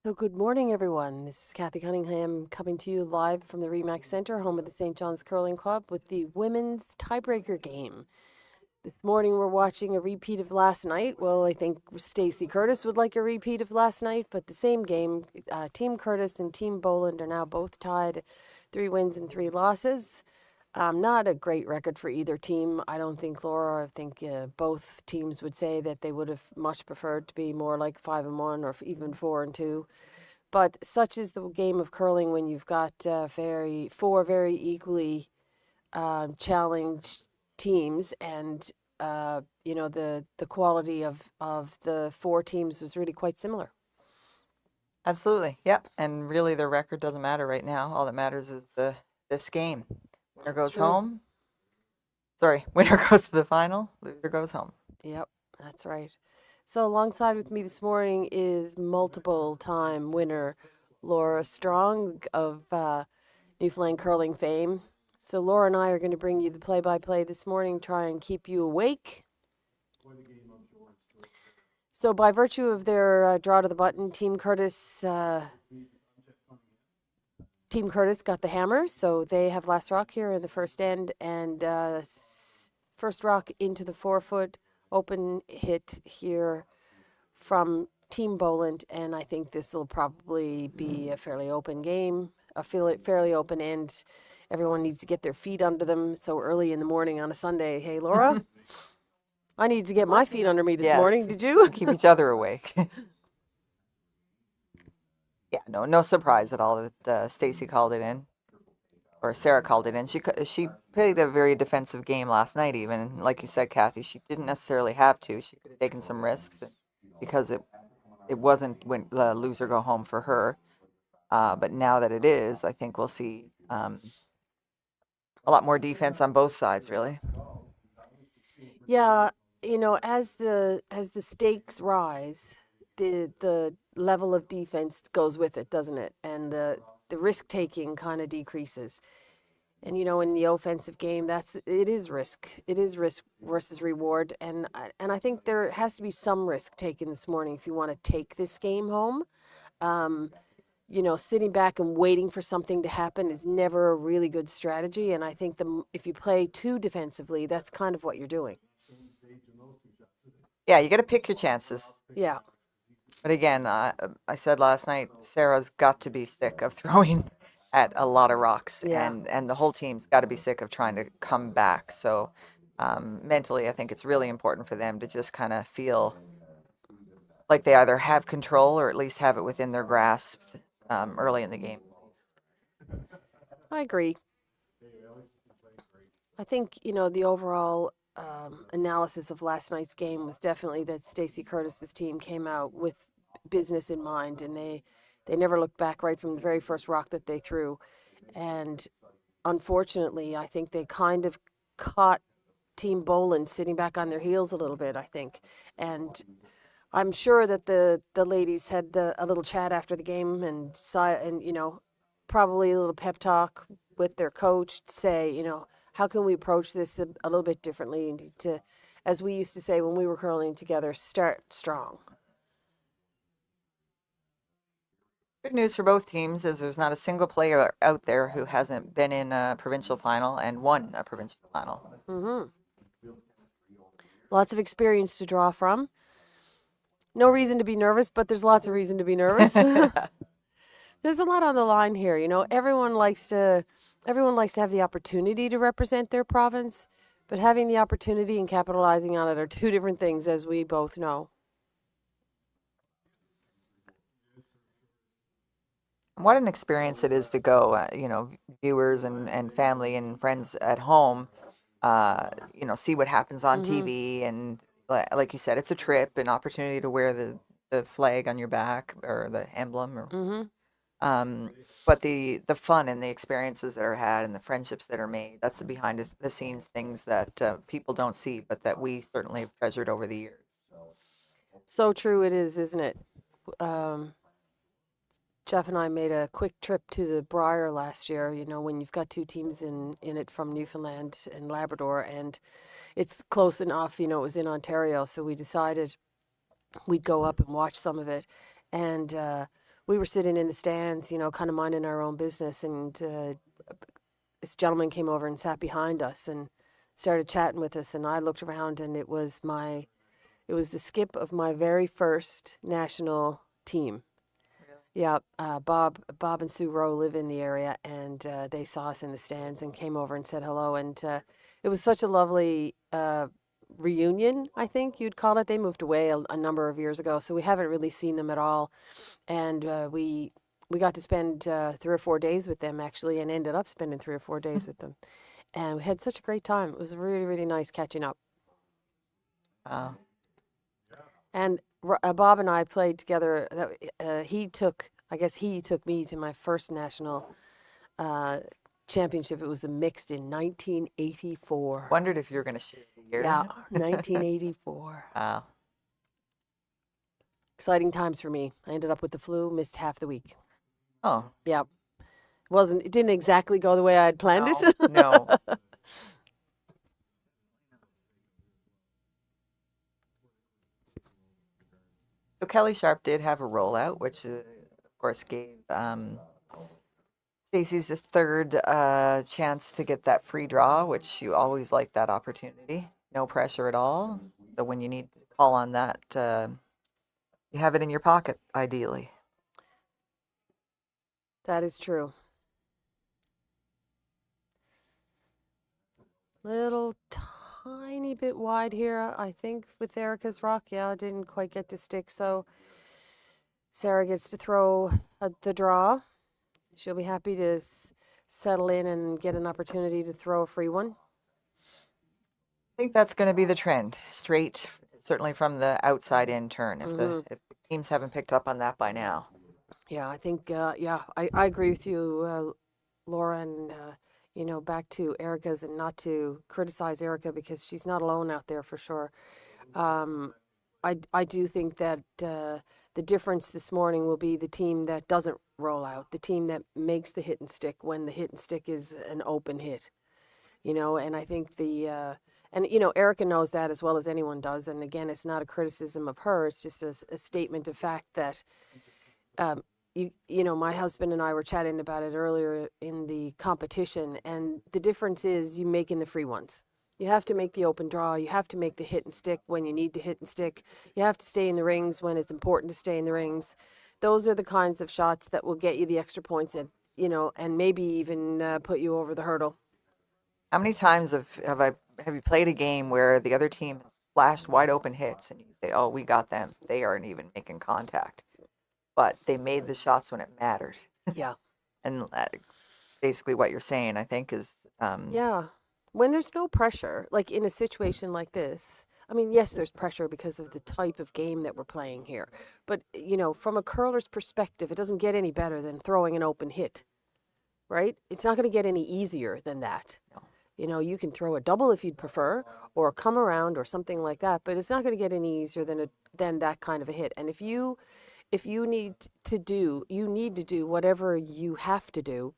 So good morning, everyone. This is Cathy Cunningham coming to you live from the Remax Center, home of the St. John's Curling Club, with the women's tiebreaker game. This morning we're watching a repeat of last night. Well, I think Stacey Curtis would like a repeat of last night, but the same game. Team Curtis and Team Boland are now both tied, 3 wins and 3 losses. Not a great record for either team. I don't think, Laura. I think both teams would say that they would have much preferred to be more like 5-1 or even 4-2. But such is the game of curling when you've got four very equally challenged teams, and the quality of the 4 teams was really quite similar. Absolutely. Yep. And really the record doesn't matter right now. All that matters is this game. Winner goes True. home. Sorry, winner goes to the final, loser goes home. Yep, that's right. So alongside with me this morning is multiple time winner Laura Strong of Newfoundland curling fame. So Laura and I are going to bring you the play-by-play this morning, try and keep you awake. So by virtue of their draw to the button, Team Curtis got the hammer, so they have last rock here in the first end, and first rock into the 4-foot open hit here from Team Boland, and I think this will probably be a fairly open game, a fairly open end. Everyone needs to get their feet under them so early in the morning on a Sunday. Hey, Laura? I need to get my feet under me this morning. Did you? Keep each other awake. Yeah, no surprise at all that Stacey called it in, or Sarah called it in. She played a very defensive game last night. Even like you said, Cathy, she didn't necessarily have to. She could have taken some risks because it wasn't when loser go home for her. But now that it is, I think we'll see a lot more defense on both sides, really. Yeah, as the stakes rise, the level of defense goes with it, doesn't it? And the risk taking kind of decreases. And in the offensive game, it is risk. It is risk versus reward, and I think there has to be some risk taken this morning if you want to take this game home. Sitting back and waiting for something to happen is never a really good strategy, and I think if you play too defensively, that's kind of what you're doing. Yeah, you got to pick your chances. Yeah. But again, I said last night, Sarah's got to be sick of throwing at a lot of rocks, Yeah. and the whole team's got to be sick of trying to come back. So mentally, I think it's really important for them to just kind of feel like they either have control or at least have it within their grasp early in the game. I agree. I think, the overall analysis of last night's game was definitely that Stacey Curtis's team came out with business in mind, and they never looked back right from the very first rock that they threw. And unfortunately, I think they kind of caught Team Boland sitting back on their heels a little bit, I think. And I'm sure that the ladies had a little chat after the game and probably a little pep talk with their coach to say, how can we approach this a little bit differently, to, as we used to say when we were curling together, start strong. Good news for both teams is there's not a single player out there who hasn't been in a provincial final and won a provincial final. Mm-hmm. Lots of experience to draw from. No reason to be nervous, but there's lots of reason to be nervous. There's a lot on the line here. Everyone likes to have the opportunity to represent their province, but having the opportunity and capitalizing on it are two different things, as we both know. What an experience it is to go, viewers and family and friends at home, see what happens on TV. And like you said, it's a trip, an opportunity to wear the flag on your back or the emblem. But the fun and the experiences that are had and the friendships that are made, that's the behind the scenes things that people don't see, but that we certainly have treasured over the years. So true it is, isn't it? Jeff and I made a quick trip to the Briar last year, when you've got 2 teams in it from Newfoundland and Labrador, and it's close enough, it was in Ontario, so we decided we'd go up and watch some of it. And we were sitting in the stands, kind of minding our own business, and this gentleman came over and sat behind us and started chatting with us, and I looked around, and it was the skip of my very first national team. Yeah, Bob and Sue Rowe live in the area, and they saw us in the stands and came over and said hello. And it was such a lovely reunion, I think you'd call it. They moved away a number of years ago, so we haven't really seen them at all. And we got to spend 3 or 4 days with them, actually, and ended up spending 3 or 4 days with them. And we had such a great time. It was really, really nice catching up. Wow. And Bob and I played together. He took me to my first national championship. It was the mixed in 1984. Wondered if you were going to share the year. Yeah, 1984. Wow. Exciting times for me. I ended up with the flu, missed half the week. Oh. Yeah. It didn't exactly go the way I had planned it. No. So Kelly Sharp did have a rollout, which of course gave Stacey's his third chance to get that free draw, which you always like that opportunity. No pressure at all. So when you need to call on that, you have it in your pocket, ideally. That is true. Little tiny bit wide here, I think, with Erica's rock. Yeah, didn't quite get to stick, so Sarah gets to throw the draw. She'll be happy to settle in and get an opportunity to throw a free one. I think that's going to be the trend, straight, certainly from the outside in turn, if the teams haven't picked up on that by now. Yeah, I think, I agree with you, Laura, and back to Erica's, and not to criticize Erica because she's not alone out there for sure. I do think that the difference this morning will be the team that doesn't roll out, the team that makes the hit and stick when the hit and stick is an open hit. And I think Erica knows that as well as anyone does. And again, it's not a criticism of her. It's just a statement of fact that, my husband and I were chatting about it earlier in the competition. And the difference is you making the free ones. You have to make the open draw. You have to make the hit and stick when you need to hit and stick. You have to stay in the rings when it's important to stay in the rings. Those are the kinds of shots that will get you the extra points and maybe even put you over the hurdle. How many times have you played a game where the other team has flashed wide open hits and you say, "Oh, we got them. They aren't even making contact," but they made the shots when it mattered. Yeah. And basically, what you're saying, I think, is yeah. When there's no pressure, like in a situation like this, I mean, yes, there's pressure because of the type of game that we're playing here. But, from a curler's perspective, it doesn't get any better than throwing an open hit, right? It's not going to get any easier than that. No. You can throw a double if you'd prefer, or come around or something like that, but it's not going to get any easier than that kind of a hit. And if you need to do whatever you have to do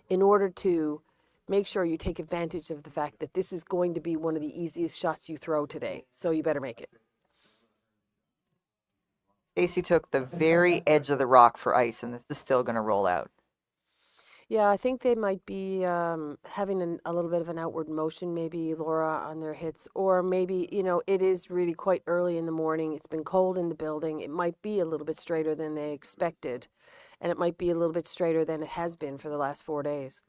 in order to make sure you take advantage of the fact that this is going to be one of the easiest shots you throw today. So you better make it. Stacey took the very edge of the rock for ice, and this is still going to roll out. Yeah, I think they might be having a little bit of an outward motion, maybe, Laura, on their hits. Or maybe, it is really quite early in the morning. It's been cold in the building. It might be a little bit straighter than they expected. And it might be a little bit straighter than it has been for the last 4 days.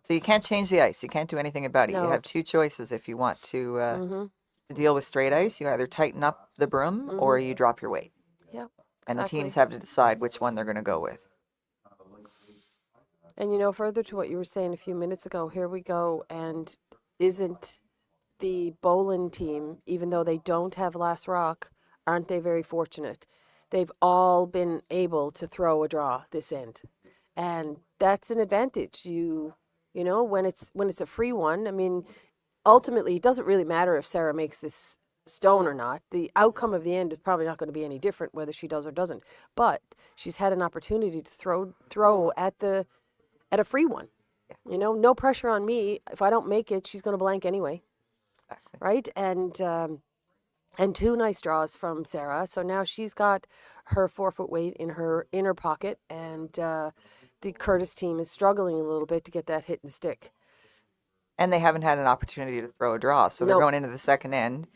So you can't change the ice. You can't do anything about it. No. You have two choices if you want to deal with straight ice. You either tighten up the broom or you drop your weight. Yeah, And the exactly. teams have to decide which one they're going to go with. And further to what you were saying a few minutes ago, here we go. And isn't the Boland team, even though they don't have last rock, aren't they very fortunate? They've all been able to throw a draw this end. And that's an advantage. When it's a free one, I mean, ultimately, it doesn't really matter if Sarah makes this stone or not. The outcome of the end is probably not going to be any different whether she does or doesn't. But she's had an opportunity to throw at a free one. No pressure on me. If I don't make it, she's going to blank anyway. Exactly. Right? And And 2 nice draws from Sarah. So now she's got her 4-foot weight in her inner pocket, and the Curtis team is struggling a little bit to get that hit and stick. And they haven't had an opportunity to throw a draw, so they're Nope. going into the second end.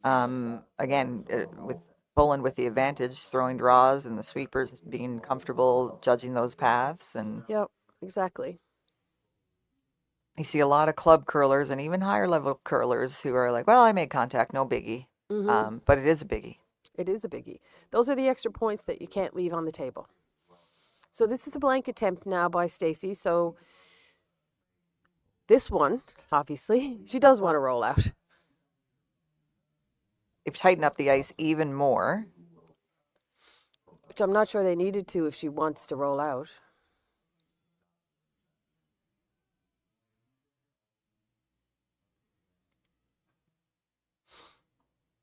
Again, with Boland with the advantage, throwing draws and the sweepers being comfortable judging those paths. And Yep, exactly. you see a lot of club curlers and even higher level curlers who are like, well, I made contact, no biggie. But it is a biggie. It is a biggie. Those are the extra points that you can't leave on the table. So this is a blank attempt now by Stacy. So this one, obviously, she does want to roll out. They've tightened up the ice even more. Which I'm not sure they needed to if she wants to roll out.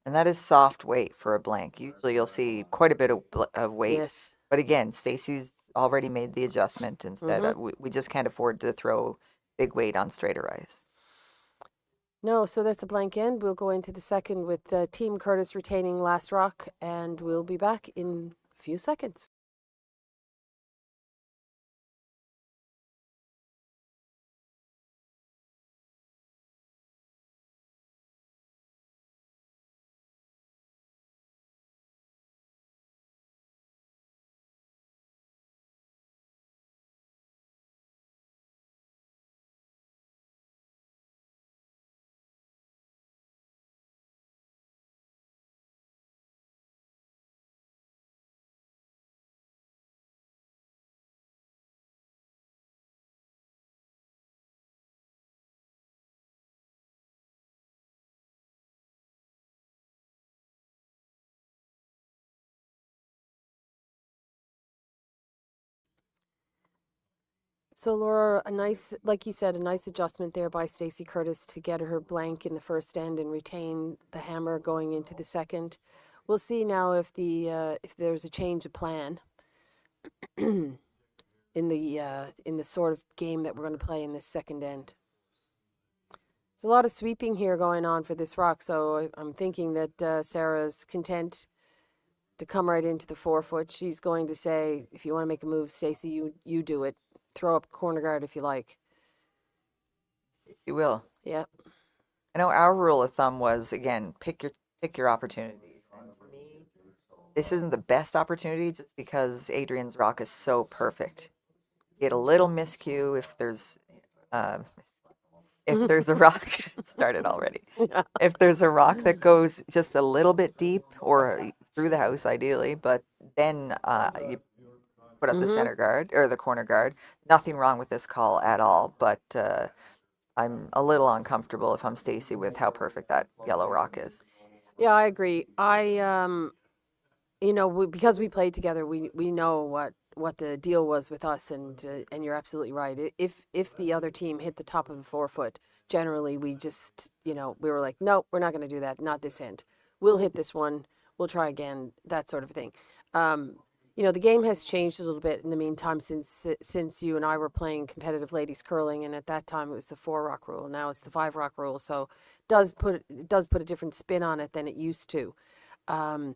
And that is soft weight for a blank. Usually you'll see quite a bit of weight. Yes. But again, Stacy's already made the adjustment and said, we just can't afford to throw big weight on straighter ice. No, so that's a blank end. We'll go into the second with Team Curtis retaining last rock, and we'll be back in a few seconds. So Laura, a nice, like you said, a nice adjustment there by Stacy Curtis to get her blank in the first end and retain the hammer going into the second. We'll see now if there's a change of plan in the sort of game that we're going to play in this second end. There's a lot of sweeping here going on for this rock, so I'm thinking that Sarah's content to come right into the 4-foot. She's going to say, if you want to make a move, Stacy, you do it. Throw up corner guard if you like. Stacy will. Yeah. I know our rule of thumb was, again, pick your opportunities. And to me, this isn't the best opportunity just because Adrian's rock is so perfect. Get a little miscue uh, if there's a rock started already. Yeah. If there's a rock that goes just a little bit deep or through the house ideally, but then you put up the center guard or the corner guard. Nothing wrong with this call at all, but I'm a little uncomfortable if I'm Stacy with how perfect that yellow rock is. Yeah, I agree. Because we played together, we know what the deal was with us, and you're absolutely right. If the other team hit the top of the 4-foot, generally we just we were like, no, we're not going to do that. Not this end. We'll hit this one. We'll try again. That sort of thing. The game has changed a little bit in the meantime since you and I were playing competitive ladies curling, and at that time it was the 4-rock rule. Now it's the 5-rock rule, so it does put a different spin on it than it used to. But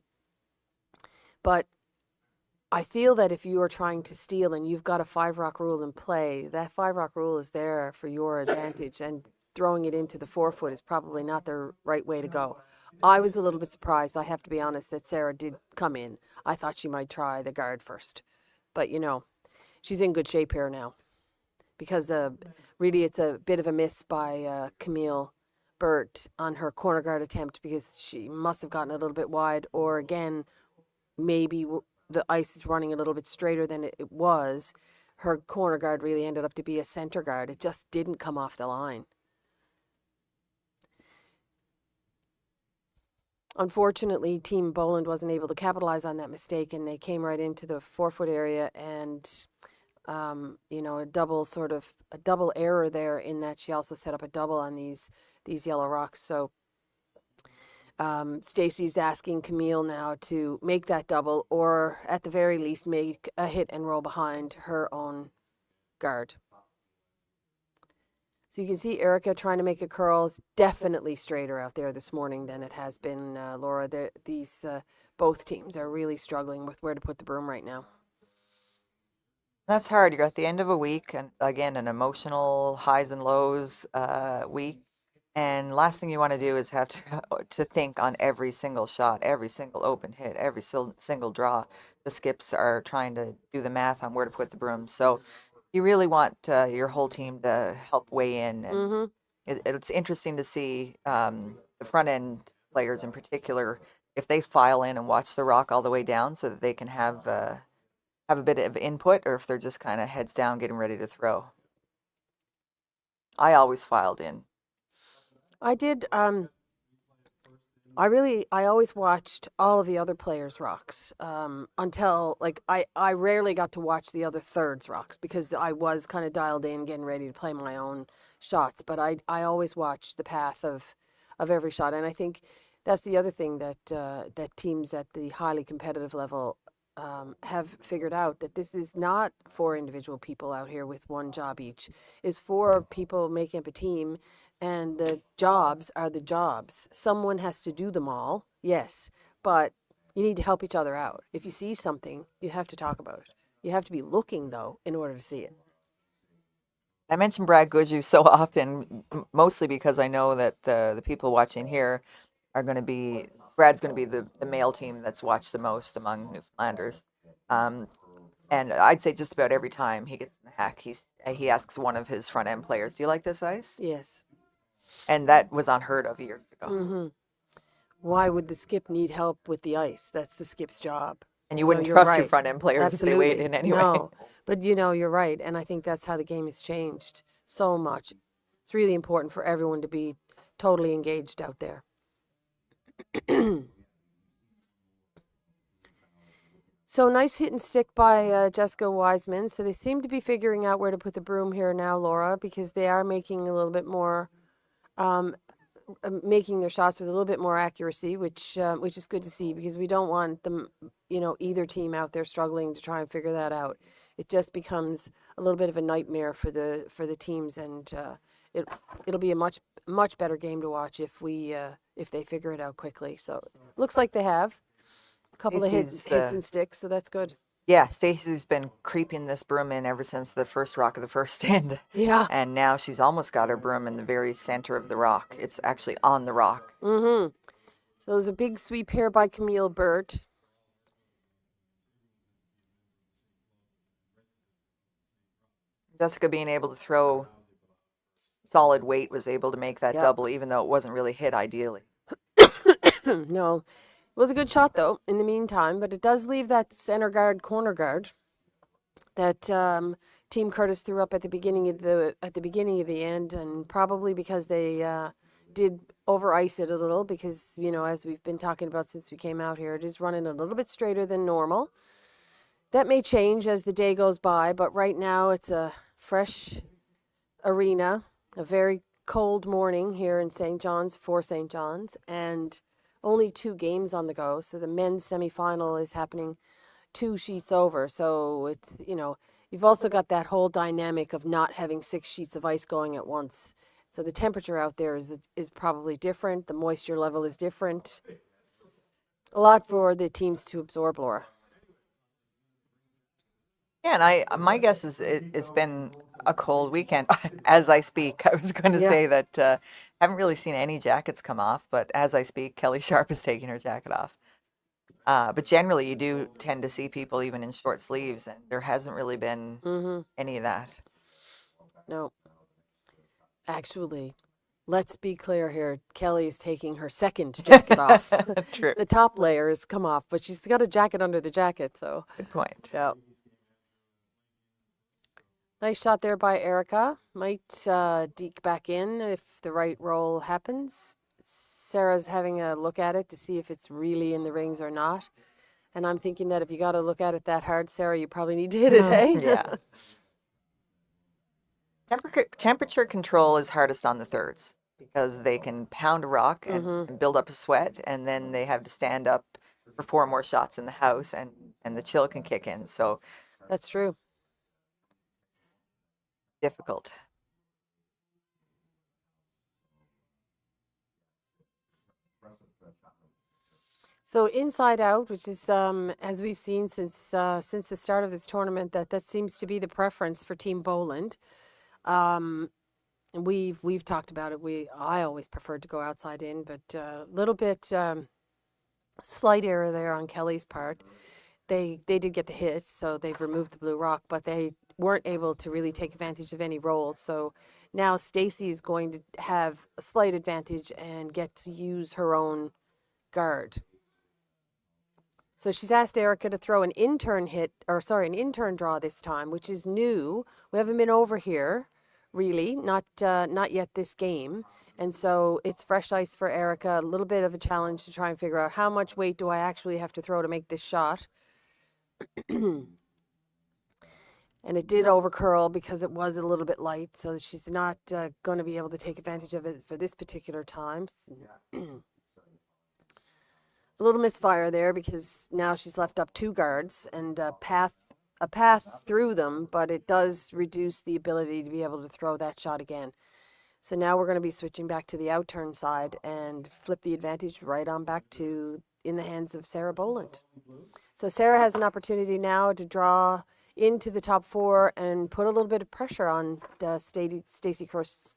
I feel that if you are trying to steal and you've got a 5-rock rule in play, that 5-rock rule is there for your advantage, and throwing it into the 4-foot is probably not the right way to go. I was a little bit surprised, I have to be honest, that Sarah did come in. I thought she might try the guard first. But, she's in good shape here now. Because really it's a bit of a miss by Camille Burt on her corner guard attempt, because she must have gotten a little bit wide, or again, maybe the ice is running a little bit straighter than it was. Her corner guard really ended up to be a center guard. It just didn't come off the line. Unfortunately, Team Boland wasn't able to capitalize on that mistake, and they came right into the 4-foot area, and a double error there, in that she also set up a double on these yellow rocks. So Stacy's asking Camille now to make that double, or at the very least make a hit and roll behind her own guard. So you can see Erica trying to make a curl. It's definitely straighter out there this morning than it has been, Laura. These both teams are really struggling with where to put the broom right now. That's hard. You're at the end of a week, and again, an emotional highs and lows week. And last thing you want to do is have to to think on every single shot, every single open hit, every single draw. The skips are trying to do the math on where to put the broom. So you really want your whole team to help weigh in, and Mm-hmm. it's interesting to see the front end players in particular if they file in and watch the rock all the way down so that they can have a bit of input, or if they're just kind of heads down getting ready to throw. I always filed in. I did. I always watched all of the other players' rocks until like I rarely got to watch the other thirds rocks because I was kind of dialed in, getting ready to play my own shots. But I always watched the path of every shot, and I think that's the other thing that that teams at the highly competitive level have figured out, that this is not for individual people out here with one job each. It's for people making up a team, and the jobs are the jobs. Someone has to do them all, yes, but you need to help each other out. If you see something, you have to talk about it. You have to be looking, though, in order to see it. I mention Brad Goodhue so often, mostly because I know that the people watching here are going to be, Brad's going to be the male team that's watched the most among Newfoundlanders. Um, and I'd say just about every time he gets in the hack, he asks one of his front end players, "Do you like this ice?" Yes. And that was unheard of years ago. Mm-hmm. Why would the skip need help with the ice? That's the skip's job. And you So wouldn't you're trust your right. front end players if they weighed Absolutely. in anyway. No, but you're right. And I think that's how the game has changed so much. It's really important for everyone to be totally engaged out there. So nice hit and stick by Jessica Wiseman. So they seem to be figuring out where to put the broom here now, Laura, because they are making a little bit more, making their shots with a little bit more accuracy, which is good to see, because we don't want them, either team out there struggling to try and figure that out. It just becomes a little bit of a nightmare for the teams, and it'll be a much better game to watch if they figure it out quickly. So looks like they have a couple of hits and sticks, so that's good. Yeah, Stacey's been creeping this broom in ever since the first rock of the first end. Yeah. And now she's almost got her broom in the very center of the rock. It's actually on the rock. Mm-hmm. So there's a big sweep here by Camille Burt. Jessica being able to throw solid weight was able to make that Yep. double, even though it wasn't really hit ideally. No. It was a good shot, though, in the meantime, but it does leave that center guard, corner guard that Team Curtis threw up at the beginning of the end, and probably because they did over ice it a little, because as we've been talking about since we came out here, it is running a little bit straighter than normal. That may change as the day goes by, but right now it's a fresh arena, a very cold morning here in St. John's, for St. John's, and only 2 games on the go. So the men's semifinal is happening 2 sheets over. So it's, you've also got that whole dynamic of not having 6 sheets of ice going at once. So the temperature out there is probably different. The moisture level is different. A lot for the teams to absorb, Laura. Yeah, and my guess is it's been a cold weekend as I speak. I was going to Yeah. say that haven't really seen any jackets come off, but as I speak, Kelly Sharp is taking her jacket off. But generally, you do tend to see people even in short sleeves, and there hasn't really been any of that. No. Actually, let's be clear here. Kelly is taking her second jacket off. True. The top layer has come off, but she's got a jacket under the jacket, so. Good point. Yeah. Nice shot there by Erica. Might deke back in if the right roll happens. Sarah's having a look at it to see if it's really in the rings or not. And I'm thinking that if you got to look at it that hard, Sarah, you probably need to hit it, eh? Yeah. Temperature control is hardest on the thirds because they can pound a rock and build up a sweat, and then they have to stand up for 4 more shots in the house, and the chill can kick in. So That's true. difficult. So inside out, which is as we've seen since the start of this tournament, that seems to be the preference for Team Boland. And we've talked about it. I always preferred to go outside in, but a little bit slight error there on Kelly's part. They did get the hit, so they've removed the blue rock, but they weren't able to really take advantage of any roll. So now Stacy is going to have a slight advantage and get to use her own guard. So she's asked Erica to throw an intern draw this time, which is new. We haven't been over here, really, not yet this game. And so it's fresh ice for Erica, a little bit of a challenge to try and figure out how much weight do I actually have to throw to make this shot. And it did overcurl because it was a little bit light, so she's not going to be able to take advantage of it for this particular time. A little misfire there because now she's left up 2 guards and a path through them, but it does reduce the ability to be able to throw that shot again. So now we're going to be switching back to the outturn side and flip the advantage right on back to in the hands of Sarah Boland. So Sarah has an opportunity now to draw into the top 4 and put a little bit of pressure on Stacey Curtis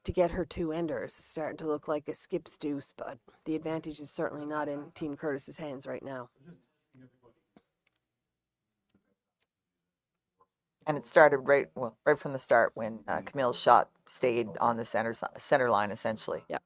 to get her 2 enders. Starting to look like a skip's deuce, but the advantage is certainly not in Team Curtis's hands right now. And it started right from the start when Camille's shot stayed on the center line, essentially. Yeah.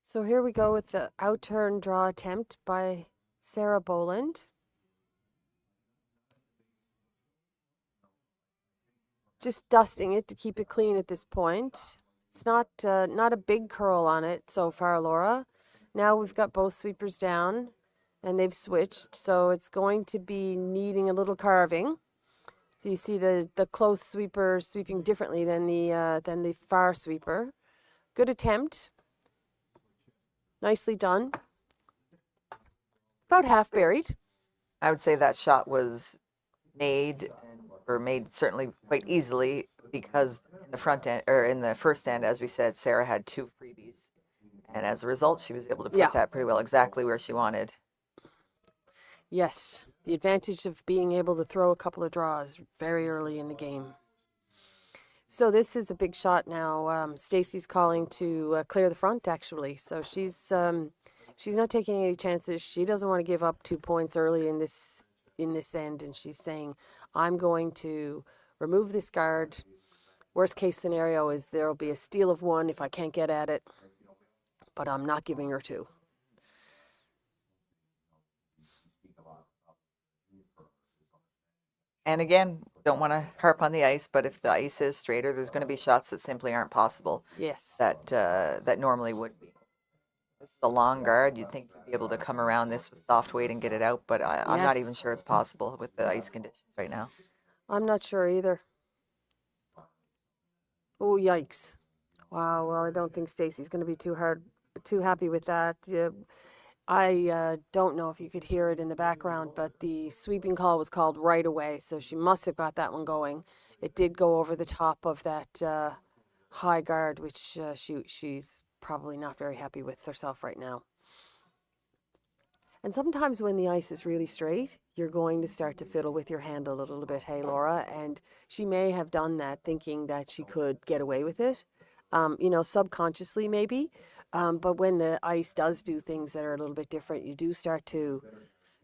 So here we go with the outturn draw attempt by Sarah Boland. Just dusting it to keep it clean at this point. It's not a big curl on it so far, Laura. Now we've got both sweepers down and they've switched, so it's going to be needing a little carving. So you see the close sweeper sweeping differently than the far sweeper. Good attempt. Nicely done. About half buried. I would say that shot was made certainly quite easily because in the front end or in the first end, as we said, Sarah had 2 freebies, and as a result, she was able to put that pretty well exactly where she wanted. Yes, the advantage of being able to throw a couple of draws very early in the game. So this is a big shot now. Stacy's calling to clear the front, actually. So she's not taking any chances. She doesn't want to give up 2 points early in this end, and she's saying, I'm going to remove this guard. Worst case scenario is there'll be a steal of 1 if I can't get at it, but I'm not giving her 2. And again, don't want to harp on the ice, but if the ice is straighter, there's going to be shots that simply aren't possible. Yes. That normally would be. This is a long guard. You'd think you'd be able to come around this with soft weight and get it out, but I'm not even sure it's possible with the ice conditions right now. I'm not sure either. Oh, yikes. Wow, well, I don't think Stacy's going to be too happy with that. I don't know if you could hear it in the background, but the sweeping call was called right away, so she must have got that one going. It did go over the top of that high guard, which she's probably not very happy with herself right now. And sometimes when the ice is really straight, you're going to start to fiddle with your handle a little bit, hey, Laura? And she may have done that thinking that she could get away with it, subconsciously maybe. But when the ice does do things that are a little bit different, you do start to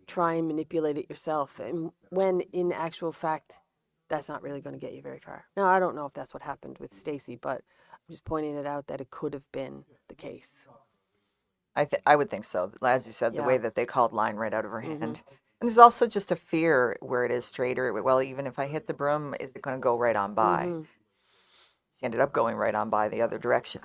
try and manipulate it yourself. And when in actual fact, that's not really going to get you very far. Now, I don't know if that's what happened with Stacy, but I'm just pointing it out that it could have been the case. I would think so. As you said, the way that they called line right out of her hand. And there's also just a fear where it is straighter. Well, even if I hit the broom, is it going to go right on by? She ended up going right on by the other direction.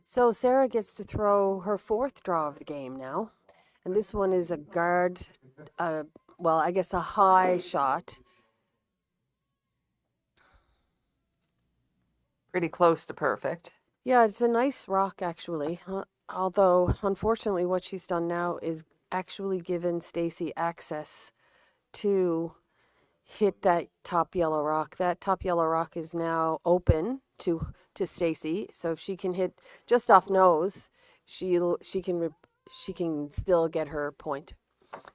So Sarah gets to throw her 4th draw of the game now. And this one is a guard, I guess a high shot. Pretty close to perfect. Yeah, it's a nice rock actually. Although unfortunately what she's done now is actually given Stacy access to hit that top yellow rock. That top yellow rock is now open to Stacy, so if she can hit just off nose, she can still get her point.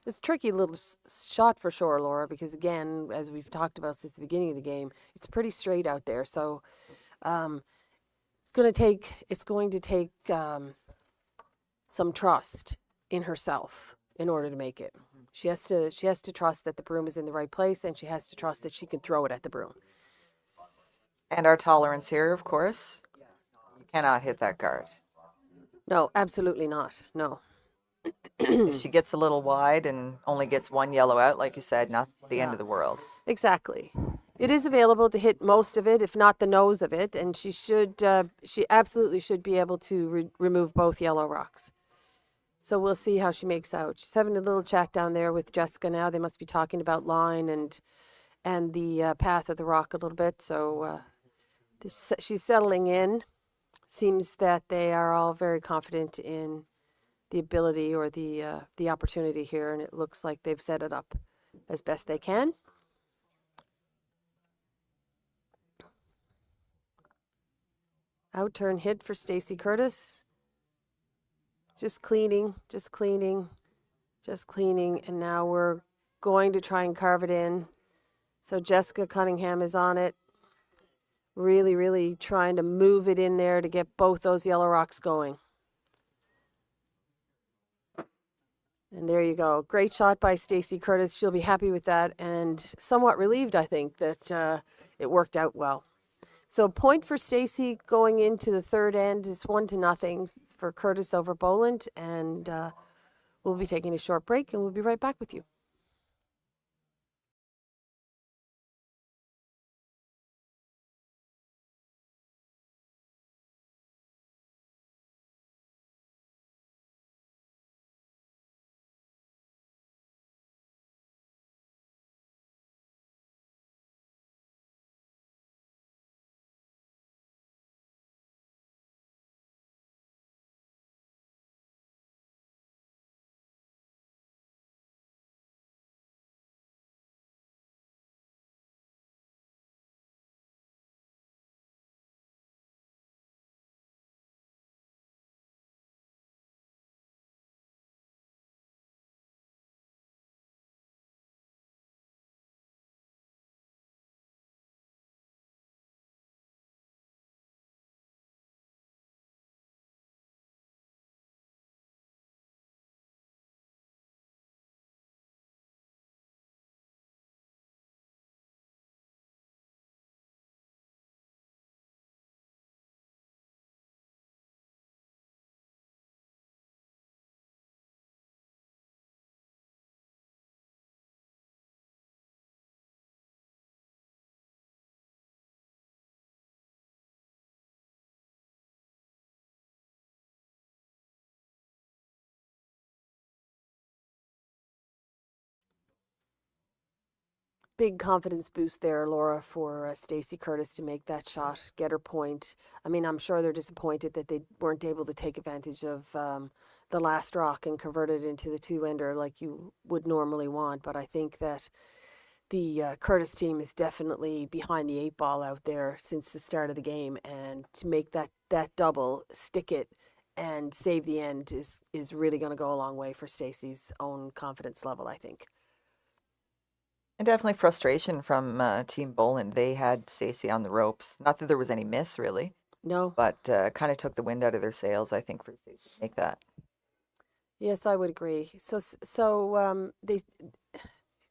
It's a tricky little shot for sure, Laura, because again, as we've talked about since the beginning of the game, it's pretty straight out there. So um, it's going to take some trust in herself in order to make it. She has to trust that the broom is in the right place, and she has to trust that she can throw it at the broom. And our tolerance here, of course, you cannot hit that guard. No, absolutely not. No. If she gets a little wide and only gets one yellow out, like you said, not the end of the world. Exactly. It is available to hit most of it, if not the nose of it, and she absolutely should be able to remove both yellow rocks. So we'll see how she makes out. She's having a little chat down there with Jessica now. They must be talking about line and the path of the rock a little bit. So she's settling in. Seems that they are all very confident in the ability or the opportunity here, and it looks like they've set it up as best they can. Out turn hit for Stacy Curtis. Just cleaning, and now we're going to try and carve it in. So Jessica Cunningham is on it, really, really trying to move it in there to get both those yellow rocks going. And there you go. Great shot by Stacy Curtis. She'll be happy with that and somewhat relieved, I think, that it worked out well. So point for Stacy going into the third end is 1-0 for Curtis over Boland. And we'll be taking a short break and we'll be right back with you. Big confidence boost there, Laura, for Stacy Curtis to make that shot, get her point. I mean, I'm sure they're disappointed that they weren't able to take advantage of the last rock and convert it into the two-ender like you would normally want. But I think that the Curtis team is definitely behind the eight ball out there since the start of the game. And to make that double, stick it, and save the end is really going to go a long way for Stacy's own confidence level, I think. And definitely frustration from Team Boland. They had Stacy on the ropes. Not that there was any miss, really. No. But kind of took the wind out of their sails, I think, for Stacy to make that. Yes, I would agree.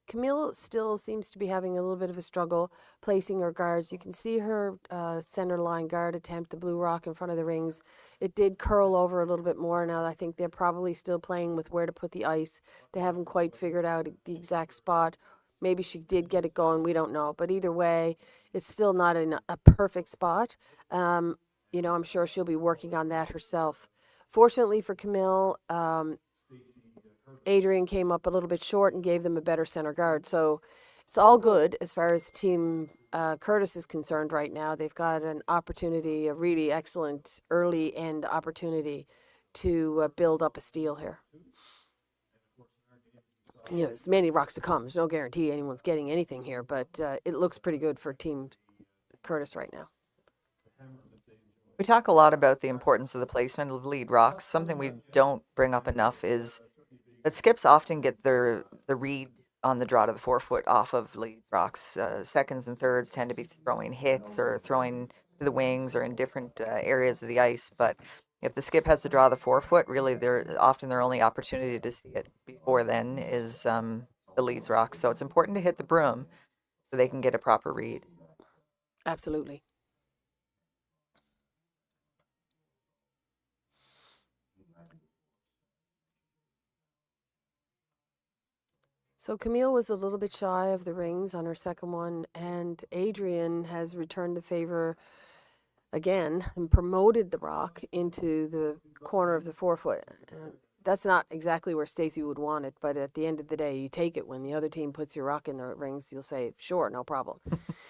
Camille still seems to be having a little bit of a struggle placing her guards. You can see her center line guard attempt the blue rock in front of the rings. It did curl over a little bit more. Now I think they're probably still playing with where to put the ice. They haven't quite figured out the exact spot. Maybe she did get it going. We don't know. But either way, it's still not in a perfect spot. I'm sure she'll be working on that herself. Fortunately for Camille, Adrian came up a little bit short and gave them a better center guard. So It's all good as far as Team Curtis is concerned right now. They've got an opportunity, a really excellent early end opportunity to build up a steal here. There's many rocks to come. There's no guarantee anyone's getting anything here, but it looks pretty good for Team Curtis right now. We talk a lot about the importance of the placement of lead rocks. Something we don't bring up enough is that skips often get the read on the draw to the 4-foot off of lead rocks. Seconds and thirds tend to be throwing hits or throwing to the wings or in different areas of the ice. But if the skip has to draw the 4-foot, really their only opportunity to see it before then is the leads rocks. So it's important to hit the broom so they can get a proper read. Absolutely. So Camille was a little bit shy of the rings on her second one, and Adrian has returned the favor again and promoted the rock into the corner of the 4-foot. That's not exactly where Stacey would want it, but at the end of the day, you take it. When the other team puts your rock in the rings, you'll say, sure, no problem.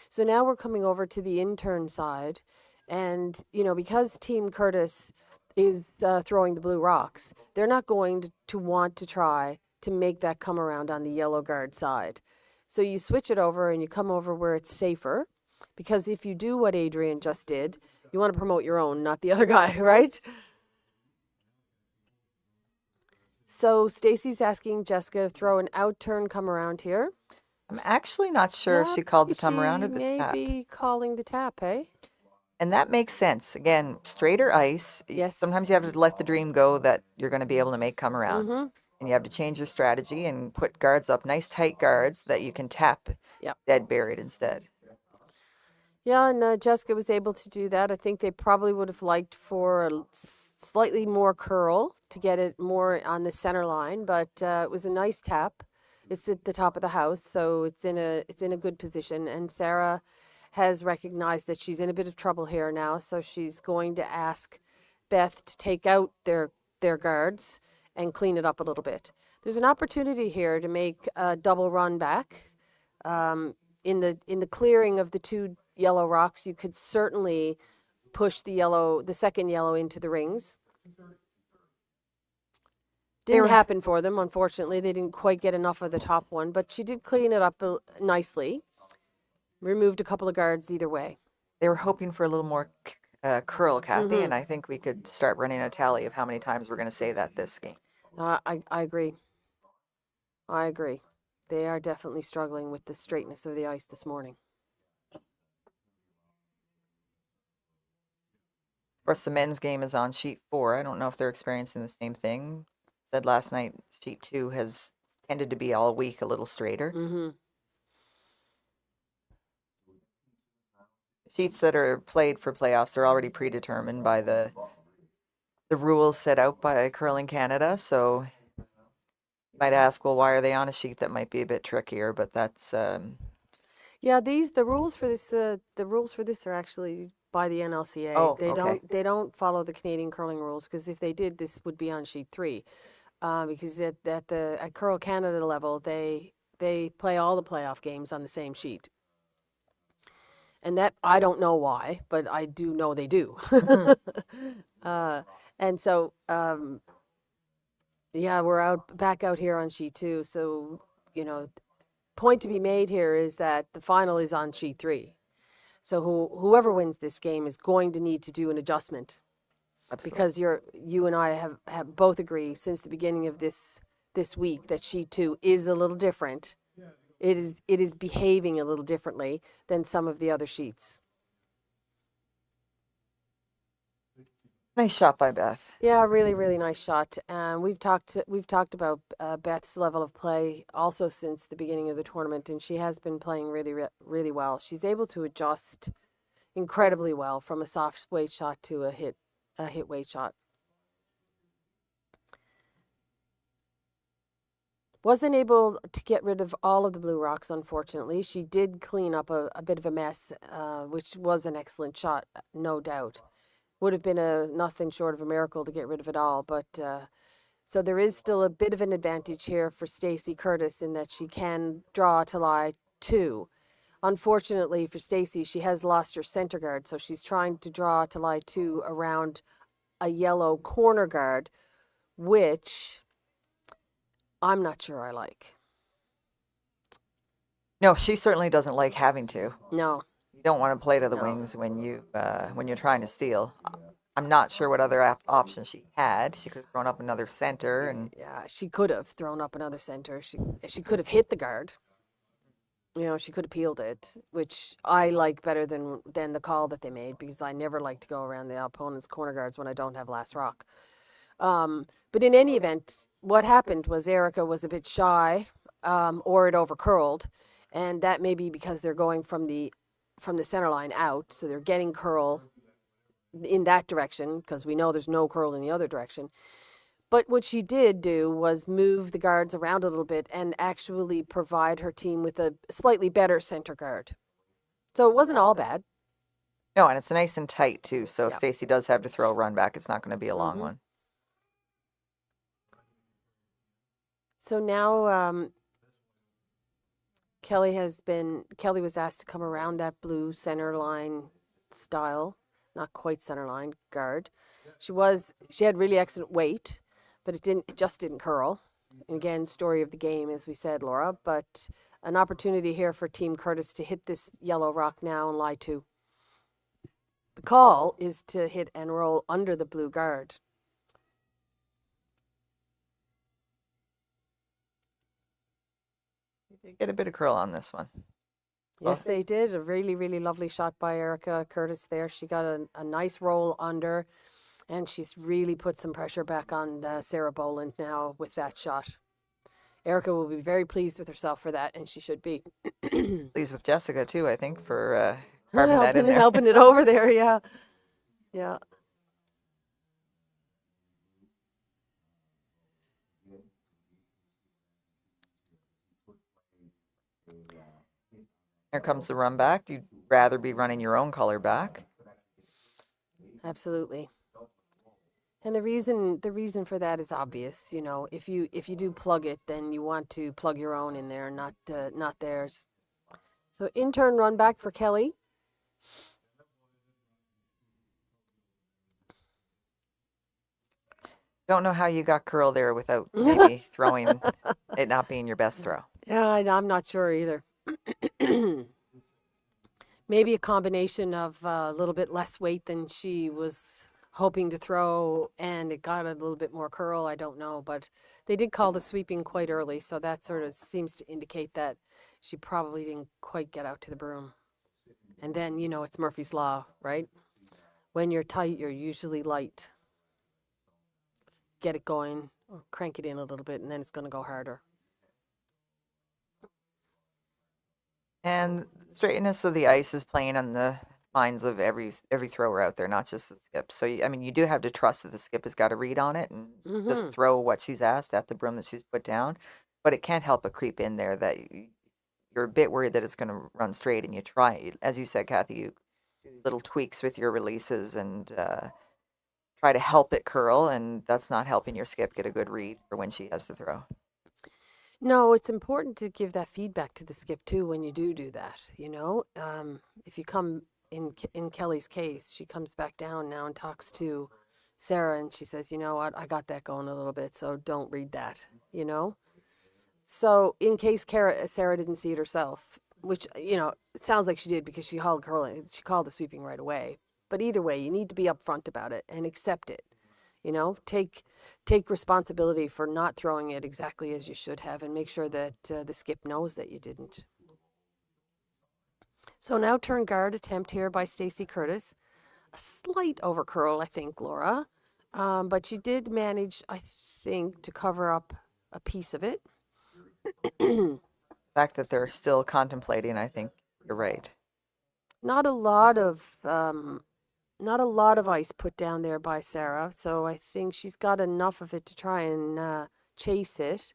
So now we're coming over to the intern side, and, because Team Curtis is throwing the blue rocks, they're not going to want to try to make that come around on the yellow guard side. So you switch it over and you come over where it's safer, because if you do what Adrian just did, you want to promote your own, not the other guy, right? So Stacey's asking Jessica to throw an out turn come around here. I'm actually not sure if she called the come around or the tap. She may be calling the tap, hey? And that makes sense. Again, straighter ice. Yes. Sometimes you have to let the dream go that you're going to be able to make come arounds. And you have to change your strategy and put guards up, nice tight guards that you can tap dead buried instead. Yeah, and Jessica was able to do that. I think they probably would have liked for a slightly more curl to get it more on the center line, but it was a nice tap. It's at the top of the house, so it's in a good position. And Sarah has recognized that she's in a bit of trouble here now, so she's going to ask Beth to take out their guards and clean it up a little bit. There's an opportunity here to make a double run back. In the clearing of the two yellow rocks, you could certainly push the second yellow into the rings. Didn't happen for them, unfortunately. They didn't quite get enough of the top one, but she did clean it up nicely. Removed a couple of guards either way. They were hoping for a little more curl, Cathy, and I think we could start running a tally of how many times we're going to say that this game. I agree. I agree. They are definitely struggling with the straightness of the ice this morning. Of course, the men's game is on sheet 4. I don't know if they're experiencing the same thing. Said last night, sheet 2 has tended to be all week a little straighter. Sheets that are played for playoffs are already predetermined by the rules set out by Curling Canada. So you might ask, well, why are they on a sheet that might be a bit trickier? But that's the rules for this are actually by the NLCA. Oh, they don't follow the Canadian curling rules, because if they did, this would be on sheet 3. Because at Curl Canada level, they play all the playoff games on the same sheet. And that, I don't know why, but I do know they do. And so, we're back out here on sheet 2. So, point to be made here is that the final is on sheet 3. So whoever wins this game is going to need to do an adjustment. Absolutely. Because you and I have both agreed since the beginning of this week that sheet 2 is a little different. It is behaving a little differently than some of the other sheets. Nice shot by Beth. Yeah, really, really nice shot. And we've talked about Beth's level of play also since the beginning of the tournament, and she has been playing really, really well. She's able to adjust incredibly well from a soft weight shot to a hit weight shot. Wasn't able to get rid of all of the blue rocks, unfortunately. She did clean up a bit of a mess, which was an excellent shot, no doubt. Would have been nothing short of a miracle to get rid of it all. But so there is still a bit of an advantage here for Stacey Curtis in that she can draw to lie 2. Unfortunately for Stacy, she has lost her center guard, so she's trying to draw to lie 2 around a yellow corner guard, which I'm not sure I like. No, she certainly doesn't like having to. No. You don't want to play to the No. wings when you're trying to steal. I'm not sure what other options she had. She could have thrown up another center, and Yeah, she could have thrown up another center. She could have hit the guard. You know, she could have peeled it, which I like better than the call that they made, because I never like to go around the opponent's corner guards when I don't have last rock. But in any event, what happened was Erica was a bit shy, or it overcurled, and that may be because they're going from the center line out, so they're getting curl in that direction, because we know there's no curl in the other direction. But what she did do was move the guards around a little bit and actually provide her team with a slightly better center guard. So it wasn't all bad. no, and it's nice and tight too. So if Yeah. Stacy does have to throw a run back, it's not going to be a long Mhm. one. So now Kelly was asked to come around that blue center line style, not quite center line guard. She had really excellent weight, but it just didn't curl. And again, story of the game, as we said, Laura, but an opportunity here for Team Curtis to hit this yellow rock now and lie 2. The call is to hit and roll under the blue guard. They get a bit of curl on this one. Yes, they did. A really, really lovely shot by Erica Curtis there. She got a nice roll under, and she's really put some pressure back on Sarah Boland now with that shot. Erica will be very pleased with herself for that, and she should be. Pleased with Jessica too, I think, for carving that in there. Helping it over there, yeah. Yeah. Here comes the run back. You'd rather be running your own color back. Absolutely. And the reason for that is obvious. You know, if you do plug it, then you want to plug your own in there, not theirs. So in-turn run back for Kelly. Don't know how you got curl there without maybe throwing it not being your best throw. Yeah, I'm not sure either. Maybe a combination of a little bit less weight than she was hoping to throw, and it got a little bit more curl. I don't know, but they did call the sweeping quite early, so that sort of seems to indicate that she probably didn't quite get out to the broom. And then, you know, it's Murphy's Law, right? When you're tight, you're usually light. Get it going, or crank it in a little bit, and then it's going to go harder. And straightness of the ice is playing on the minds of every thrower out there, not just the skip. So I mean, you do have to trust that the skip has got a read on it and just throw what she's asked at the broom that she's put down. But it can't help but creep in there that you're a bit worried that it's going to run straight, and you try, as you said, Cathy, you do these little tweaks with your releases and try to help it curl, and that's not helping your skip get a good read for when she has to throw. No, it's important to give that feedback to the skip too when you do that. You know, if you come in Kelly's case, she comes back down now and talks to Sarah, and she says, "You know what? I got that going a little bit, so don't read that." You know, so in case Sarah didn't see it herself, which you know it sounds like she did because she called the sweeping right away. But either way, you need to be upfront about it and accept it. You know, take responsibility for not throwing it exactly as you should have, and make sure that the skip knows that you didn't. So now turn guard attempt here by Stacy Curtis. A slight overcurl, I think, Laura. But she did manage, I think, to cover up a piece of it. The fact that they're still contemplating, I think you're right. Not a lot of ice put down there by Sarah, so I think she's got enough of it to try and chase it.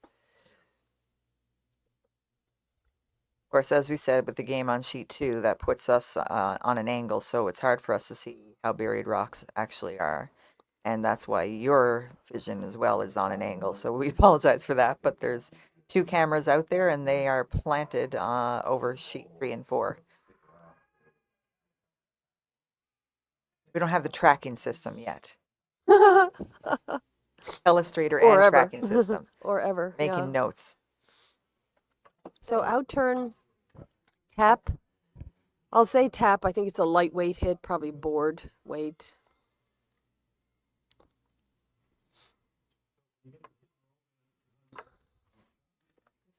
Of course, as we said, with the game on sheet 2, that puts us on an angle, so it's hard for us to see how buried rocks actually are. And that's why your vision as well is on an angle. So we apologize for that, but there's 2 cameras out there, and they are planted over sheet 3 and 4. We don't have the tracking system yet. Illustrator Or and ever. tracking system. Or ever. Making Yeah. notes. So outturn, tap. I'll say tap. I think it's a lightweight hit, probably board weight.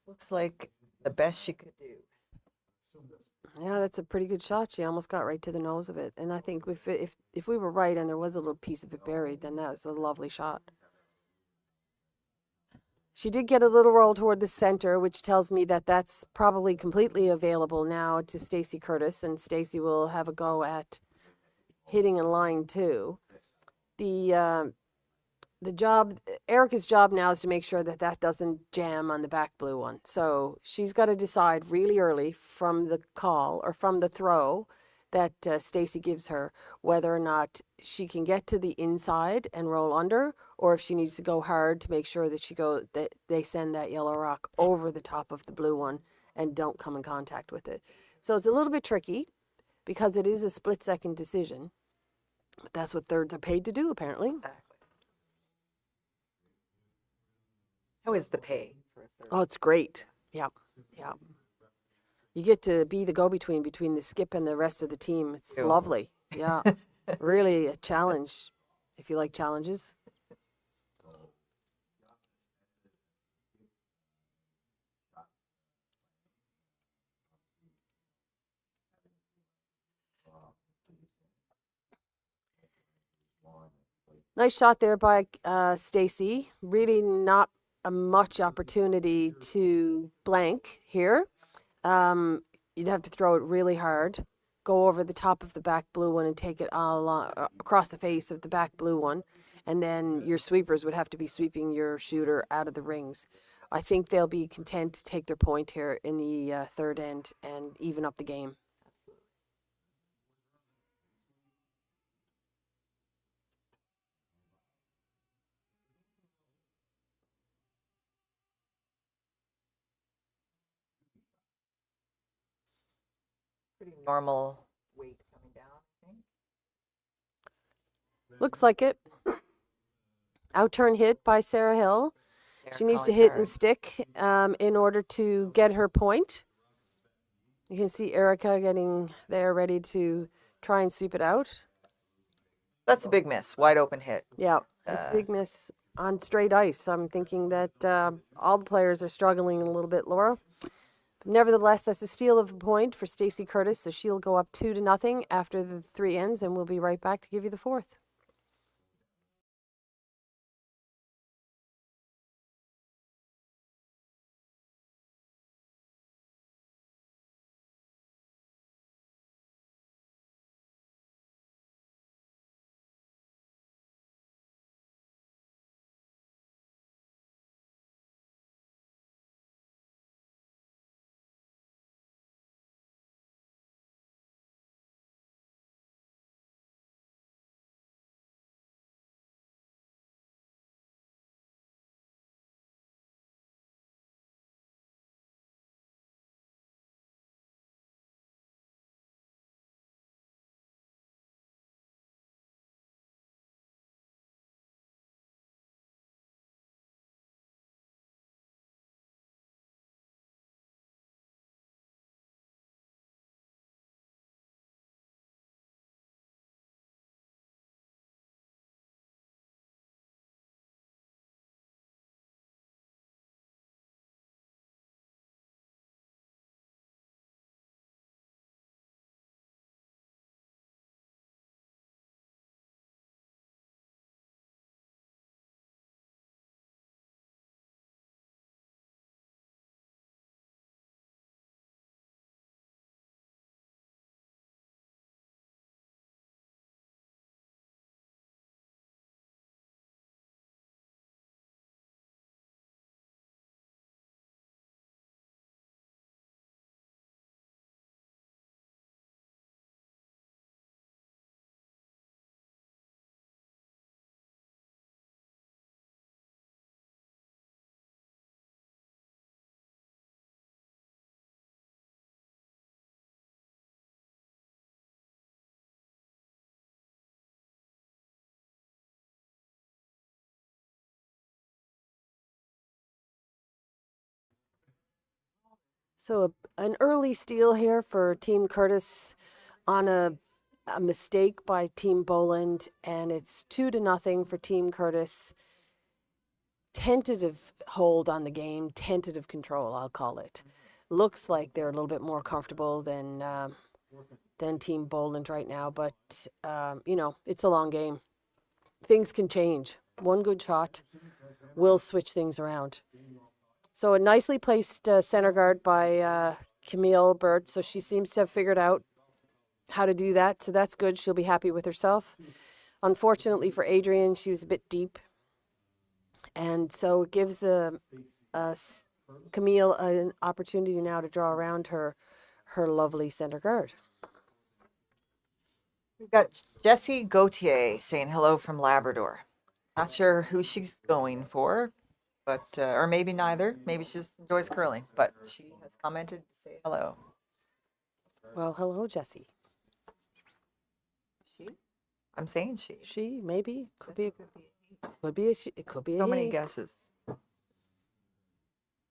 Looks like the best she could do. Yeah, that's a pretty good shot. She almost got right to the nose of it. And I think if we were right and there was a little piece of it buried, then that was a lovely shot. She did get a little roll toward the center, which tells me that that's probably completely available now to Stacey Curtis, and Stacey will have a go at hitting in line too. The job, Erica's job now is to make sure that that doesn't jam on the back blue one. So she's got to decide really early from the call or from the throw that Stacey gives her whether or not she can get to the inside and roll under, or if she needs to go hard to make sure that they send that yellow rock over the top of the blue one and don't come in contact with it. So it's a little bit tricky because it is a split-second decision. But that's what thirds are paid to do, apparently. Exactly. How is the pay for a third? Oh, it's great. Yeah, yeah. You get to be the go-between between the skip and the rest of the team. It's Ew. lovely. Yeah, really a challenge if you like challenges. Nice shot there by Stacey. Really not a much opportunity to blank here. You'd have to throw it really hard, go over the top of the back blue one and take it all along, across the face of the back blue one. And then your sweepers would have to be sweeping your shooter out of the rings. I think they'll be content to take their point here in the third end and even up the game. Pretty normal weight coming down, I think. Looks like it. Outturn hit by Sarah Hill. She needs to hit and stick in order to get her point. You can see Erica getting there ready to try and sweep it out. That's a big miss. Wide open hit. Yeah, it's a big miss on straight ice. I'm thinking that all the players are struggling a little bit, Laura. But nevertheless, that's a steal of a point for Stacey Curtis, so she'll go up 2-0 after the 3 ends, and we'll be right back to give you the fourth. So an early steal here for Team Curtis on a mistake by Team Boland, and it's 2-0 for Team Curtis. Tentative hold on the game, tentative control, I'll call it. Looks like they're a little bit more comfortable than Team Boland right now, but it's a long game. Things can change. One good shot will switch things around. So a nicely placed center guard by Camille Burt. So she seems to have figured out how to do that. So that's good. She'll be happy with herself. Unfortunately for Adrian, she was a bit deep. And so it gives Camille an opportunity now to draw around her lovely center guard. We've got Jessie Gauthier saying hello from Labrador. Not sure who she's going for, but or maybe neither. Maybe she just enjoys curling, but she has commented to say hello. Well, hello, Jessie. She? I'm saying she. She, maybe. Could be a she. It could be so a many he. guesses.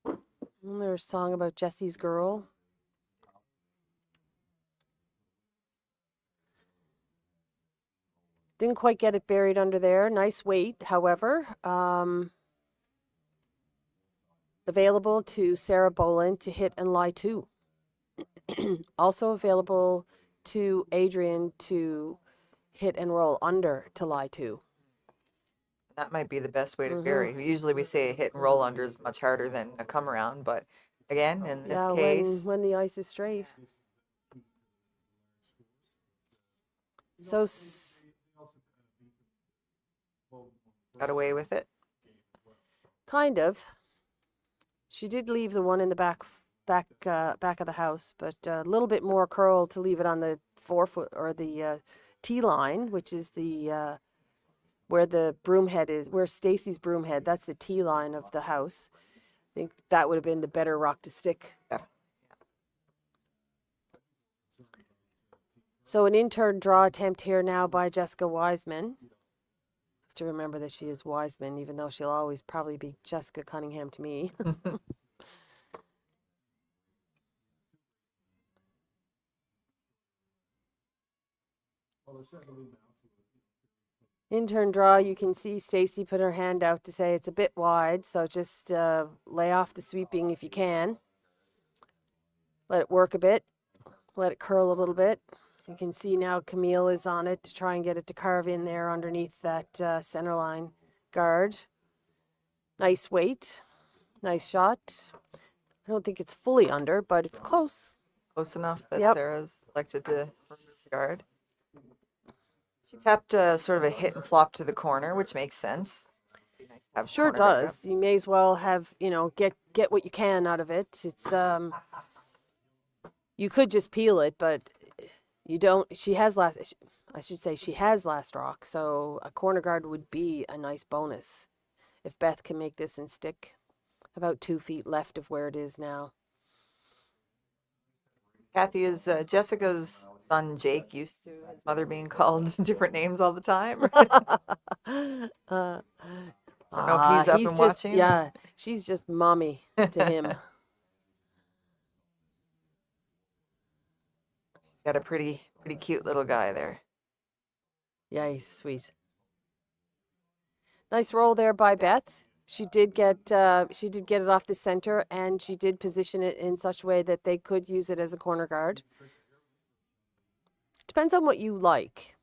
And there's a song about Jessie's girl. Didn't quite get it buried under there. Nice weight, however. Available to Sarah Boland to hit and lie to. Also available to Adrian to hit and roll under to lie to. That might be the best way to bury. Usually we say a hit and roll under is much harder than a come around, but again, in this case, when the ice is straight. So got away with it. Kind of. She did leave the one in the back of the house, but a little bit more curl to leave it on the 4-foot or the tee line, which is the where the broom head is, where Stacy's broom head. That's the tee line of the house. I think that would have been the better rock to stick. Yeah. So an in-turn draw attempt here now by Jessica Wiseman. To remember that she is Wiseman, even though she'll always probably be Jessica Cunningham to me. In-turn draw, you can see Stacy put her hand out to say it's a bit wide, so just lay off the sweeping if you can. Let it work a bit. Let it curl a little bit. You can see now Camille is on it to try and get it to carve in there underneath that center line guard. Nice weight. Nice shot. I don't think it's fully under, but it's close. Close enough that Yep. Sarah's elected to remove the guard. She tapped sort of a hit and flop to the corner, which makes sense. Be nice to have Sure corner guard does. You may as well have, get what you can out of it. It's you could just peel it, but you don't. She has last rock, so a corner guard would be a nice bonus if Beth can make this and stick about 2 feet left of where it is now. Cathy, is Jessica's son Jake used to his mother being called different names all the time? I don't know if he's up and watching. Yeah, she's just mommy to him. She's got a pretty cute little guy there. Yeah, he's sweet. Nice roll there by Beth. She did get it off the center, and she did position it in such a way that they could use it as a corner guard. Depends on what you like.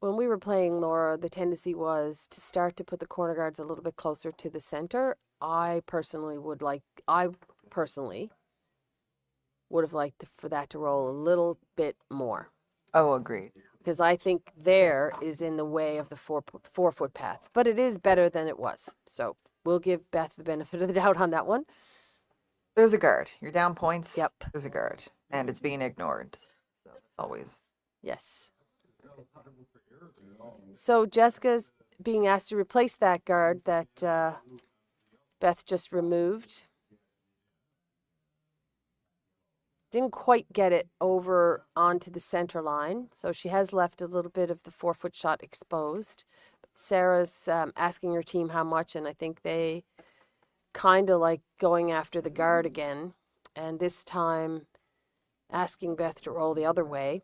When we were playing, Laura, the tendency was to start to put the corner guards a little bit closer to the center. I personally would have liked for that to roll a little bit more. Oh, agreed. Because I think there is in the way of the 4-foot path. But it is better than it was. So we'll give Beth the benefit of the doubt on that one. There's a guard. You're down points. Yep. There's a guard. And it's being ignored. So it's always... Yes. So Jessica's being asked to replace that guard that Beth just removed. Didn't quite get it over onto the center line, so she has left a little bit of the 4-foot shot exposed. But Sarah's asking her team how much, and I think they kind of like going after the guard again. and this time asking Beth to roll the other way.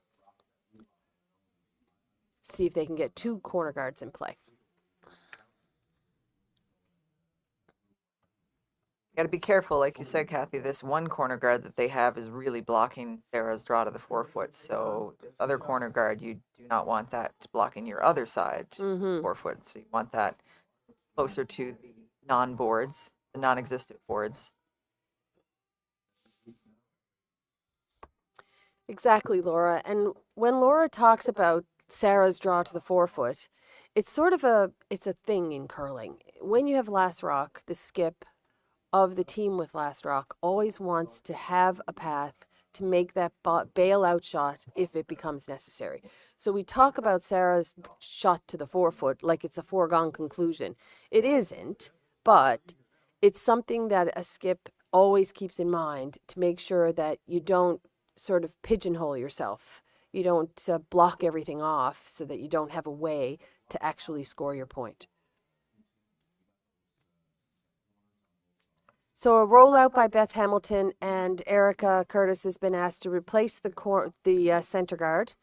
See if they can get 2 corner guards in play. Got to be careful, like you said, Cathy. This one corner guard that they have is really blocking Sarah's draw to the 4-foot. So this other corner guard, you do not want that blocking your other side 4-foot. So you want that closer to the non-boards, the non-existent boards. Exactly, Laura. And when Laura talks about Sarah's draw to the 4-foot, it's sort of it's a thing in curling. When you have last rock, the skip of the team with last rock always wants to have a path to make that bailout shot if it becomes necessary. So we talk about Sarah's shot to the 4-foot like it's a foregone conclusion. It isn't, but it's something that a skip always keeps in mind to make sure that you don't sort of pigeonhole yourself. You don't block everything off so that you don't have a way to actually score your point. So a rollout by Beth Hamilton, and Erica Curtis has been asked to replace the center guard.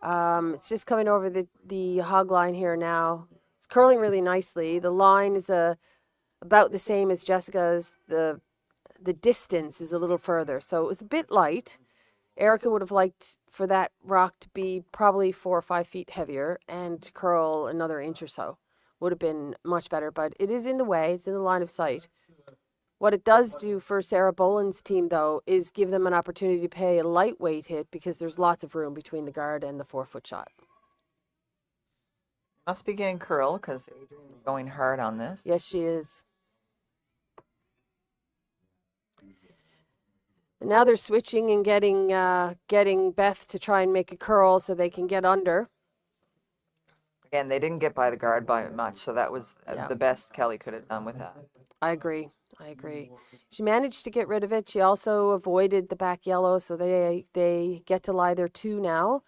It's just coming over the hog line here now. It's curling really nicely. The line is about the same as Jessica's. The distance is a little further, so it was a bit light. Erica would have liked for that rock to be probably 4 or 5 feet heavier and to curl another inch or so. Would have been much better, but it is in the way. It's in the line of sight. What it does do for Sarah Boland's team, though, is give them an opportunity to play a lightweight hit because there's lots of room between the guard and the 4-foot shot. Must be getting curl because Adrian's going hard on this. Yes, she is. And now they're switching and getting Beth to try and make a curl so they can get under. Again, they didn't get by the guard by much, so that was the best Kelly could have done with that. I agree. She managed to get rid of it. She also avoided the back yellow, so they get to lie there 2 now.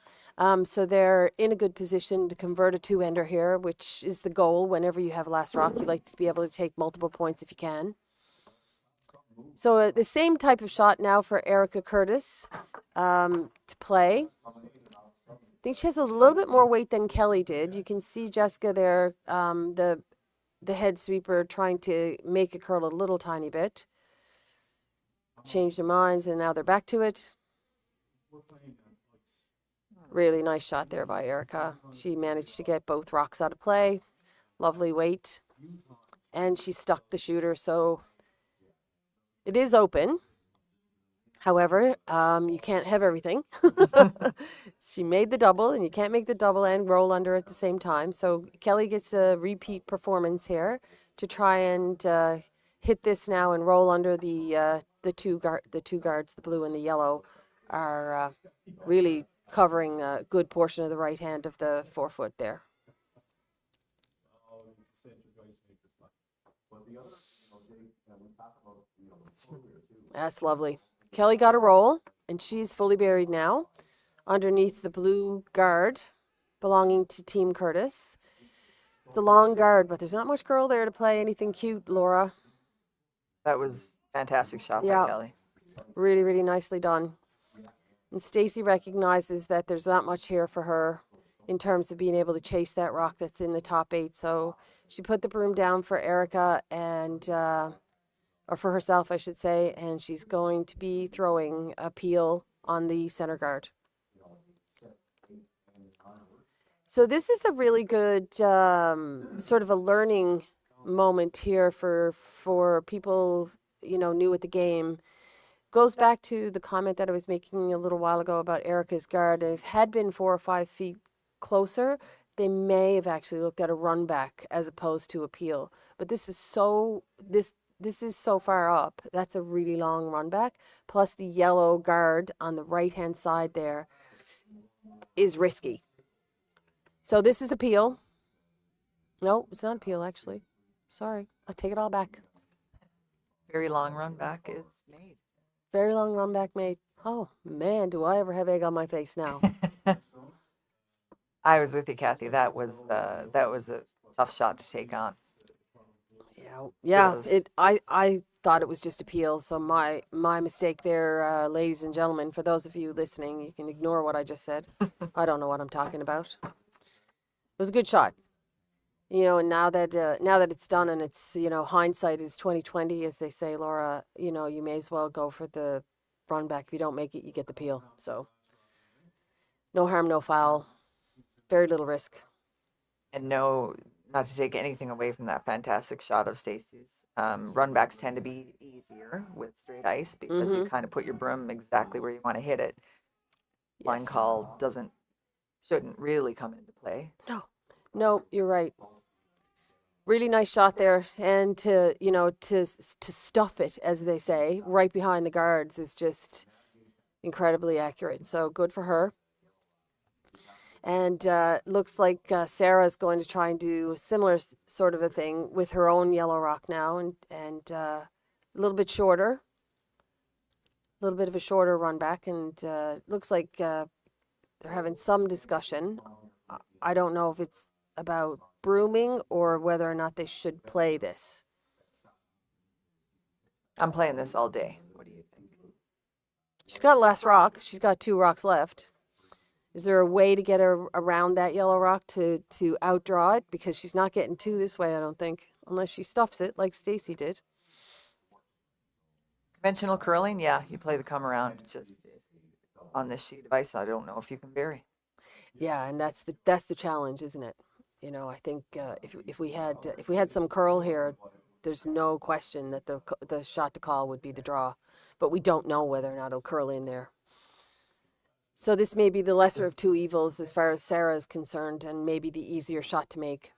So they're in a good position to convert a 2-ender here, which is the goal. Whenever you have last rock, you like to be able to take multiple points if you can. So the same type of shot now for Erica Curtis to play. I think she has a little bit more weight than Kelly did. You can see Jessica there, the head sweeper, trying to make it curl a little tiny bit. Changed their minds, and now they're back to it. Really nice shot there by Erica. She managed to get both rocks out of play. Lovely weight. And she stuck the shooter, so it is open. However, you can't have everything. She made the double, and you can't make the double and roll under at the same time. So Kelly gets a repeat performance here to try and hit this now and roll under the two guards, the blue and the yellow, are really covering a good portion of the right hand of the 4-foot there. That's lovely. Kelly got a roll, and she's fully buried now underneath the blue guard belonging to Team Curtis. It's a long guard, but there's not much curl there to play anything cute, Laura. That was a fantastic shot by Kelly. Really, really nicely done. And Stacy recognizes that there's not much here for her in terms of being able to chase that rock that's in the top 8. So she put the broom down for Erica and... or for herself, I should say, and she's going to be throwing a peel on the center guard. So this is a really good sort of a learning moment here for people, new at the game. Goes back to the comment that I was making a little while ago about Erica's guard. And if it had been 4 or 5 feet closer, they may have actually looked at a run back as opposed to a peel. But this is so far up. That's a really long run back. Plus the yellow guard on the right-hand side there is risky. So this is a peel. No, it's not a peel, actually. Sorry. I'll take it all back. Very long run back is made. Very long run back made. Oh, man, do I ever have egg on my face now. I was with you, Cathy. That was a tough shot to take on. Yeah. I thought it was just a peel. So my mistake there, ladies and gentlemen. For those of you listening, you can ignore what I just said. I don't know what I'm talking about. It was a good shot. And now that it's done and it's, hindsight is 2020, as they say, Laura, you may as well go for the run back. If you don't make it, you get the peel. So no harm, no foul. Very little risk. And no, not to take anything away from that fantastic shot of Stacey's. Run backs tend to be easier with straight ice because you kind of put your broom exactly where you want to hit it. Line Yes. call shouldn't really come into play. No, you're right. Really nice shot there, and to stuff it, as they say, right behind the guards is just incredibly accurate. So good for her. And looks like Sarah's going to try and do a similar sort of a thing with her own yellow rock now, and a little bit shorter, a little bit of a shorter run back, and looks like they're having some discussion. I don't know if it's about brooming or whether or not they should play this. I'm playing this all day. What do you think? She's got last rock. She's got 2 rocks left. Is there a way to get her around that yellow rock to outdraw it? Because she's not getting 2 this way, I don't think, unless she stuffs it like Stacey did. Conventional curling, yeah, you play the come around. Just on this sheet of ice, I don't know if you can vary. Yeah, and that's the challenge, isn't it? I think if we had some curl here, there's no question that the shot to call would be the draw, but we don't know whether or not it'll curl in there. So this may be the lesser of 2 evils as far as Sarah is concerned, and maybe the easier shot to make.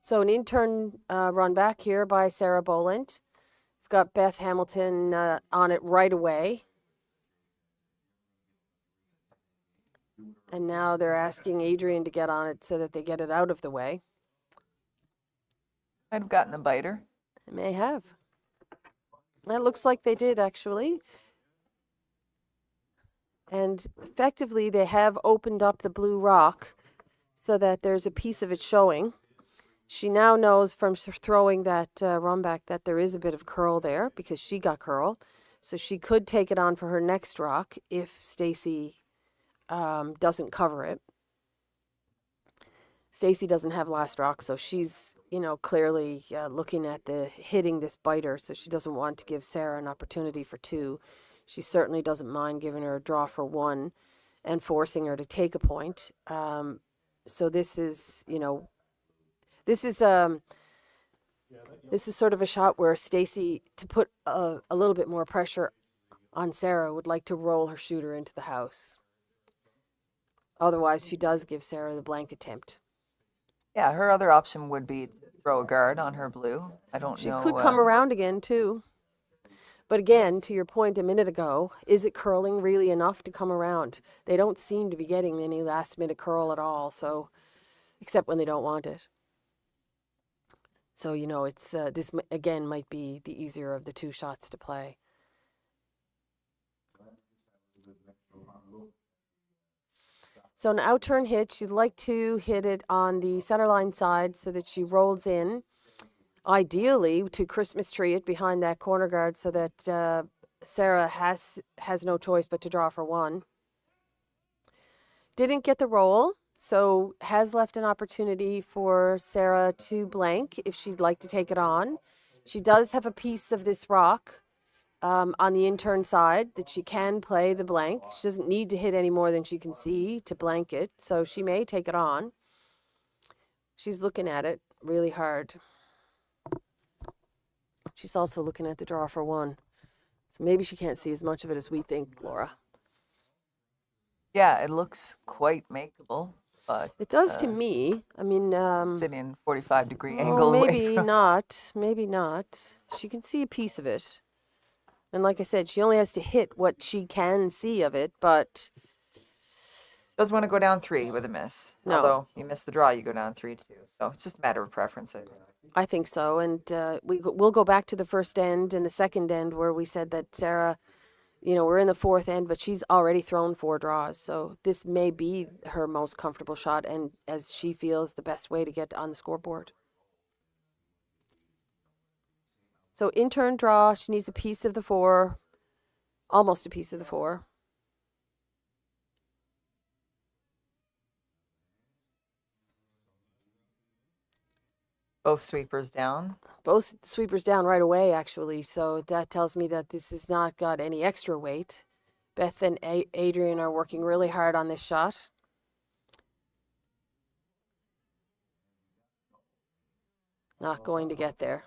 So an in-turn run back here by Sarah Boland. We've got Beth Hamilton on it right away. And now they're asking Adrian to get on it so that they get it out of the way. I'd have gotten a biter. They may have. It looks like they did, actually. And effectively, they have opened up the blue rock so that there's a piece of it showing. She now knows from throwing that run back that there is a bit of curl there because she got curl. So she could take it on for her next rock if Stacey doesn't cover it. Stacey doesn't have last rock, so she's, clearly looking at hitting this biter, so she doesn't want to give Sarah an opportunity for 2. She certainly doesn't mind giving her a draw for 1 and forcing her to take a point. So this is sort of a shot where Stacey, to put a little bit more pressure on Sarah, would like to roll her shooter into the house. Otherwise, she does give Sarah the blank attempt. Yeah, her other option would be to throw a guard on her blue. I don't know. She could come around again, too. But again, to your point a minute ago, is it curling really enough to come around? They don't seem to be getting any last-minute curl at all, so except when they don't want it. So, it's this, again, might be the easier of the 2 shots to play. So an out-turn hit, she'd like to hit it on the centerline side so that she rolls in, ideally to Christmas tree it behind that corner guard so that Sarah has no choice but to draw for 1. Didn't get the roll, so has left an opportunity for Sarah to blank if she'd like to take it on. She does have a piece of this rock on the in-turn side that she can play the blank. She doesn't need to hit any more than she can see to blank it, so she may take it on. She's looking at it really hard. She's also looking at the draw for 1. So maybe she can't see as much of it as we think, Laura. Yeah, it looks quite makeable, but it does to me. I mean, sitting in 45-degree angle. Maybe not. Maybe not. She can see a piece of it. And like I said, she only has to hit what she can see of it, but she doesn't want to go down 3 with a miss. No. Although you miss the draw, you go down 3 too. So it's just a matter of preference, I think. I think so. And we'll go back to the first end and the second end where we said that Sarah, we're in the 4th end, but she's already thrown 4 draws. So this may be her most comfortable shot and as she feels the best way to get on the scoreboard. So in turn draw, she needs a piece of the 4, almost a piece of the 4. Both sweepers down. Both sweepers down right away, actually. So that tells me that this has not got any extra weight. Beth and Adrian are working really hard on this shot. Not going to get there.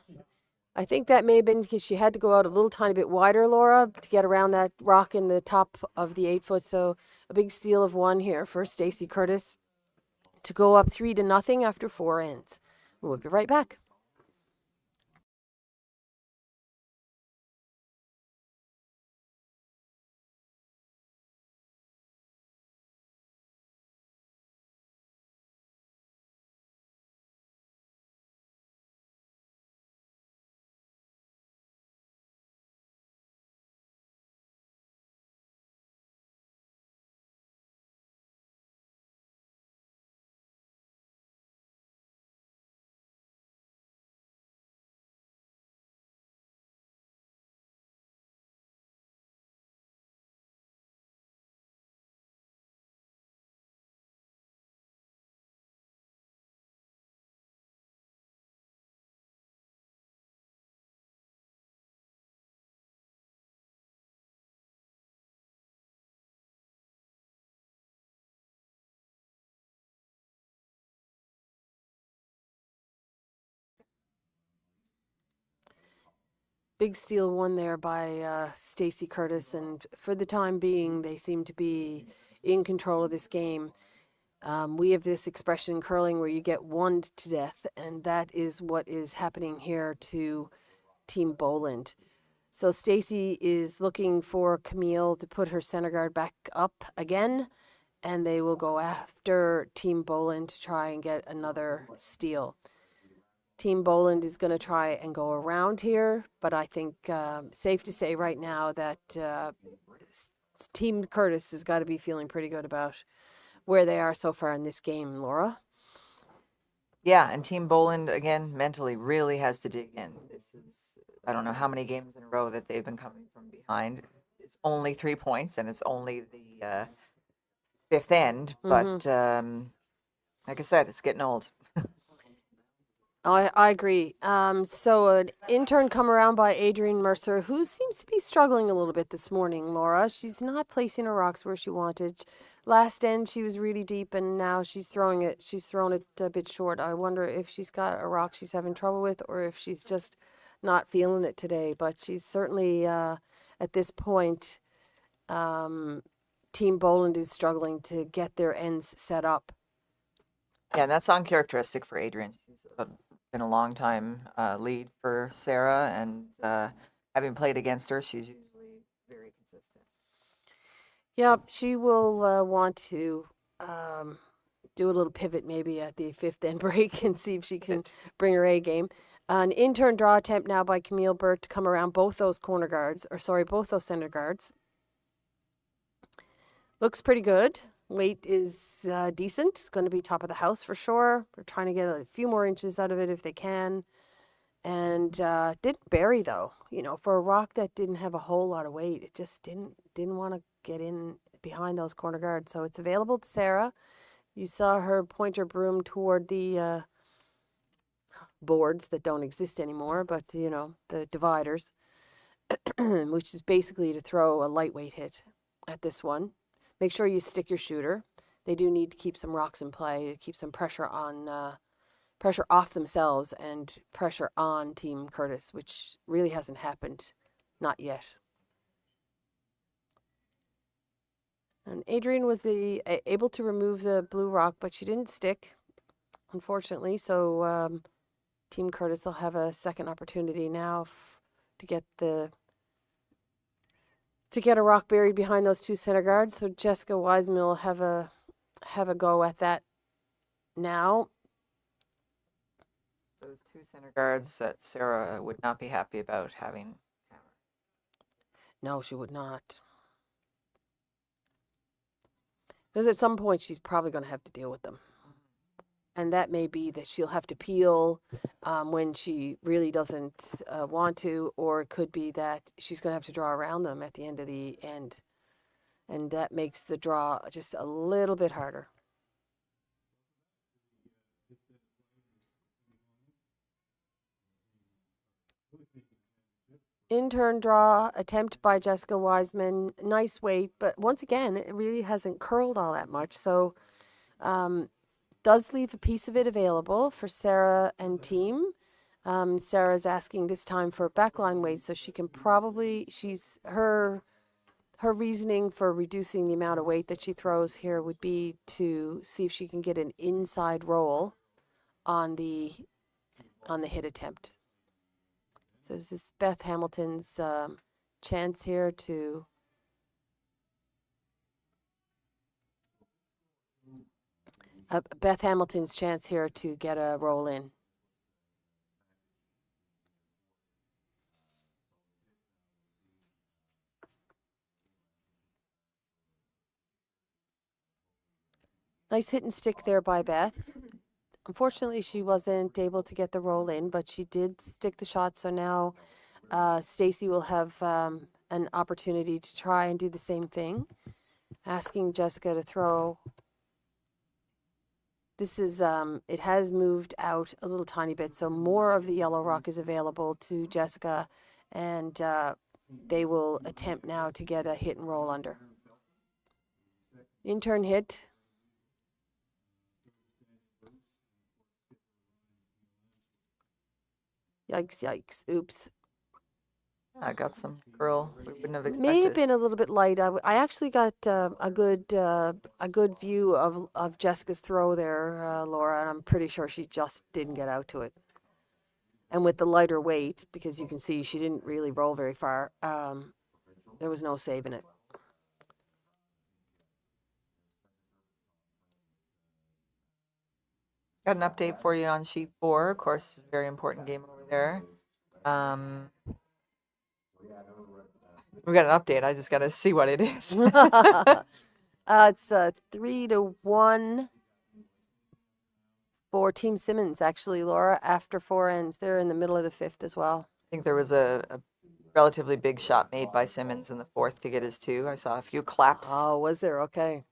I think that may have been because she had to go out a little tiny bit wider, Laura, to get around that rock in the top of the 8 foot. So a big steal of 1 here for Stacey Curtis to go up 3-0 after 4 ends. We'll be right back. Big steal 1 there by Stacey Curtis, and for the time being, they seem to be in control of this game. We have this expression in curling where you get 1 to death, and that is what is happening here to Team Boland. So Stacey is looking for Camille to put her center guard back up again, and they will go after Team Boland to try and get another steal. Team Boland is going to try and go around here, but I think safe to say right now that Team Curtis has got to be feeling pretty good about where they are so far in this game, Laura. Yeah, and Team Boland, again, mentally really has to dig in. This is, I don't know how many games in a row that they've been coming from behind. It's only 3 points, and it's only the 5th end, but like I said, it's getting old. I agree. So an intern come around by Adrian Mercer, who seems to be struggling a little bit this morning, Laura. She's not placing her rocks where she wanted. Last end, she was really deep, and now she's thrown it a bit short. I wonder if she's got a rock she's having trouble with, or if she's just not feeling it today. But she's certainly, at this point, Team Boland is struggling to get their ends set up. Yeah, and that's uncharacteristic for Adrian. She's been a long time lead for Sarah, and having played against her, she's usually very consistent. Yeah, she will want to do a little pivot maybe at the 5th end break and see if she can bring her A game. An intern draw attempt now by Camille Burt to come around both those both those center guards. Looks pretty good. Weight is decent. It's going to be top of the house for sure. They're trying to get a few more inches out of it if they can. And didn't bury though. You know, for a rock that didn't have a whole lot of weight, it just didn't want to get in behind those corner guards. So it's available to Sarah. You saw her point her broom toward the boards that don't exist anymore, but you know, the dividers, which is basically to throw a lightweight hit at this one. Make sure you stick your shooter. They do need to keep some rocks in play to keep some pressure off themselves and pressure on Team Curtis, which really hasn't happened, not yet. And Adrian was able to remove the blue rock, but she didn't stick, unfortunately. So Team Curtis will have a second opportunity now to get a rock buried behind those 2 center guards. So Jessica Wiseman will have a go at that now. Those 2 center guards that Sarah would not be happy about having. No, she would not. Because at some point she's probably going to have to deal with them. And that may be that she'll have to peel when she really doesn't want to, or it could be that she's going to have to draw around them at the end of the end. And that makes the draw just a little bit harder. In turn draw, attempt by Jessica Wiseman. Nice weight, but once again, it really hasn't curled all that much. So does leave a piece of it available for Sarah and team. Sarah's asking this time for backline weight, so she can probably, her reasoning for reducing the amount of weight that she throws here would be to see if she can get an inside roll on the hit attempt. So is this Beth Hamilton's chance here to Beth Hamilton's chance here to get a roll in. Nice hit and stick there by Beth. Unfortunately, she wasn't able to get the roll in, but she did stick the shot. So now Stacy will have an opportunity to try and do the same thing, asking Jessica to throw. This is, it has moved out a little tiny bit, so more of the yellow rock is available to Jessica, and they will attempt now to get a hit and roll under. In-turn hit. Yikes, yikes, oops. I got some curl we wouldn't have expected. May have been a little bit light. I actually got a good view of Jessica's throw there, Laura, and I'm pretty sure she just didn't get out to it. And with the lighter weight, because you can see she didn't really roll very far, there was no saving it. Got an update for you on sheet 4. Of course, very important game over there. We got an update. I just got to see what it is. It's 3-1 for Team Simmons, actually, Laura, after 4 ends. They're in the middle of the 5th as well. I think there was a relatively big shot made by Simmons in the 4th to get his 2. I saw a few claps. Oh, was there? Okay.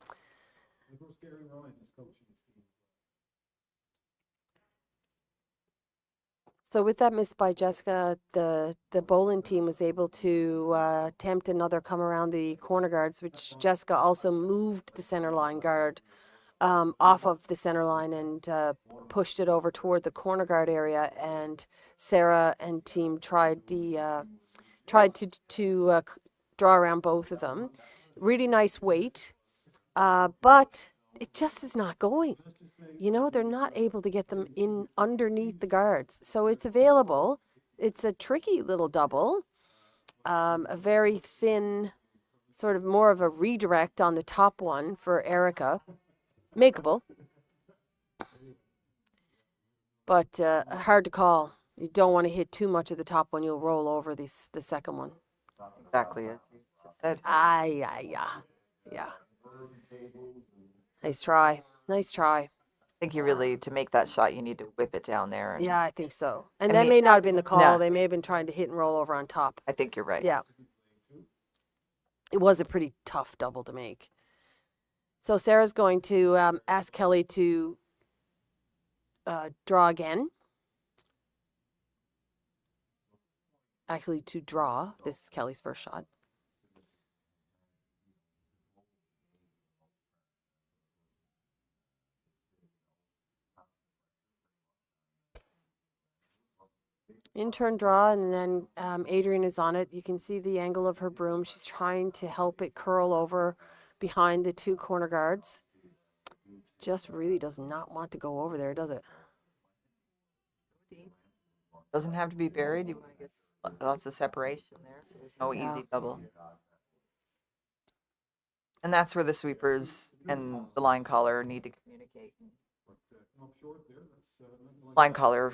So with that miss by Jessica, the Boland team was able to attempt another come around the corner guards, which Jessica also moved the center line guard off of the center line and pushed it over toward the corner guard area. And Sarah and team tried to draw around both of them. Really nice weight, but it just is not going. You know, they're not able to get them in underneath the guards. So it's available. It's a tricky little double, a very thin, sort of more of a redirect on the top one for Erica. Makeable, but hard to call. You don't want to hit too much of the top one. You'll roll over the second one. Exactly as you just said. Yeah. Nice try. I think you really, to make that shot, you need to whip it down there. Yeah, I think so. And that may not have been the call. No. They may have been trying to hit and roll over on top. I think you're right. Yeah. It was a pretty tough double to make. So Sarah's going to ask Kelly to draw again. Actually, to draw. This is Kelly's first shot. In-turn draw, and then Adrian is on it. You can see the angle of her broom. She's trying to help it curl over behind the 2 corner guards. Just really does not want to go over there, does it? Doesn't have to be buried. You want to get lots of separation there, so there's no easy double. And that's where the sweepers and the line caller need to communicate. Line caller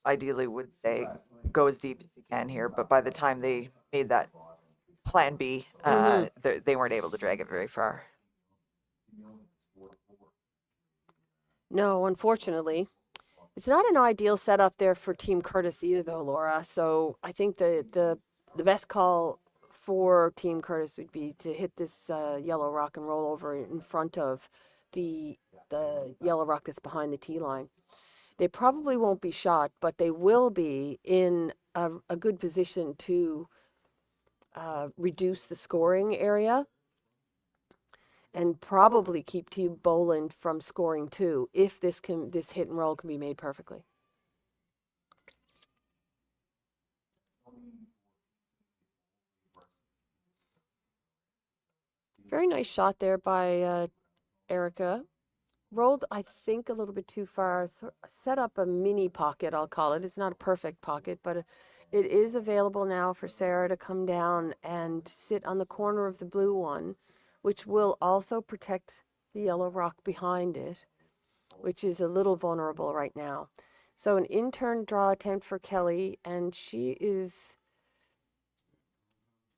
ideally would say, go as deep as you can here, but by the time they made that plan B, they weren't able to drag it very far. No, unfortunately. It's not an ideal setup there for Team Curtis either, though, Laura. So I think the best call for Team Curtis would be to hit this yellow rock and roll over in front of the the yellow rock that's behind the tee line. They probably won't be shot, but they will be in a good position to reduce the scoring area and probably keep Team Boland from scoring too, if this hit and roll can be made perfectly. Very nice shot there by Erica. Rolled, I think, a little bit too far. Set up a mini pocket, I'll call it. It's not a perfect pocket, but it is available now for Sarah to come down and sit on the corner of the blue one, which will also protect the yellow rock behind it, which is a little vulnerable right now. So an in-turn draw attempt for Kelly, and she is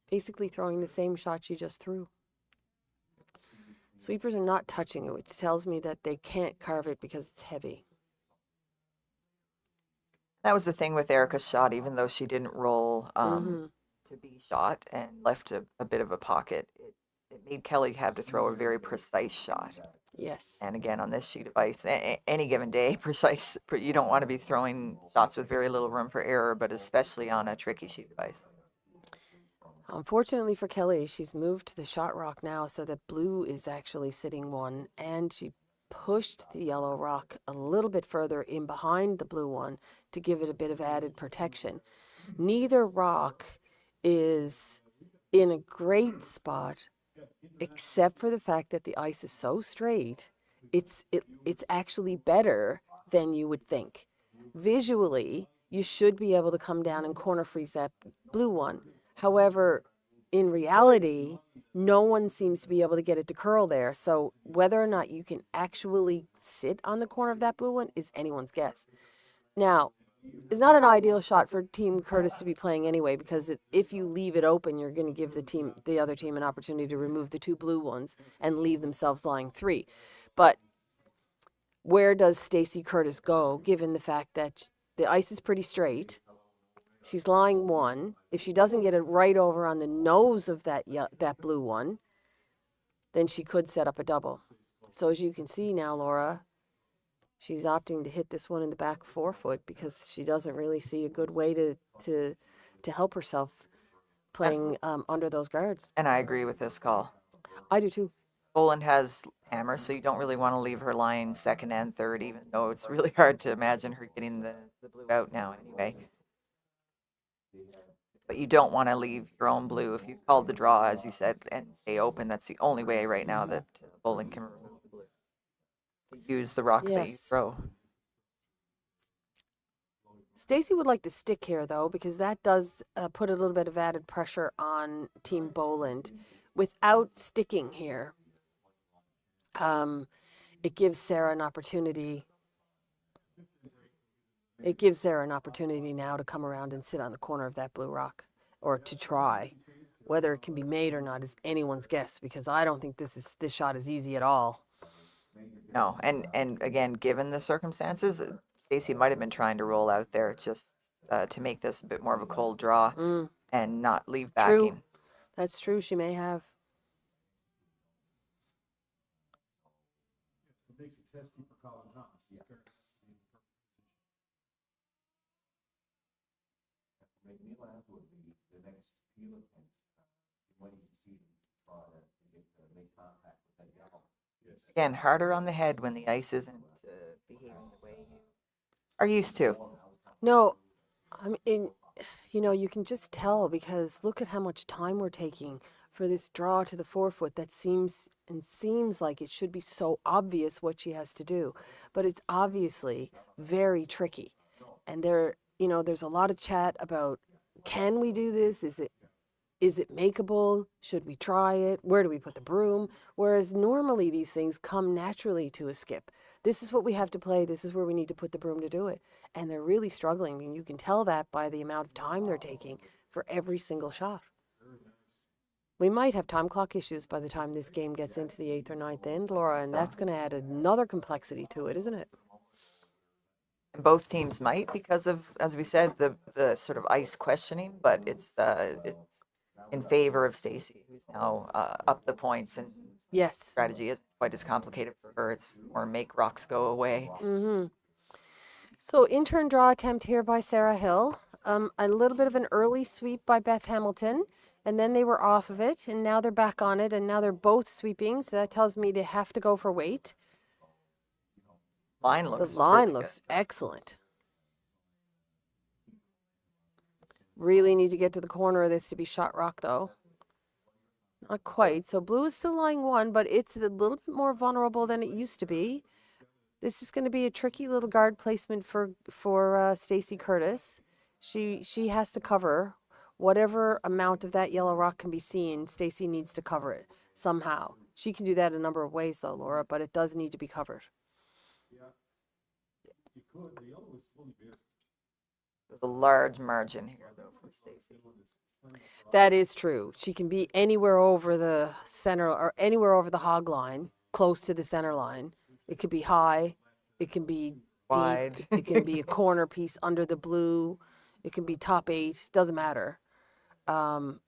basically throwing the same shot she just threw. Sweepers are not touching it, which tells me that they can't carve it because it's heavy. That was the thing with Erica's shot, even though she didn't roll to be shot and left a bit of a pocket, it made Kelly have to throw a very precise shot. Yes. And again, on this sheet of ice, any given day, precise, you don't want to be throwing shots with very little room for error, but especially on a tricky sheet of ice. Unfortunately for Kelly, she's moved to the shot rock now, so that blue is actually sitting one, and she pushed the yellow rock a little bit further in behind the blue one to give it a bit of added protection. Neither rock is in a great spot, except for the fact that the ice is so straight. It's actually better than you would think. Visually, you should be able to come down and corner freeze that blue one. However, in reality, no one seems to be able to get it to curl there. So whether or not you can actually sit on the corner of that blue one is anyone's guess. Now, it's not an ideal shot for Team Curtis to be playing anyway, because if you leave it open, you're going to give the other team an opportunity to remove the two blue ones and leave themselves lying three. But where does Stacey Curtis go, given the fact that the ice is pretty straight? She's lying one. If she doesn't get it right over on the nose of that blue one, then she could set up a double. So as you can see now, Laura, she's opting to hit this one in the back 4-foot because she doesn't really see a good way to help herself playing under those guards. And I agree with this call. I do too. Boland has hammer, so you don't really want to leave her lying second and third, even though it's really hard to imagine her getting the blue out now anyway. But you don't want to leave your own blue. If you called the draw, as you said, and stay open, that's the only way right now that Boland can remove the blue. To use the rock that you throw. Stacey would like to stick here, though, because that does put a little bit of added pressure on Team Boland. Without sticking here, it gives Sarah an opportunity. It gives Sarah an opportunity now to come around and sit on the corner of that blue rock, or to try. Whether it can be made or not is anyone's guess, because I don't think this shot is easy at all. No, and again, given the circumstances, Stacey might have been trying to roll out there just to make this a bit more of a cold draw and not leave backing. True. That's true. She may have. It makes it testy for Colin Thomas. He's currently in the perfect position. Make me laugh would be the next field attempt when you see them try to make contact with that yellow. Yes. Again, harder on the head when the ice isn't behaving the way you are used to. No, I mean, you can just tell, because look at how much time we're taking for this draw to the 4-foot. That seems like it should be so obvious what she has to do, but it's obviously very tricky. And there's a lot of chat about, can we do this? Is it makeable? Should we try it? Where do we put the broom? Whereas normally these things come naturally to a skip. This is what we have to play. This is where we need to put the broom to do it. And they're really struggling. I mean, you can tell that by the amount of time they're taking for every single shot. We might have time clock issues by the time this game gets into the 8th or 9th end, Laura, and that's going to add another complexity to it, isn't it? And both teams might because of, as we said, the sort of ice questioning, but it's in favor of Stacy, who's now up the points, and Yes. strategy isn't quite as complicated for her. It's more make rocks go away. Mm-hmm. So in-turn draw attempt here by Sarah Hill. A little bit of an early sweep by Beth Hamilton, and then they were off of it, and now they're back on it, and now they're both sweeping, so that tells me they have to go for weight. Line The looks line really looks excellent. Really need to get to the corner of this to be shot rock, though. Not quite. So blue is still lying 1, but it's a little bit more vulnerable than it used to be. This is going to be a tricky little guard placement for Stacey Curtis. She has to cover whatever amount of that yellow rock can be seen. Stacey needs to cover it somehow. She can do that a number of ways, though, Laura, but it does need to be covered. There's a large margin here, though, for Stacy. That is true. She can be anywhere over the center or anywhere over the hog line, close to the center line. It could be high. It can be Wide. deep. It can be a corner piece under the blue. It can be top 8. Doesn't matter. All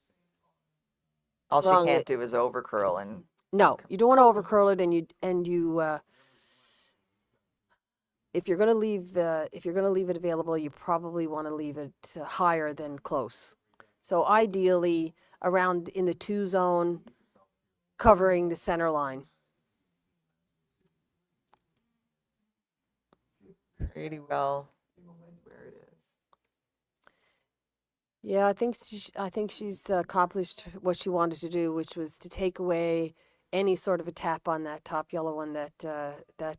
as she long can't as- do is overcurl, and No, you don't want to overcurl it, and you. If you're gonna leave it available, you probably want to leave it higher than close. So ideally, around in the 2 zone, covering the center line. pretty well where it is. Yeah, I think she's accomplished what she wanted to do, which was to take away any sort of a tap on that top yellow one that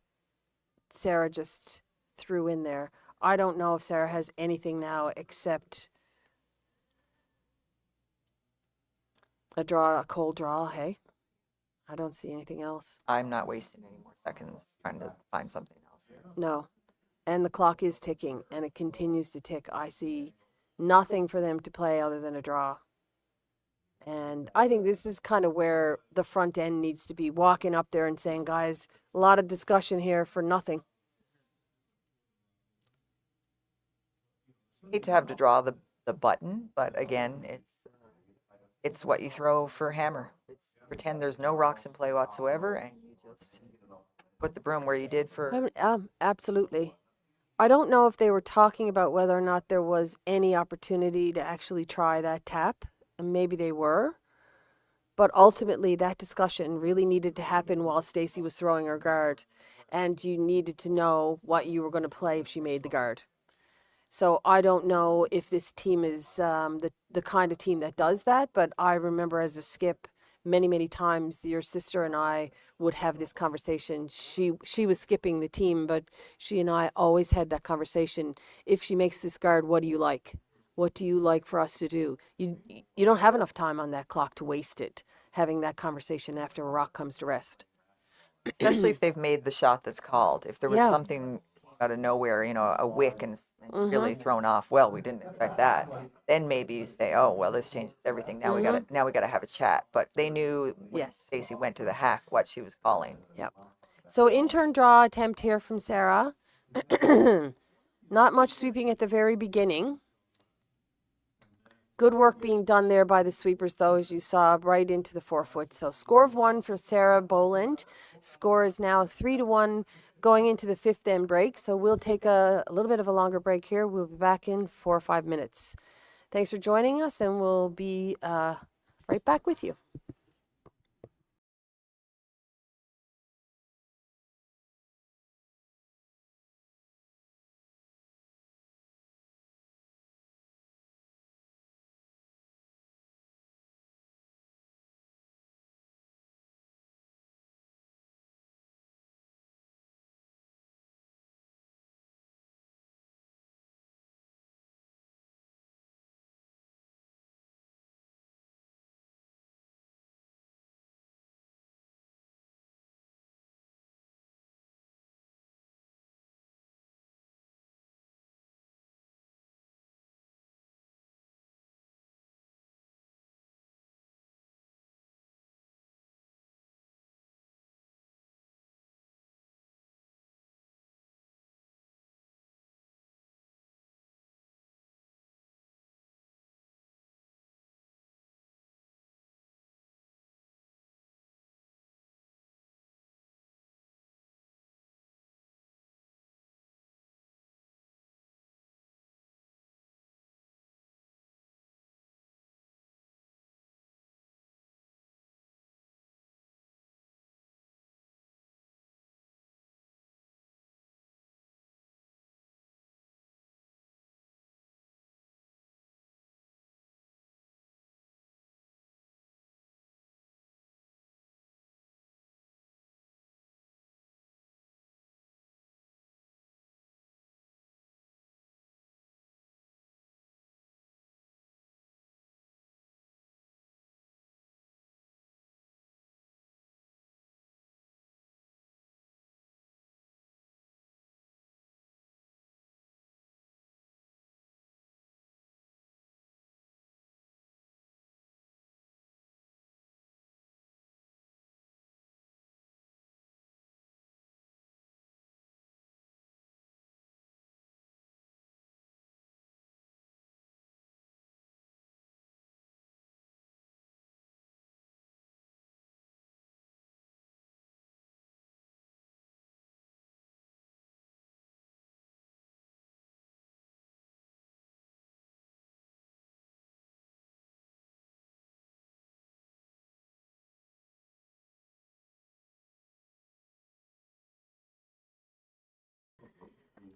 Sarah just threw in there. I don't know if Sarah has anything now except a cold draw. Hey, I don't see anything else. I'm not wasting any more seconds trying to find something else here. No, and the clock is ticking, and it continues to tick. I see nothing for them to play other than a draw. And I think this is kind of where the front end needs to be, walking up there and saying, guys, a lot of discussion here for nothing. Hate to have to draw the button, but again, it's what you throw for hammer. It's pretend there's no rocks in play whatsoever, and you just put the broom where you did for. Absolutely. I don't know if they were talking about whether or not there was any opportunity to actually try that tap, and maybe they were. But ultimately, that discussion really needed to happen while Stacey was throwing her guard, and you needed to know what you were going to play if she made the guard. So I don't know if this team is the kind of team that does that, but I remember as a skip many times your sister and I would have this conversation. She was skipping the team, but she and I always had that conversation. If she makes this guard, what do you like? What do you like for us to do? You don't have enough time on that clock to waste it having that conversation after a rock comes to rest. Especially if they've made the shot that's called. If there was Yeah. something out of nowhere, a wick and really thrown off. Well, we didn't expect that. Then maybe you say, "Oh, well, this changes everything. Now we got to have a chat." But they knew when Yes. Stacey went to the hack what she was calling. Yep. So in-turn draw attempt here from Sarah. Not much sweeping at the very beginning. Good work being done there by the sweepers, though, as you saw, right into the 4-foot. So score of 1 for Sarah Boland. Score is now 3-1 going into the 5th end break. So we'll take a little bit of a longer break here. We'll be back in 4 or 5 minutes. Thanks for joining us, and we'll be right back with you.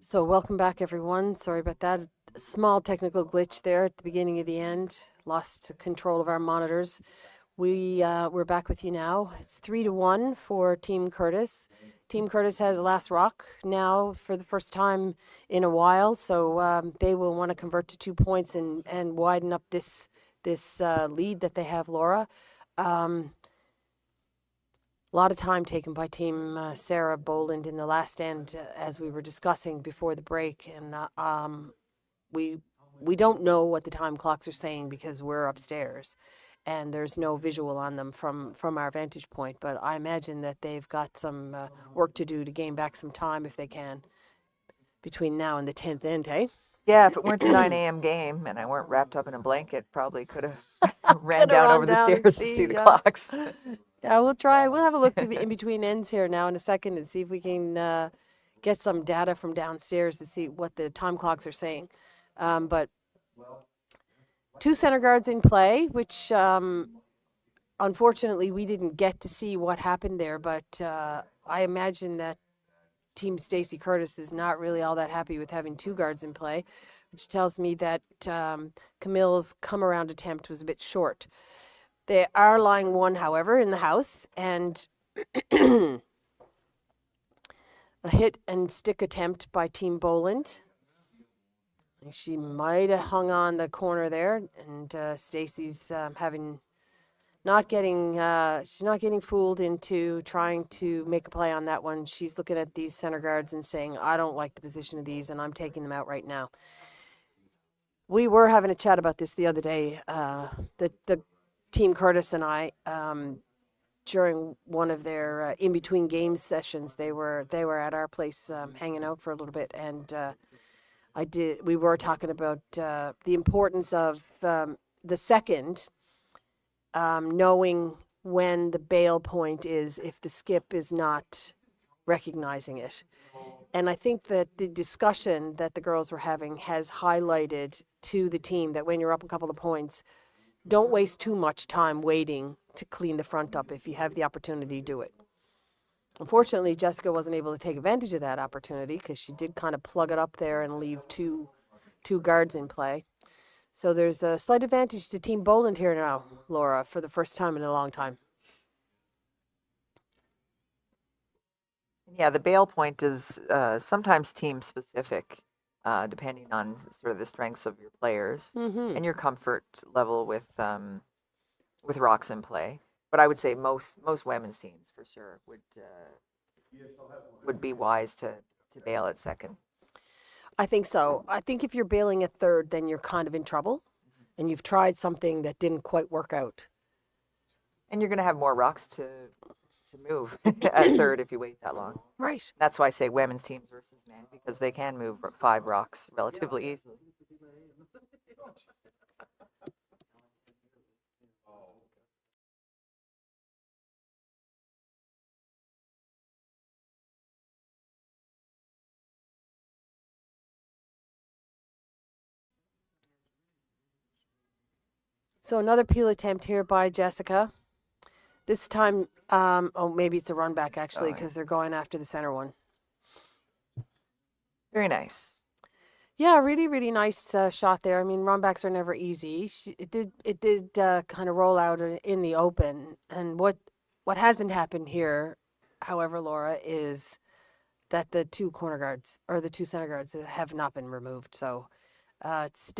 So welcome back, everyone. Sorry about that. Small technical glitch there at the beginning of the end. Lost control of our monitors. We're back with you now. It's 3-1 for Team Curtis. Team Curtis has last rock now for the first time in a while, so they will want to convert to 2 points and widen up this lead that they have, Laura. A lot of time taken by Team Sarah Boland in the last end, as we were discussing before the break, and we don't know what the time clocks are saying because we're upstairs, and there's no visual on them from our vantage point. But I imagine that they've got some work to do to gain back some time if they can between now and the 10th end, hey? Yeah, if it weren't a 9 a.m. game and I weren't wrapped up in a blanket, probably could have ran Coulda down run over the down and stairs to see the yeah. clocks. Yeah, we'll try. We'll have a look in between ends here now in a second and see if we can get some data from downstairs to see what the time clocks are saying. But 2 center guards in play, which unfortunately we didn't get to see what happened there. But I imagine that Team Stacey Curtis is not really all that happy with having 2 guards in play, which tells me that Camille's come around attempt was a bit short. They are line 1, however, in the house, and a hit and stick attempt by Team Boland. She might have hung on the corner there, and Stacey's she's not getting fooled into trying to make a play on that one. She's looking at these center guards and saying, I don't like the position of these, and I'm taking them out right now. We were having a chat about this the other day, the Team Curtis and I, during one of their in-between game sessions. They were at our place hanging out for a little bit, and we were talking about the importance of the second, knowing when the bail point is if the skip is not recognizing it. And I think that the discussion that the girls were having has highlighted to the team that when you're up a couple of points, don't waste too much time waiting to clean the front up. If you have the opportunity, do it. Unfortunately, Jessica wasn't able to take advantage of that opportunity because she did kind of plug it up there and leave two guards in play. So there's a slight advantage to Team Boland here now, Laura, for the first time in a long time. Yeah, the bail point is sometimes team specific, depending on sort of the strengths of your players and your comfort level with rocks in play. But I would say most women's teams for sure would be wise to bail at second. I think so. I think if you're bailing at third, then you're kind of in trouble, and you've tried something that didn't quite work out. And you're going to have more rocks to move at third if you wait that long. Right. That's why I say women's teams versus men, because they can move 5 rocks relatively easily. So another peel attempt here by Jessica. This time, maybe it's a run back actually, because they're going after the center one. Very nice. Yeah, really, really nice shot there. I mean, run backs are never easy. It did kind of roll out in the open. And what hasn't happened here, however, Laura, is that the 2 corner guards or the 2 center guards have not been removed. So it's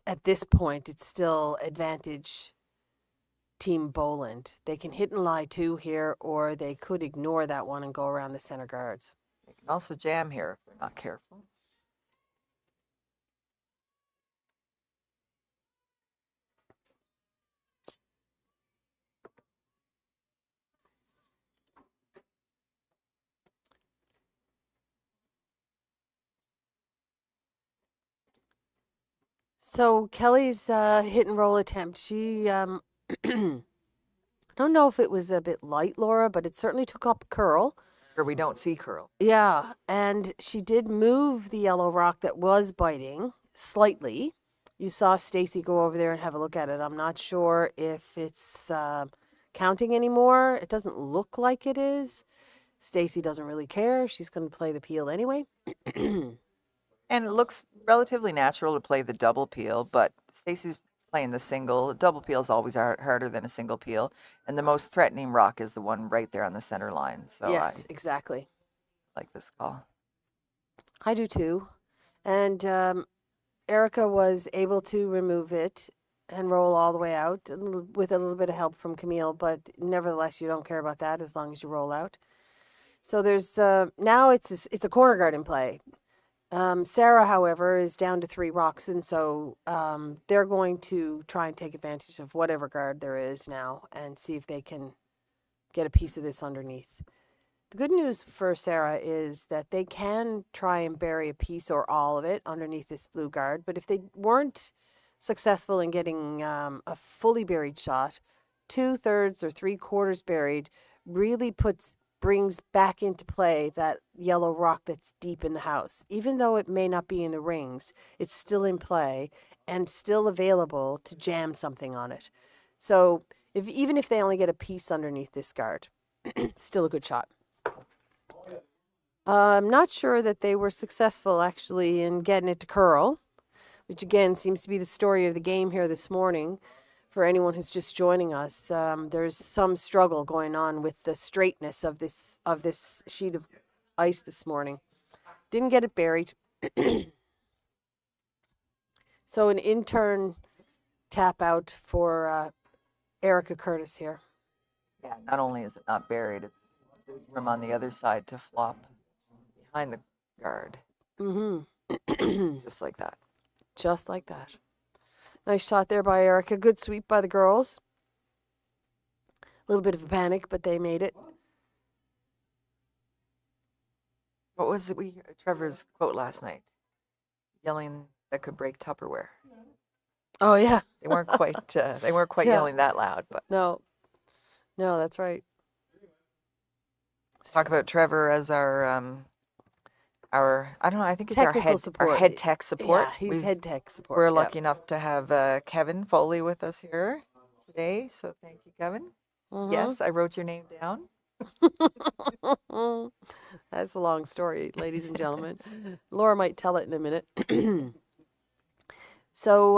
at this point, it's still advantage Team Boland. They can hit and lie 2 here, or they could ignore that one and go around the center guards. They can also jam here if they're not careful. So Kelly's hit and roll attempt, she, I don't know if it was a bit light, Laura, but it certainly took up curl. Or we don't see curl. Yeah, and she did move the yellow rock that was biting slightly. You saw Stacey go over there and have a look at it. I'm not sure if it's counting anymore. It doesn't look like it is. Stacy doesn't really care. She's going to play the peel anyway. And it looks relatively natural to play the double peel, but Stacy's playing the single. Double peel is always harder than a single peel, and the most threatening rock is the one right there on the center line. So Yes, I exactly. like this call. I do too. And Erica was able to remove it and roll all the way out with a little bit of help from Camille, but nevertheless, you don't care about that as long as you roll out. So there's now it's a corner guard in play. Sarah, however, is down to 3 rocks, and so they're going to try and take advantage of whatever guard there is now and see if they can get a piece of this underneath. The good news for Sarah is that they can try and bury a piece or all of it underneath this blue guard, but if they weren't successful in getting a fully buried shot, 2/3 or 3/4 buried really brings back into play that yellow rock that's deep in the house. Even though it may not be in the rings, it's still in play and still available to jam something on it. So even if they only get a piece underneath this guard, still a good shot. I'm not sure that they were successful actually in getting it to curl, which again seems to be the story of the game here this morning. For anyone who's just joining us, there's some struggle going on with the straightness of this sheet of ice this morning. Didn't get it buried. So an in-turn tap out for Erica Curtis here. Yeah, not only is it not buried, there's room on the other side to flop behind the guard. Mm-hmm. Just like that. Just like that. Nice shot there by Erica. Good sweep by the girls. A little bit of a panic, but they made it. What was it? Trevor's quote last night? Yelling that could break Tupperware. Oh yeah. They weren't quite. They weren't quite Yeah. yelling that loud, but No, that's right. talk about Trevor as our I don't know. I think he's Technical support. our head tech support. Yeah, he's head tech support. We're yeah. lucky enough to have Kevin Foley with us here today. So thank you, Kevin. Mhm. Yes, I wrote your name down. That's a long story, ladies and gentlemen. Laura might tell it in a minute. So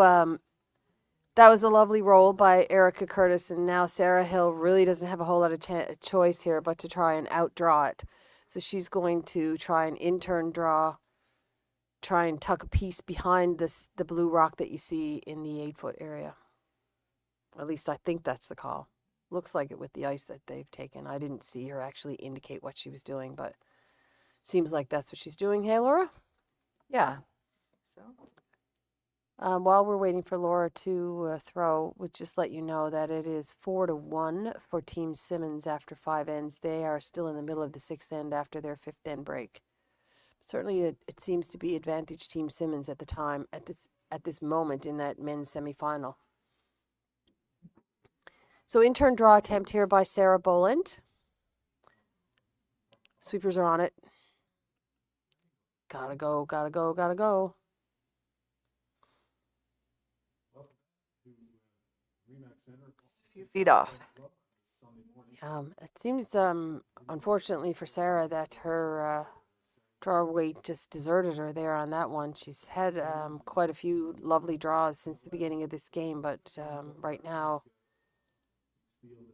that was a lovely roll by Erica Curtis, and now Sarah Hill really doesn't have a whole lot of choice here but to try and outdraw it. So she's going to try an in-turn draw, try and tuck a piece behind the blue rock that you see in the 8-foot area. At least I think that's the call. Looks like it with the ice that they've taken. I didn't see her actually indicate what she was doing, but seems like that's what she's doing. Hey, Laura? Yeah. So While we're waiting for Laura to throw, would just let you know that it is 4-1 for Team Simmons after 5 ends. They are still in the middle of the 6th end after their 5th end break. Certainly, it seems to be advantage Team Simmons at this moment in that men's semifinal. So in-turn draw attempt here by Sarah Boland. Sweepers are on it. Gotta go, gotta go, gotta go. just a few feet off. It seems, unfortunately for Sarah, that her draw weight just deserted her there on that one. She's had quite a few lovely draws since the beginning of this game, but right now,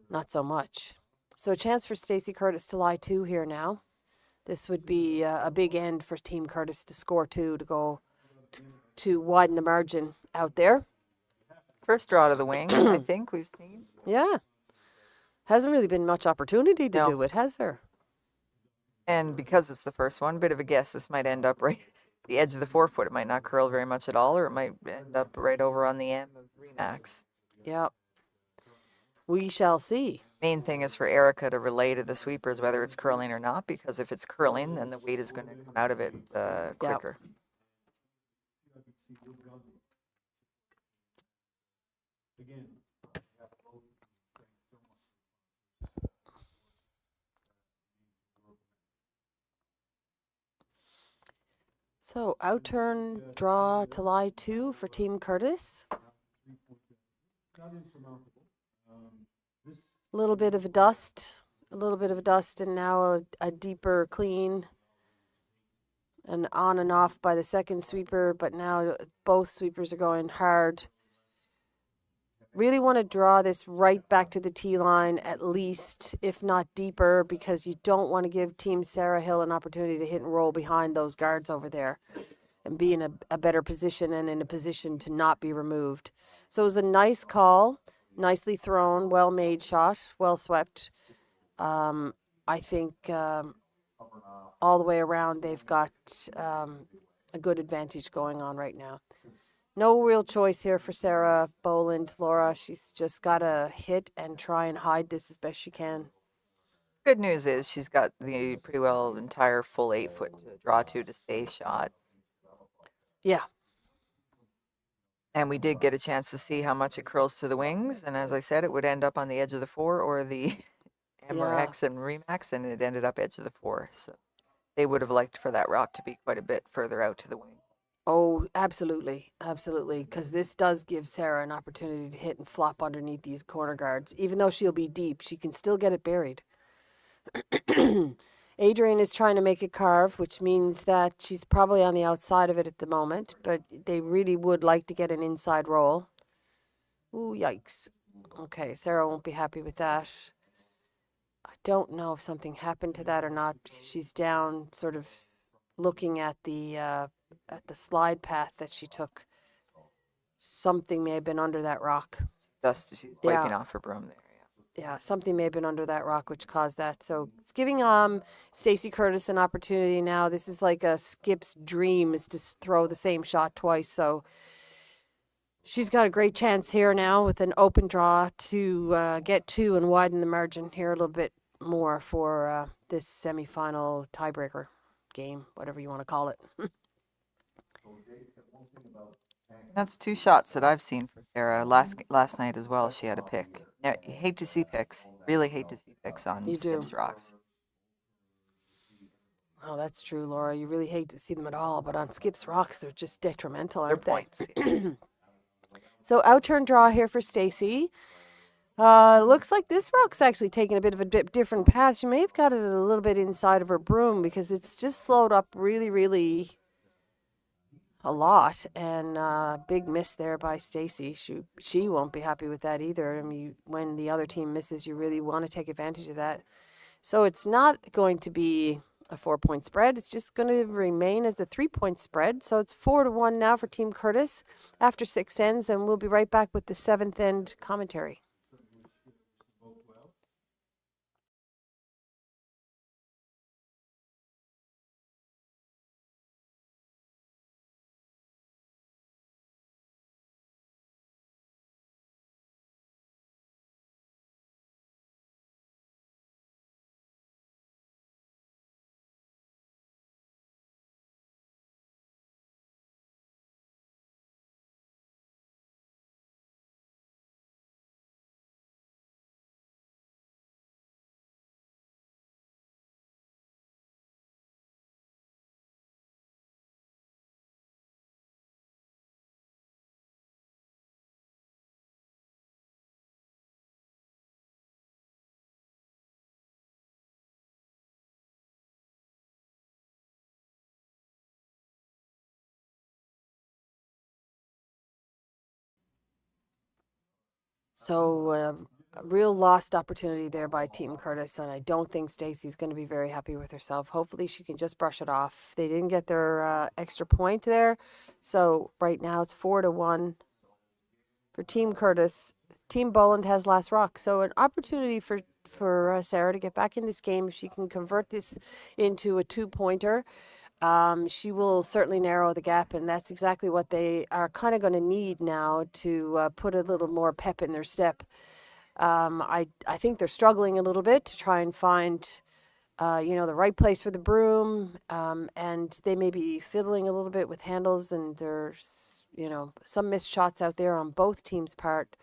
not so much. So a chance for Stacey Curtis to lie 2 here now. This would be a big end for Team Curtis to score 2 to go to widen the margin out there. First draw to the wing, I think we've seen. Yeah. Hasn't really been much opportunity to No. do it, has there? And because it's the first one, bit of a guess, this might end up right at the edge of the 4-foot. It might not curl very much at all, or it might end up right over on the M of Remax. Yep. We shall see. Main thing is for Erica to relay to the sweepers whether it's curling or not, because if it's curling, then the weight is going to come out of it quicker. So outturn draw to lie 2 for Team Curtis. A little bit of a dust a little bit of a dust and now a deeper clean and on and off by the second sweeper, but now both sweepers are going hard. Really want to draw this right back to the tee line at least, if not deeper, because you don't want to give Team Sarah Hill an opportunity to hit and roll behind those guards over there and be in a better position and in a position to not be removed. So it was a nice call, nicely thrown, well-made shot, well swept. I think all the way around they've got a good advantage going on right now. No real choice here for Sarah Boland, Laura. She's just got to hit and try and hide this as best she can. Good news is she's got the pretty well entire full 8-foot to draw to stay shot. Yeah. And we did get a chance to see how much it curls to the wings. And as I said, it would end up on the edge of the 4 or the Amerex and Remax, and it ended up edge of the 4. So they would have liked for that rock to be quite a bit further out to the wing. Oh, absolutely. Absolutely. Because this does give Sarah an opportunity to hit and flop underneath these corner guards. Even though she'll be deep, she can still get it buried. Adrian is trying to make a carve, which means that she's probably on the outside of it at the moment, but they really would like to get an inside roll. Ooh, yikes. Okay, Sarah won't be happy with that. I don't know if something happened to that or not. She's down sort of looking at the slide path that she took. Something may have been under that rock. She's wiping off her broom there. Yeah, something may have been under that rock which caused that. So it's giving Stacey Curtis an opportunity now. This is like a Skip's dream, is to throw the same shot twice. So she's got a great chance here now with an open draw to get 2 and widen the margin here a little bit more for this semifinal tiebreaker game, whatever you want to call it. That's 2 shots that I've seen for Sarah. Last night as well, she had a pick. Yeah, you hate to see picks. Really hate to see picks on Skip's rocks. Oh, that's true, Laura. You really hate to see them at all, but on Skip's rocks, they're just detrimental, aren't They're points. So outturn draw here for Stacey. Looks like this rock's actually taking a bit of a different path. She may have got it a little bit inside of her broom because it's just slowed up really, really a lot, and big miss there by Stacey. She won't be happy with that either. I mean, when the other team misses, you really want to take advantage of that. So it's not going to be a 4-point spread. It's just going to remain as a 3-point spread. So it's 4-1 now for Team Curtis after 6 ends, and we'll be right back with the 7th end commentary. So a real lost opportunity there by Team Curtis, and I don't think Stacey's going to be very happy with herself. Hopefully she can just brush it off. They didn't get their extra point there, so right now it's 4-1 for Team Curtis. Team Boland has last rock, so an opportunity for Sarah to get back in this game. If she can convert this into a 2-pointer, she will certainly narrow the gap, and that's exactly what they are kind of going to need now to put a little more pep in their step. I think they're struggling a little bit to try and find, the right place for the broom, and they may be fiddling a little bit with handles, and there's, some missed shots out there on both teams' part.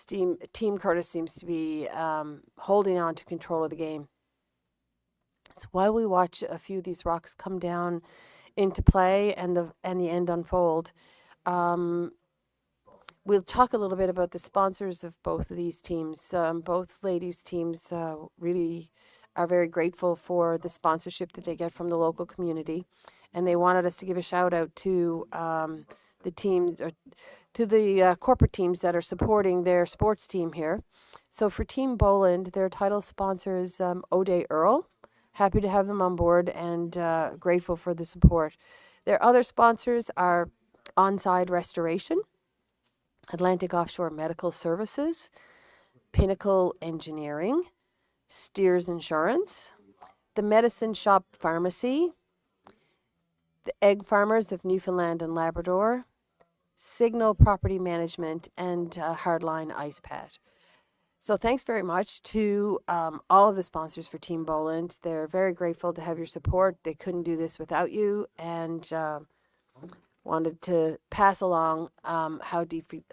Team Curtis seems to be holding on to control of the game. So while we watch a few of these rocks come down into play and the end unfold, we'll talk a little bit about the sponsors of both of these teams. Both ladies' teams really are very grateful for the sponsorship that they get from the local community, and they wanted us to give a shout out to the teams, or to the corporate teams that are supporting their sports team here. So for Team Boland, their title sponsor is O'Day Earl. Happy to have them on board, and grateful for the support. Their other sponsors are Onside Restoration, Atlantic Offshore Medical Services, Pinnacle Engineering, Steers Insurance, the Medicine Shop Pharmacy, the Egg Farmers of Newfoundland and Labrador, Signal Property Management, and Hardline Ice Pad. So thanks very much to all of the sponsors for Team Boland. They're very grateful to have your support. They couldn't do this without you, and wanted to pass along how deeply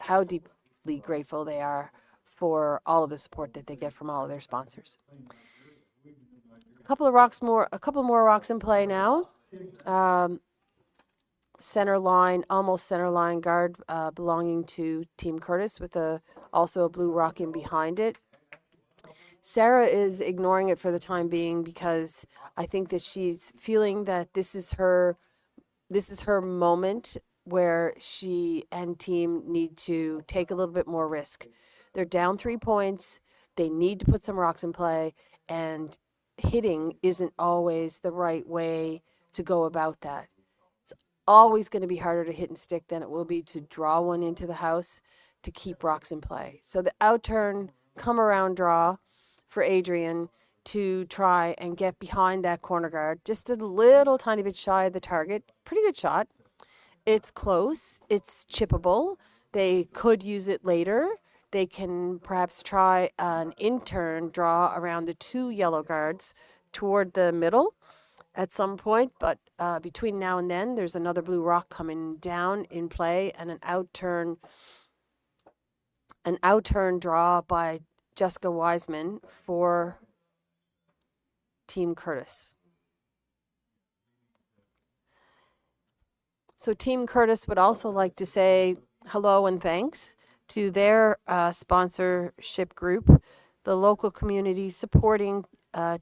grateful they are for all of the support that they get from all of their sponsors. A couple more rocks in play now. Almost center line guard belonging to Team Curtis, with also a blue rock in behind it. Sarah is ignoring it for the time being because I think that she's feeling that this is her moment where she and team need to take a little bit more risk. They're down 3 points. They need to put some rocks in play, and hitting isn't always the right way to go about that. It's always going to be harder to hit and stick than it will be to draw one into the house to keep rocks in play. So the outturn, come around draw for Adrian to try and get behind that corner guard, just a little tiny bit shy of the target. Pretty good shot. It's close. It's chippable. They could use it later. They can perhaps try an in-turn draw around the 2 yellow guards toward the middle at some point, but between now and then, there's another blue rock coming down in play, and an outturn draw by Jessica Wiseman for Team Curtis. So Team Curtis would also like to say hello and thanks to their sponsorship group. The local community supporting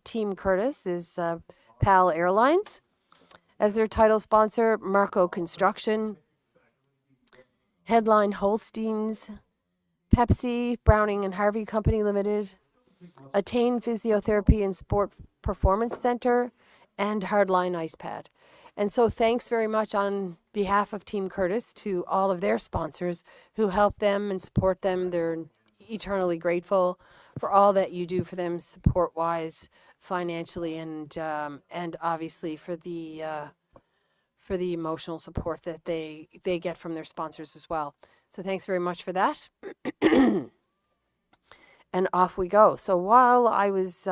Team Curtis is PAL Airlines. As their title sponsor, Marco Construction, Headline Holsteins, Pepsi, Browning and Harvey Company Limited, Attain Physiotherapy and Sport Performance Center, and Hardline Ice Pad. And so thanks very much on behalf of Team Curtis to all of their sponsors who help them and support them. They're eternally grateful for all that you do for them support-wise, financially, and obviously for the emotional support that they get from their sponsors as well. So thanks very much for that. And off we go. So while I was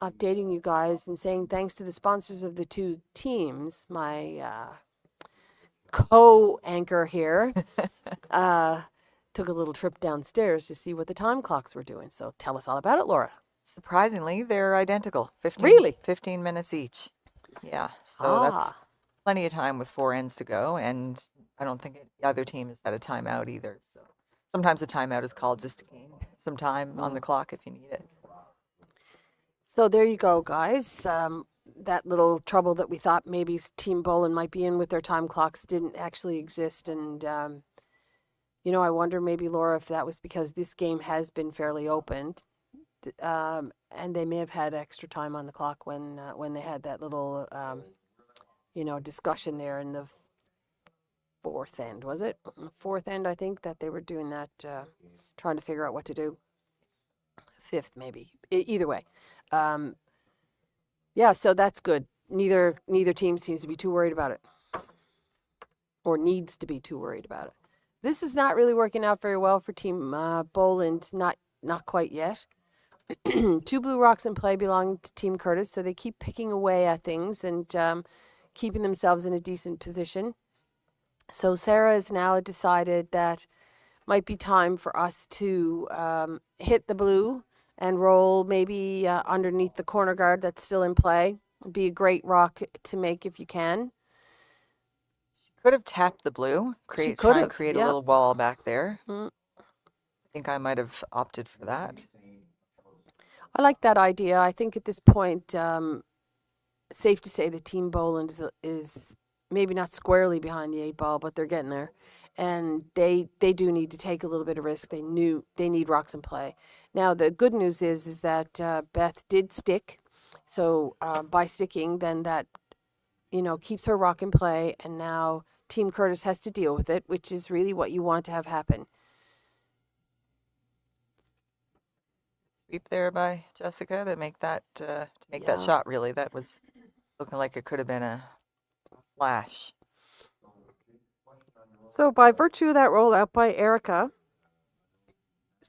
updating you guys and saying thanks to the sponsors of the 2 teams, my co-anchor here took a little trip downstairs to see what the time clocks were doing. So tell us all about it, Laura. Surprisingly, they're identical. 15 minutes each. Yeah, so that's plenty of time with 4 ends to go, and I don't think either team has had a timeout either. So sometimes a timeout is called just to gain some time on the clock if you need it. So there you go, guys. That little trouble that we thought maybe Team Boland might be in with their time clocks didn't actually exist. And, I wonder maybe, Laura, if that was because this game has been fairly opened. And they may have had extra time on the clock when they had that little, discussion there in the 4th end, was it? 4th end, I think, that they were doing that, trying to figure out what to do. 5th, maybe. Either way. So that's good. Neither team seems to be too worried about it, or needs to be too worried about it. This is not really working out very well for Team Boland, not quite yet. 2 blue rocks in play belong to Team Curtis, so they keep picking away at things and keeping themselves in a decent position. So Sarah has now decided that might be time for us to hit the blue and roll maybe underneath the corner guard that's still in play. It'd be a great rock to make if you can. could have tapped the blue, She try could and have, create a yeah. little wall back there. Mm. I think I might have opted for that. I like that idea. I think at this point, safe to say that Team Boland is maybe not squarely behind the 8 ball, but they're getting there. And they do need to take a little bit of risk. They need rocks in play. Now the good news is that Beth did stick, so by sticking, then that keeps her rock in play, and now Team Curtis has to deal with it, which is really what you want to have happen. Sweep there by Jessica to make that that Yeah. shot. Really, that was looking like it could have been a flash. So by virtue of that rollout by Erica,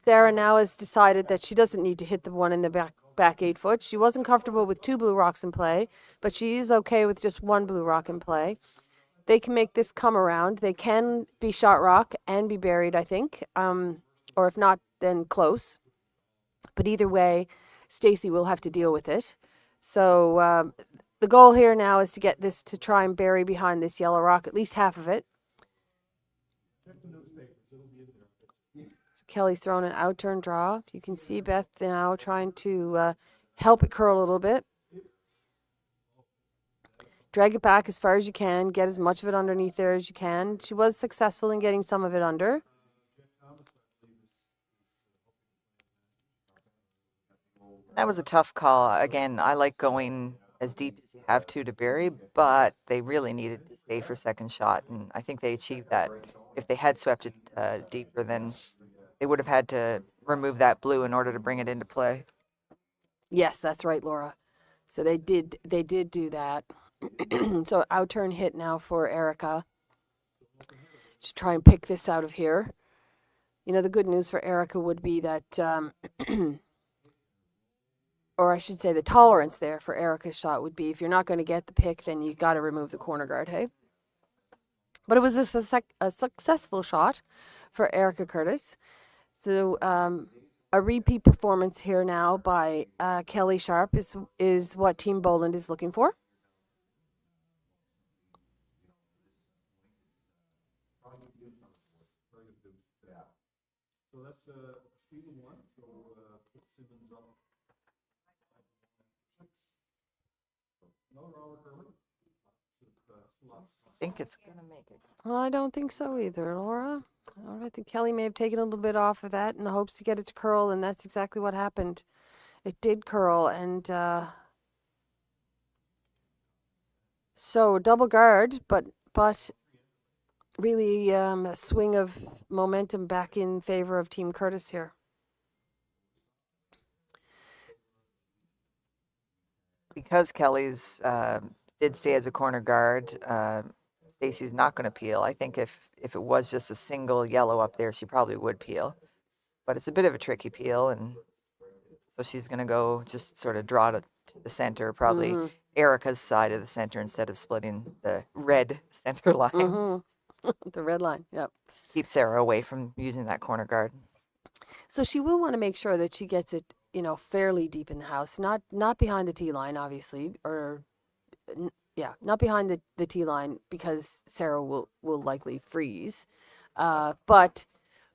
Sarah now has decided that she doesn't need to hit the one in the back 8 foot. She wasn't comfortable with 2 blue rocks in play, but she is okay with just 1 blue rock in play. They can make this come around. They can be shot rock and be buried, I think, or if not, then close. But either way, Stacy will have to deal with it. So the goal here now is to get this to try and bury behind this yellow rock, at least half of it. So Kelly's thrown an out turn draw. You can see Beth now trying to help it curl a little bit. Drag it back as far as you can. Get as much of it underneath there as you can. She was successful in getting some of it under. That was a tough call. Again, I like going as deep as you have to bury, but they really needed to stay for second shot, and I think they achieved that. If they had swept it deeper, then they would have had to remove that blue in order to bring it into play. Yes, that's right, Laura. So they did do that. So out turn hit now for Erica to try and pick this out of here. The good news for Erica would be that, or I should say the tolerance there for Erica's shot would be if you're not going to get the pick, then you got to remove the corner guard, hey? But it was a successful shot for Erica Curtis. So a repeat performance here now by Kelly Sharp is what Team Boland is looking for. So that's Stephen one. So put Simmons up. 6. No, Robert Hurley. I think it's going to make it. I don't think so either, Laura. I think Kelly may have taken a little bit off of that in the hopes to get it to curl, and that's exactly what happened. It did curl, and so double guard, but really a swing of momentum back in favor of Team Curtis here. Because Kelly's did stay as a corner guard, Stacy's not going to peel. I think if it was just a single yellow up there, she probably would peel. But it's a bit of a tricky peel, and so she's going to go just sort of draw to the center, probably Erica's side of the center instead of splitting the red center line. The red line, yep. Keep Sarah away from using that corner guard. So she will want to make sure that she gets it, fairly deep in the house, not behind the tee line, obviously, or not behind the tee line because Sarah will likely freeze. But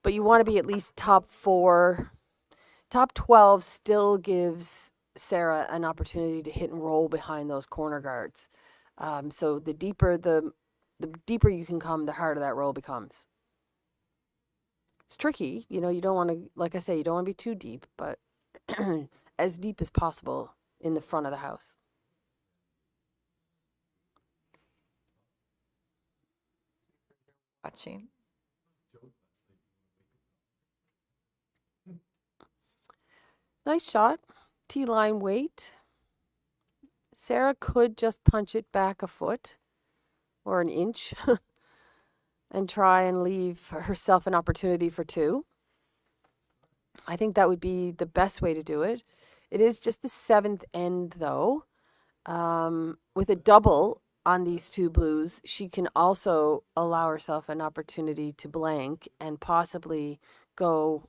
you want to be at least top 4. Top 12 still gives Sarah an opportunity to hit and roll behind those corner guards. So the deeper you can come, the harder that roll becomes. It's tricky, you don't want to, like I say, you don't want to be too deep, but as deep as possible in the front of the house. Watching. Nice shot. T-line weight. Sarah could just punch it back a foot or an inch and try and leave herself an opportunity for 2. I think that would be the best way to do it. It is just the 7th end, though. With a double on these 2 blues, she can also allow herself an opportunity to blank and possibly go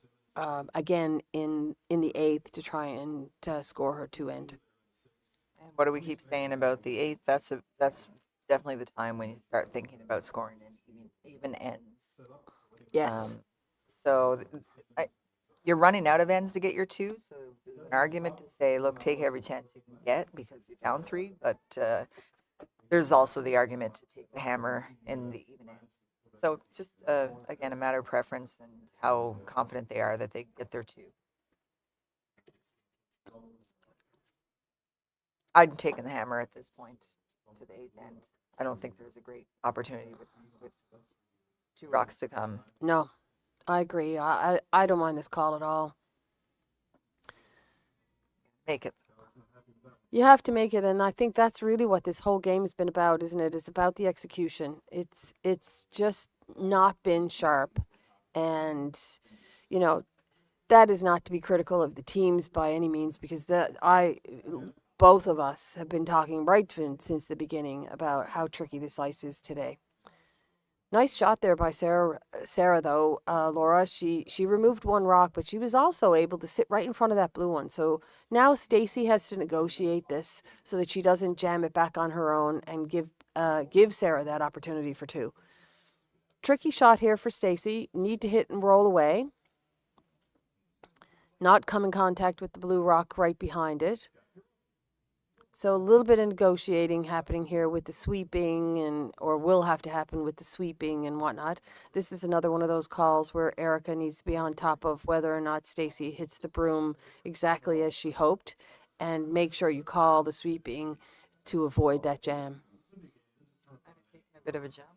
again in the 8th to try and score her 2 end. And what do we keep saying about the 8th? That's definitely the time when you start thinking about scoring in even ends. Yes. So you're running out of ends to get your two. So there's an argument to say, look, take every chance you can get because you're down three. But there's also the argument to take the hammer in the even end. So just again, a matter of preference and how confident they are that they get their two. I'd taken the hammer at this point to the eighth end. I don't think there's a great opportunity with two rocks to come. No, I agree. I don't mind this call at all. Make it. You have to make it, and I think that's really what this whole game's been about, isn't it? It's about the execution. It's just not been sharp, and you know that is not to be critical of the teams by any means, because both of us have been talking since the beginning about how tricky this ice is today. Nice shot there by Sarah. Though, Laura, she removed one rock, but she was also able to sit right in front of that blue one. So now Stacey has to negotiate this so that she doesn't jam it back on her own and give Sarah that opportunity for two. Tricky shot here for Stacey. Need to hit and roll away. Not come in contact with the blue rock right behind it. So a little bit of negotiating happening here with the sweeping or will have to happen with the sweeping and whatnot. This is another one of those calls where Erica needs to be on top of whether or not Stacey hits the broom exactly as she hoped, and make sure you call the sweeping to avoid that jam. A bit of a jump.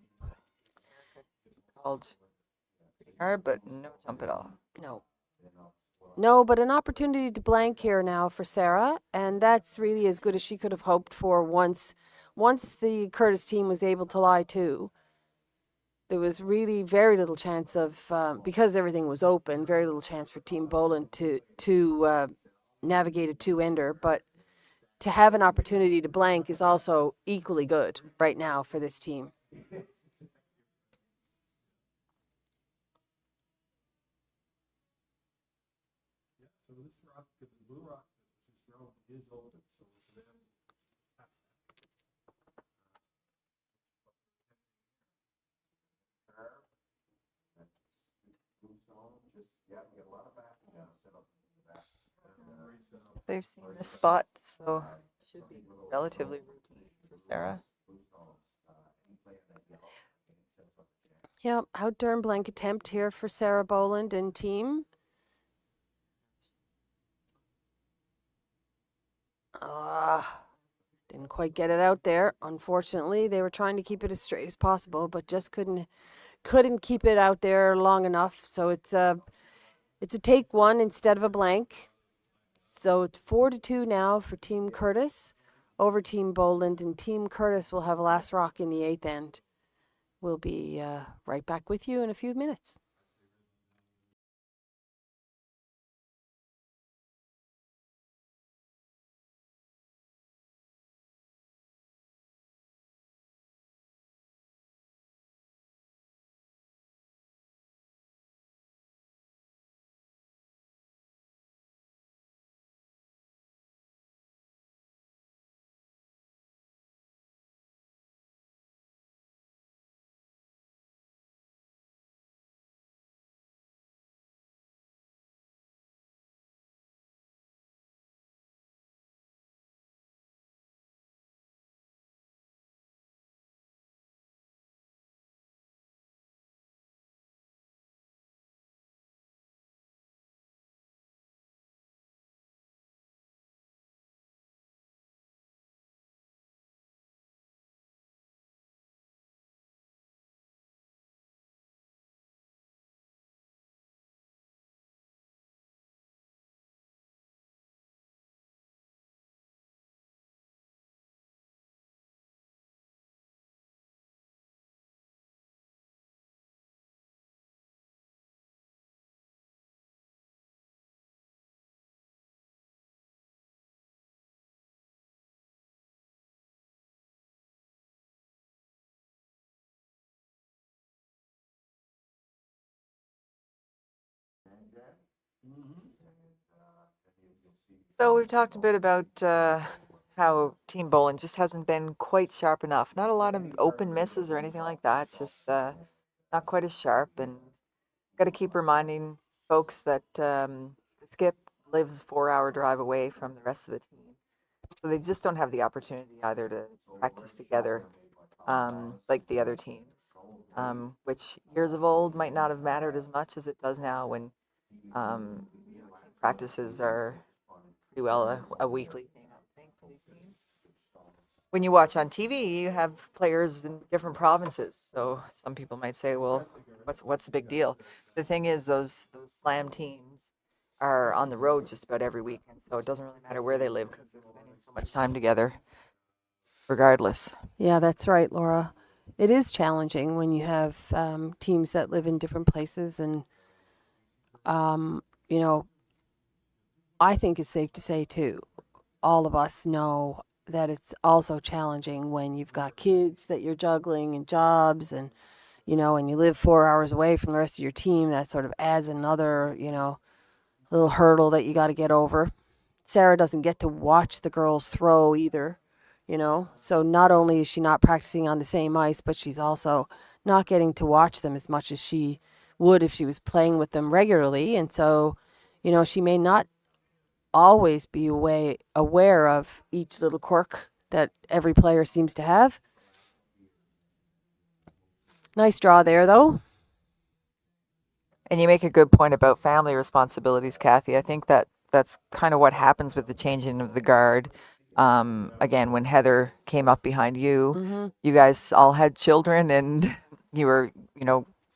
Called pretty hard, but no jump at all. No, but an opportunity to blank here now for Sarah, and that's really as good as she could have hoped for once the Curtis team was able to lie two. There was really very little chance of, because everything was open, very little chance for Team Boland to navigate a two-ender, but to have an opportunity to blank is also equally good right now for this team. So this rock, the blue rock that was just thrown is open, so for them, They've seen this spot, so should be relatively routine for Sarah. Yeah, outturn blank attempt here for Sarah Boland and team. Didn't quite get it out there. Unfortunately, they were trying to keep it as straight as possible, but just couldn't keep it out there long enough. So it's a take one instead of a blank. So it's 4-2 now for Team Curtis over Team Boland, and Team Curtis will have last rock in the eighth end. We'll be right back with you in a few minutes. So we've talked a bit about how Team Boland just hasn't been quite sharp enough. Not a lot of open misses or anything like that. Just not quite as sharp. And got to keep reminding folks that Skip lives 4 hour drive away from the rest of the team, so they just don't have the opportunity either to practice together like the other teams, which years of old might not have mattered as much as it does now when team practices are pretty well a weekly thing, I think, for these teams. When you watch on TV, you have players in different provinces. So some people might say, "Well, what's the big deal?" The thing is, those slam teams are on the road just about every weekend, so it doesn't really matter where they live because they're spending so much time together, regardless. Yeah, that's right, Laura. It is challenging when you have teams that live in different places, and you know, I think it's safe to say too, all of us know that it's also challenging when you've got kids that you're juggling and jobs, and and you live 4 hours away from the rest of your team. That sort of adds another, little hurdle that you got to get over. Sarah doesn't get to watch the girls throw either, so not only is she not practicing on the same ice, but she's also not getting to watch them as much as she would if she was playing with them regularly. And so, she may not always be aware of each little quirk that every player seems to have. Nice draw there, though. And you make a good point about family responsibilities, Cathy. I think that's kind of what happens with the changing of the guard. Again, when Heather came up behind you, you guys all had children, and you were,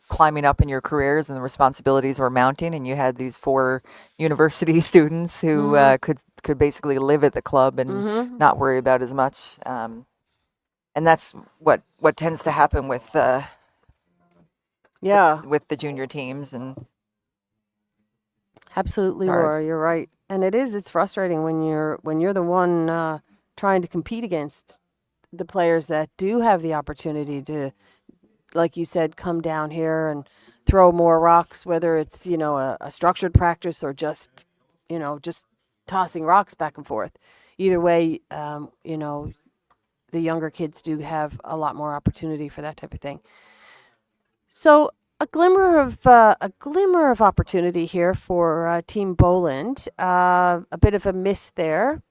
climbing up in your careers, and the responsibilities were mounting. And you had these 4 university students who could basically live at the club and not worry about as much. And that's what tends to happen with with the junior teams. And Absolutely, hard. Laura, you're right. And it's frustrating when you're the one trying to compete against the players that do have the opportunity to, like you said, come down here and throw more rocks, whether it's, a structured practice or just tossing rocks back and forth. Either way, the younger kids do have a lot more opportunity for that type of thing. So a glimmer of opportunity here for Team Boland. A bit of a miss there,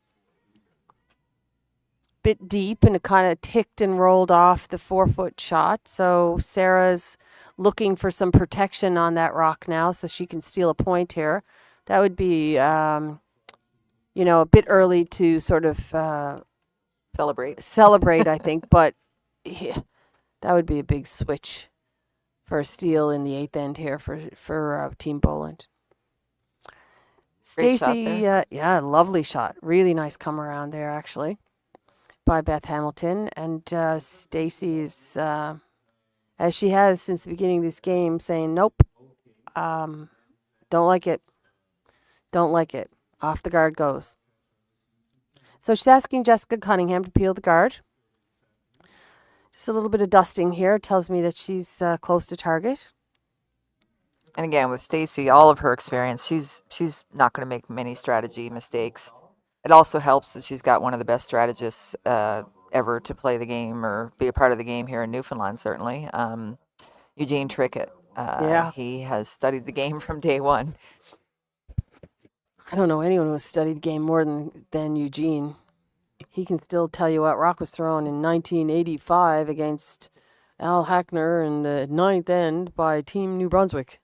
bit deep, and it kind of ticked and rolled off the 4-foot shot. So Sarah's looking for some protection on that rock now, so she can steal a point here. That would be, a bit early to sort of Celebrate, I think, but yeah, that would be a big switch for a steal in the 8th end here for Team Boland. Great shot Stacy, there. lovely shot. Really nice come around there, actually, by Beth Hamilton. And Stacy's, as she has since the beginning of this game, saying, nope, don't like it. Don't like it. Off the guard goes. So she's asking Jessica Cunningham to peel the guard. Just a little bit of dusting here tells me that she's close to target. And again, with Stacy, all of her experience, she's not going to make many strategy mistakes. It also helps that she's got one of the best strategists ever to play the game or be a part of the game here in Newfoundland, certainly. Eugene Trickett. He has studied the game from day one. I don't know anyone who has studied the game more than Eugene. He can still tell you what rock was thrown in 1985 against Al Hackner in the 9th end by Team New Brunswick.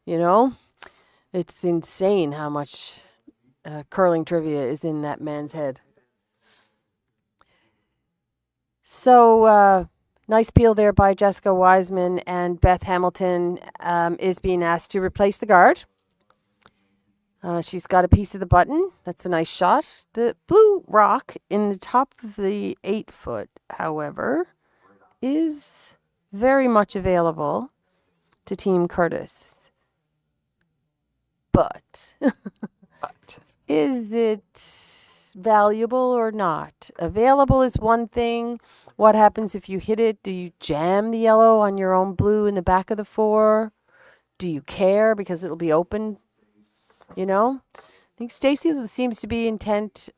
It's insane how much curling trivia is in that man's head. So nice peel there by Jessica Wiseman, and Beth Hamilton is being asked to replace the guard. She's got a piece of the button. That's a nice shot. The blue rock in the top of the 8-foot, however, is very much available to Team Curtis. But is it valuable or not? Available is one thing. What happens if you hit it? Do you jam the yellow on your own blue in the back of the 4? Do you care because it'll be open? I think Stacy seems to be content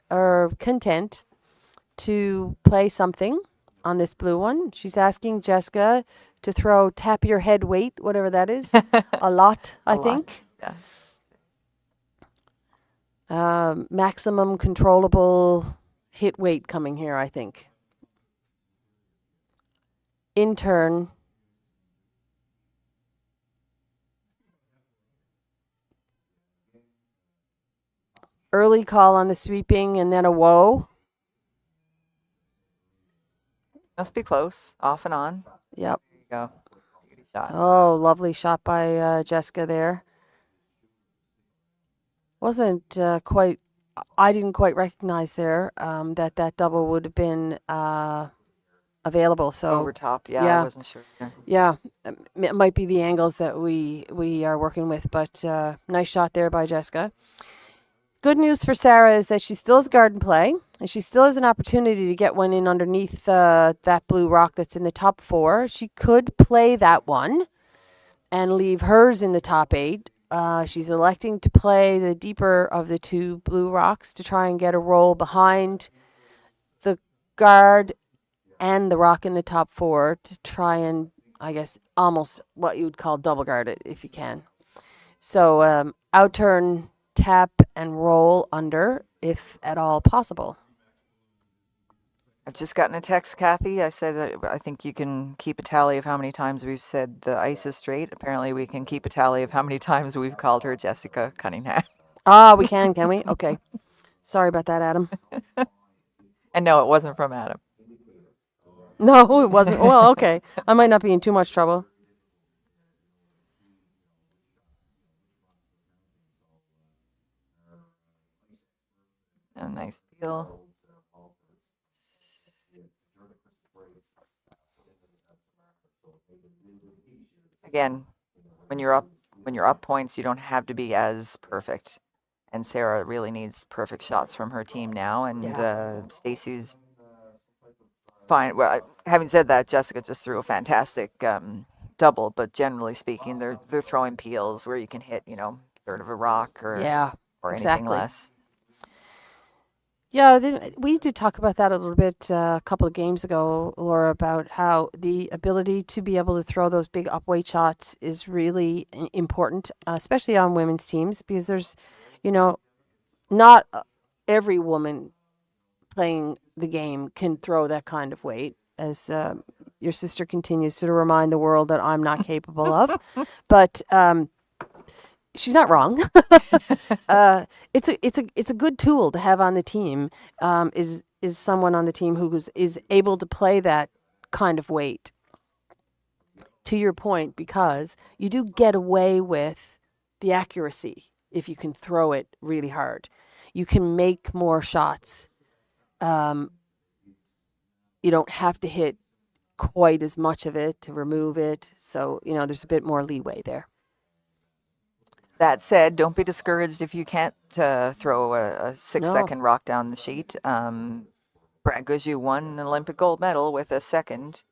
to play something on this blue one. She's asking Jessica to throw tap your head weight, whatever that is, a lot, I A think. lot, yeah. Maximum controllable hit weight coming here, I think. In turn, early call on the sweeping and then a whoa. Must be close, off and on. Yep. There you go. Beauty shot. Oh, lovely shot by Jessica there. Wasn't quite, I didn't quite recognize there that double would have been available. So Over top, yeah, yeah. I wasn't sure. Yeah. Yeah, it might be the angles that we are working with, but nice shot there by Jessica. Good news for Sarah is that she still has garden play, and she still has an opportunity to get one in underneath that blue rock that's in the top 4. She could play that one and leave hers in the top 8. She's electing to play the deeper of the 2 blue rocks to try and get a roll behind the guard and the rock in the top 4 to try and, I guess, almost what you would call double guard it if you can. So outturn, tap, and roll under if at all possible. I've just gotten a text, Cathy. I said, I think you can keep a tally of how many times we've said the ice is straight. Apparently, we can keep a tally of how many times we've called her Jessica Cunningham. We can we? Okay. Sorry about that, Adam. And no, it wasn't from Adam. No, it wasn't. Well, okay. I might not be in too much trouble. A nice feel. Again, when you're up points, you don't have to be as perfect. And Sarah really needs perfect shots from her team now. And Stacy's fine. Well, having said that, Jessica just threw a fantastic double. But generally speaking, they're throwing peels where you can hit, third of a rock or anything exactly. less. Yeah, we did talk about that a little bit a couple of games ago, Laura, about how the ability to be able to throw those big upweight shots is really important, especially on women's teams, because there's, not every woman playing the game can throw that kind of weight, as your sister continues to remind the world that I'm not capable of. But she's not wrong. It's a good tool to have on the team. Is someone on the team who is able to play that kind of weight. To your point, because you do get away with the accuracy if you can throw it really hard. You can make more shots. You don't have to hit quite as much of it to remove it. So, there's a bit more leeway there. That said, don't be discouraged if you can't throw a 6-second rock down the sheet. Brad Guzzu won an Olympic gold medal with a second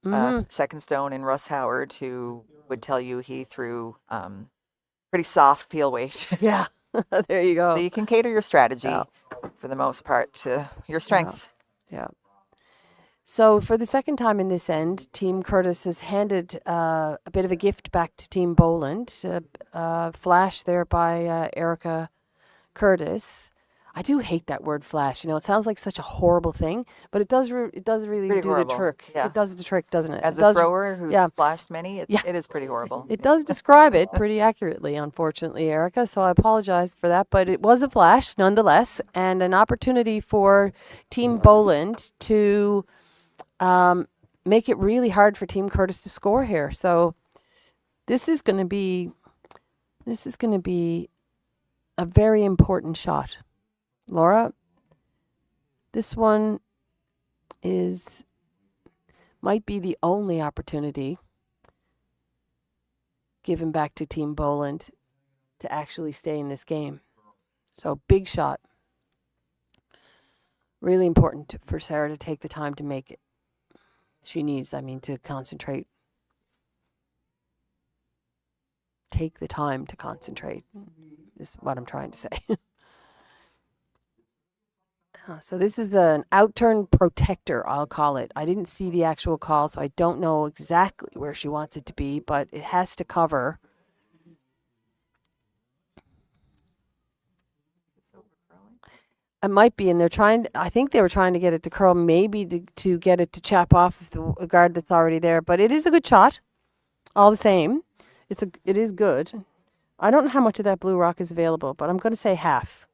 stone in Russ Howard, who would tell you he threw pretty soft peel weight. Yeah, there you go. So you can cater your strategy for the most part to your strengths. Yeah. So for the second time in this end, Team Curtis has handed a bit of a gift back to Team Boland. Flash there by Erica Curtis. I do hate that word flash. It sounds like such a horrible thing, but it does really Pretty do horrible. the trick. Yeah. It does the trick, doesn't it? As it a thrower who's flashed many, it is pretty horrible. It does describe it pretty accurately, unfortunately, Erica, so I apologize for that, but it was a flash nonetheless, and an opportunity for Team Boland to make it really hard for Team Curtis to score here. So this is going to be a very important shot. Laura, this one might be the only opportunity given back to Team Boland to actually stay in this game. So big shot. Really important for Sarah to take the time to make it. She needs, to concentrate. Take the time to concentrate is what I'm trying to say. So this is an outturn protector, I'll call it. I didn't see the actual call, so I don't know exactly where she wants it to be, but it has to cover. It might be, and I think they were trying to get it to curl, maybe to get it to chap off of the guard that's already there, but it is a good shot, all the same. It is good. I don't know how much of that blue rock is available, but I'm going to say half.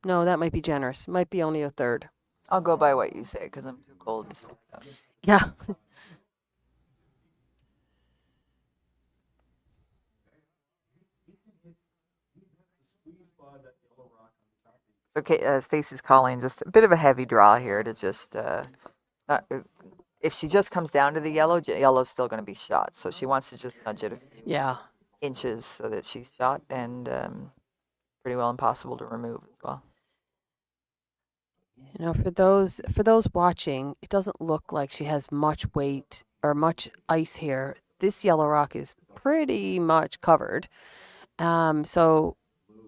No, that might be generous. Might be only a third. I'll go by what you say because I'm too cold to stand up. Yeah. Okay, Stacy's calling just a bit of a heavy draw here to just not. If she just comes down to the yellow's still going to be shot. So she wants to just nudge it a few Yeah. inches so that she's shot, and pretty well impossible to remove as well. You know, for those watching, it doesn't look like she has much weight or much ice here. This yellow rock is pretty much covered. So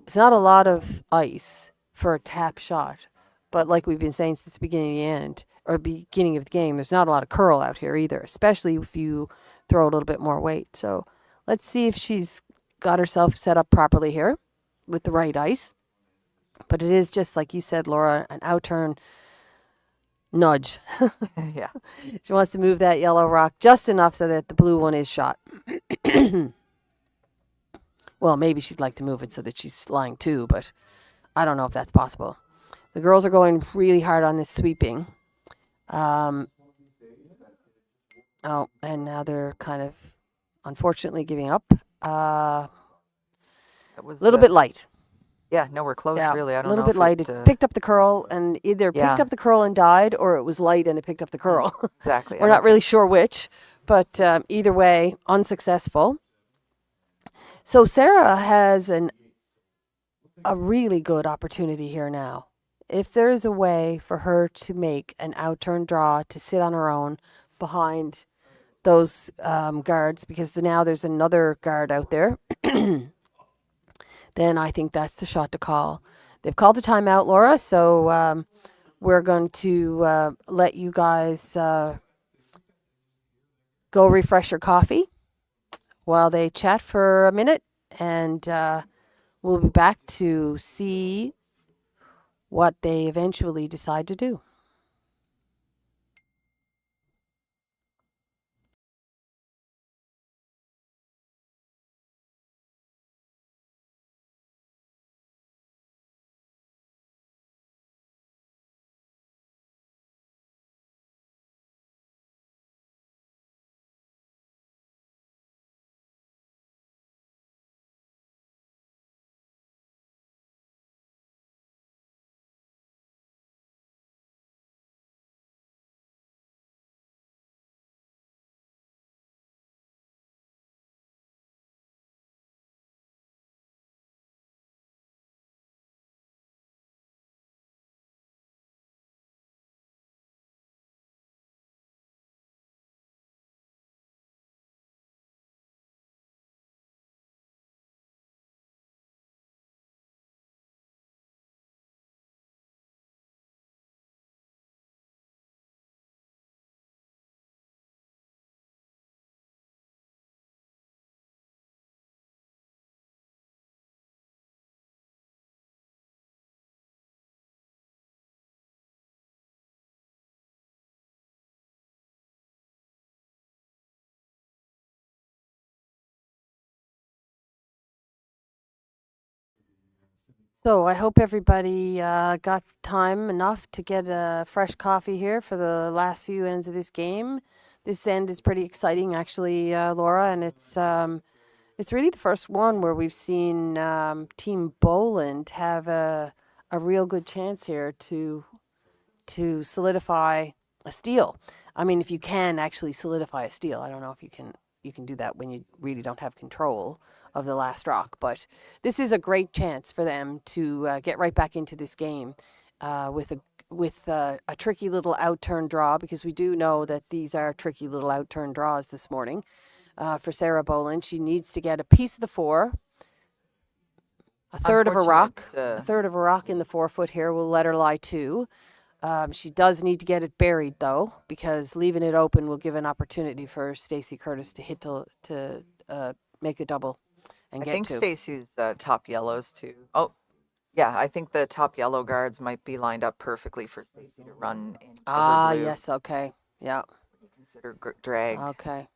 it's not a lot of ice for a tap shot. But like we've been saying since the beginning of the game, there's not a lot of curl out here either, especially if you throw a little bit more weight. So let's see if she's got herself set up properly here with the right ice. But it is just like you said, Laura, an outturn nudge. Yeah. She wants to move that yellow rock just enough so that the blue one is shot. Well, maybe she'd like to move it so that she's lying too, but I don't know if that's possible. The girls are going really hard on this sweeping. And now they're kind of, unfortunately, giving up. It was A little bit light. Yeah, nowhere close, Yeah, really. I a don't little know bit if light. It picked up the curl and either picked up the curl and died, or it was light and it picked up the curl. Exactly. We're not really sure which, but either way, unsuccessful. So Sarah has a really good opportunity here now. If there is a way for her to make an outturn draw to sit on her own behind those guards, because now there's another guard out there, then I think that's the shot to call. They've called a timeout, Laura, so we're going to let you guys go refresh your coffee while they chat for a minute, and we'll be back to see what they eventually decide to do. So I hope everybody got time enough to get a fresh coffee here for the last few ends of this game. This end is pretty exciting, actually, Laura, and it's really the first one where we've seen Team Boland have a real good chance here to solidify a steal. I mean, if you can actually solidify a steal, I don't know if you can do that when you really don't have control of the last rock. But this is a great chance for them to get right back into this game with a tricky little outturn draw, because we do know that these are tricky little outturn draws this morning. For Sarah Boland, she needs to get a piece of the 4 A third of a rock. Unfortunate, A third of a rock in the 4-foot here will let her lie 2. She does need to get it buried though, because leaving it open will give an opportunity for Stacey Curtis to hit to make a double and I get think 2. Stacey's top yellows too. Oh, yeah, I think the top yellow guards might be lined up perfectly for Stacey to run into her blue. Yes, okay. Yeah. Consider drag. Okay.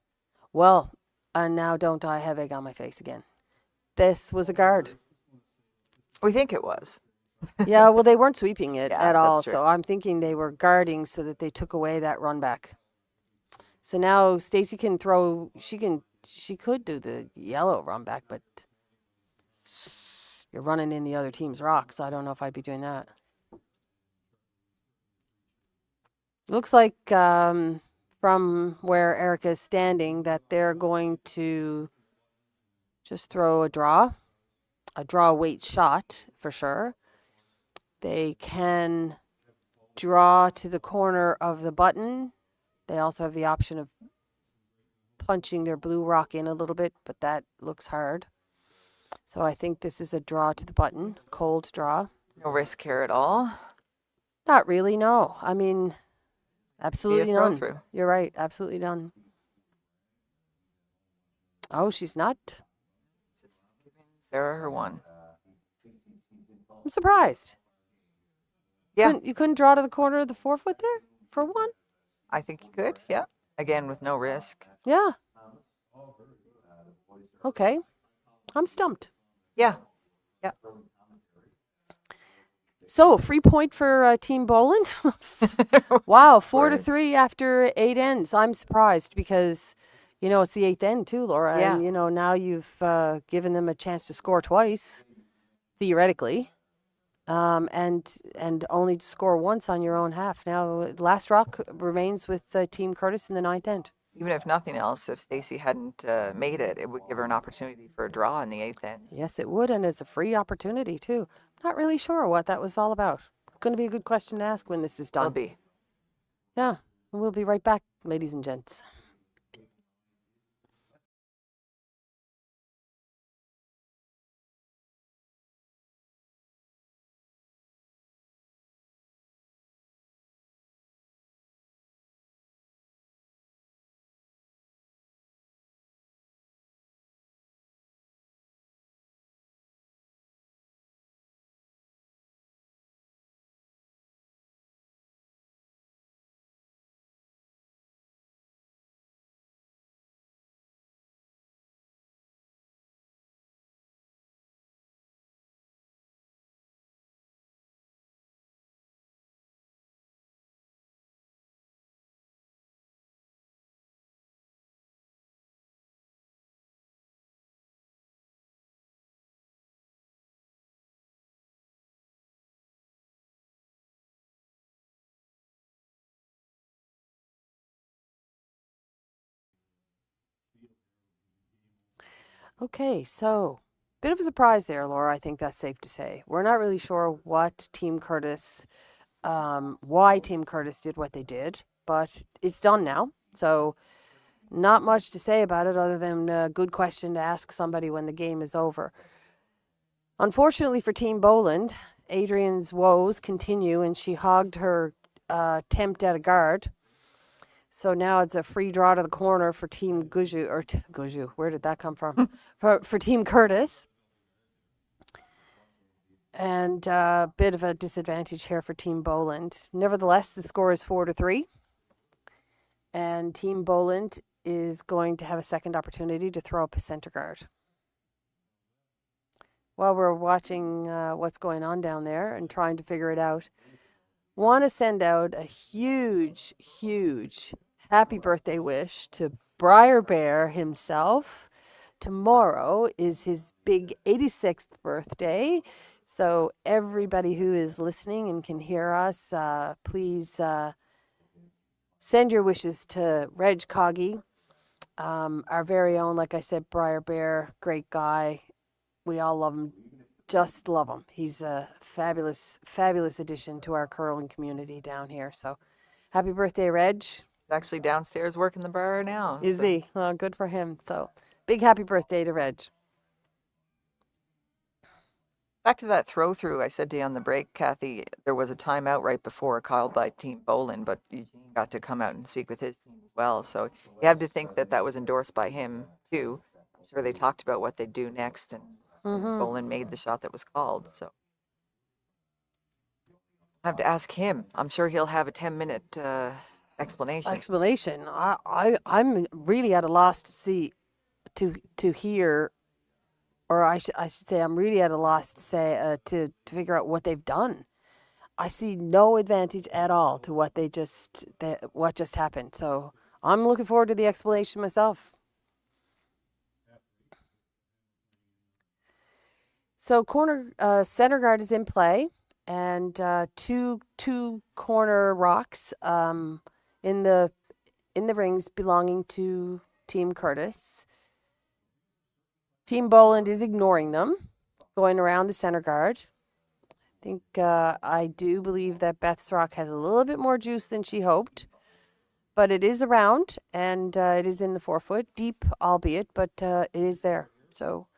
Well, and now don't I have egg on my face again. This was a guard. We think it was. Yeah, well, they weren't sweeping it Yeah, at all, that's true. so I'm thinking they were guarding so that they took away that run back. So now Stacey can throw. She could do the yellow run back, but you're running in the other team's rocks. I don't know if I'd be doing that. Looks like from where Erica is standing that they're going to just throw a draw weight shot for sure. They can draw to the corner of the button. They also have the option of punching their blue rock in a little bit, but that looks hard. So I think this is a draw to the button, cold draw. No risk here at all. Not really, no. I mean, absolutely throw none. through. You're right, absolutely none. Oh, she's not. Just giving Sarah her 1. I'm surprised. Yeah, You couldn't draw to the corner of the 4-foot there for 1? I think you could. Yeah, again with no risk. Yeah. Okay. I'm stumped. Yeah, So, free point for Team Boland. Wow, 4-3 after 8 ends. I'm surprised because, it's the 8th end too, Laura. Yeah. And, now you've given them a chance to score twice, theoretically, and only to score once on your own half. Now, last rock remains with Team Curtis in the 9th end. Even if nothing else, if Stacey hadn't made it, it would give her an opportunity for a draw in the 8th end. Yes, it would, and it's a free opportunity too. Not really sure what that was all about. Going to be a good question to ask when this is done. Will be. Yeah, we'll be right back, ladies and gents. Okay, so bit of a surprise there, Laura. I think that's safe to say. We're not really sure why Team Curtis did what they did, but it's done now. So not much to say about it other than a good question to ask somebody when the game is over. Unfortunately for Team Boland, Adrian's woes continue, and she hogged her attempt at a guard. So now it's a free draw to the corner for Team Guju. Where did that come from? for Team Curtis. And a bit of a disadvantage here for Team Boland. Nevertheless, the score is 4-3. And Team Boland is going to have a second opportunity to throw up a center guard. While we're watching what's going on down there and trying to figure it out, want to send out a huge, huge happy birthday wish to Briar Bear himself. Tomorrow is his big 86th birthday. So everybody who is listening and can hear us, please send your wishes to Reg Coggy, our very own, like I said, Briar Bear, great guy. We all love him. Just love him. He's a fabulous, fabulous addition to our curling community down here. So happy birthday, Reg. He's actually downstairs working the bar now. Is he? Oh, good for him. So big happy birthday to Reg. Back to that throw through, I said to you on the break, Cathy, there was a timeout right before called by Team Boland, but Eugene got to come out and speak with his team as well. So you have to think that that was endorsed by him too. I'm sure they talked about what they'd do next, and Boland made the shot that was called. So I have to ask him. I'm sure he'll have a 10-minute explanation. I'm really at a loss to see, to hear, or I should say, I'm really at a loss to say to figure out what they've done. I see no advantage at all to what what just happened. So I'm looking forward to the explanation myself. So center guard is in play, and two corner rocks in the rings belonging to Team Curtis. Team Boland is ignoring them, going around the center guard. I think I do believe that Beth's rock has a little bit more juice than she hoped, but it is around, and it is in the 4-foot, deep albeit, but it is there. So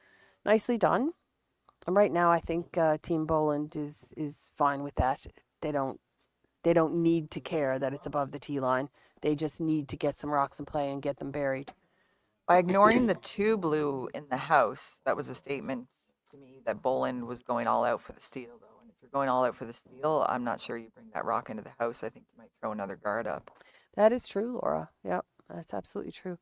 nicely done. And right now, I think Team Boland is fine with that. They don't need to care that it's above the tee line. They just need to get some rocks in play and get them buried. By ignoring the 2 blue in the house, that was a statement to me that Boland was going all out for the steal, though. And if you're going all out for the steal, I'm not sure you bring that rock into the house. I think you might throw another guard up. That is true, Laura. Yep, that's absolutely true.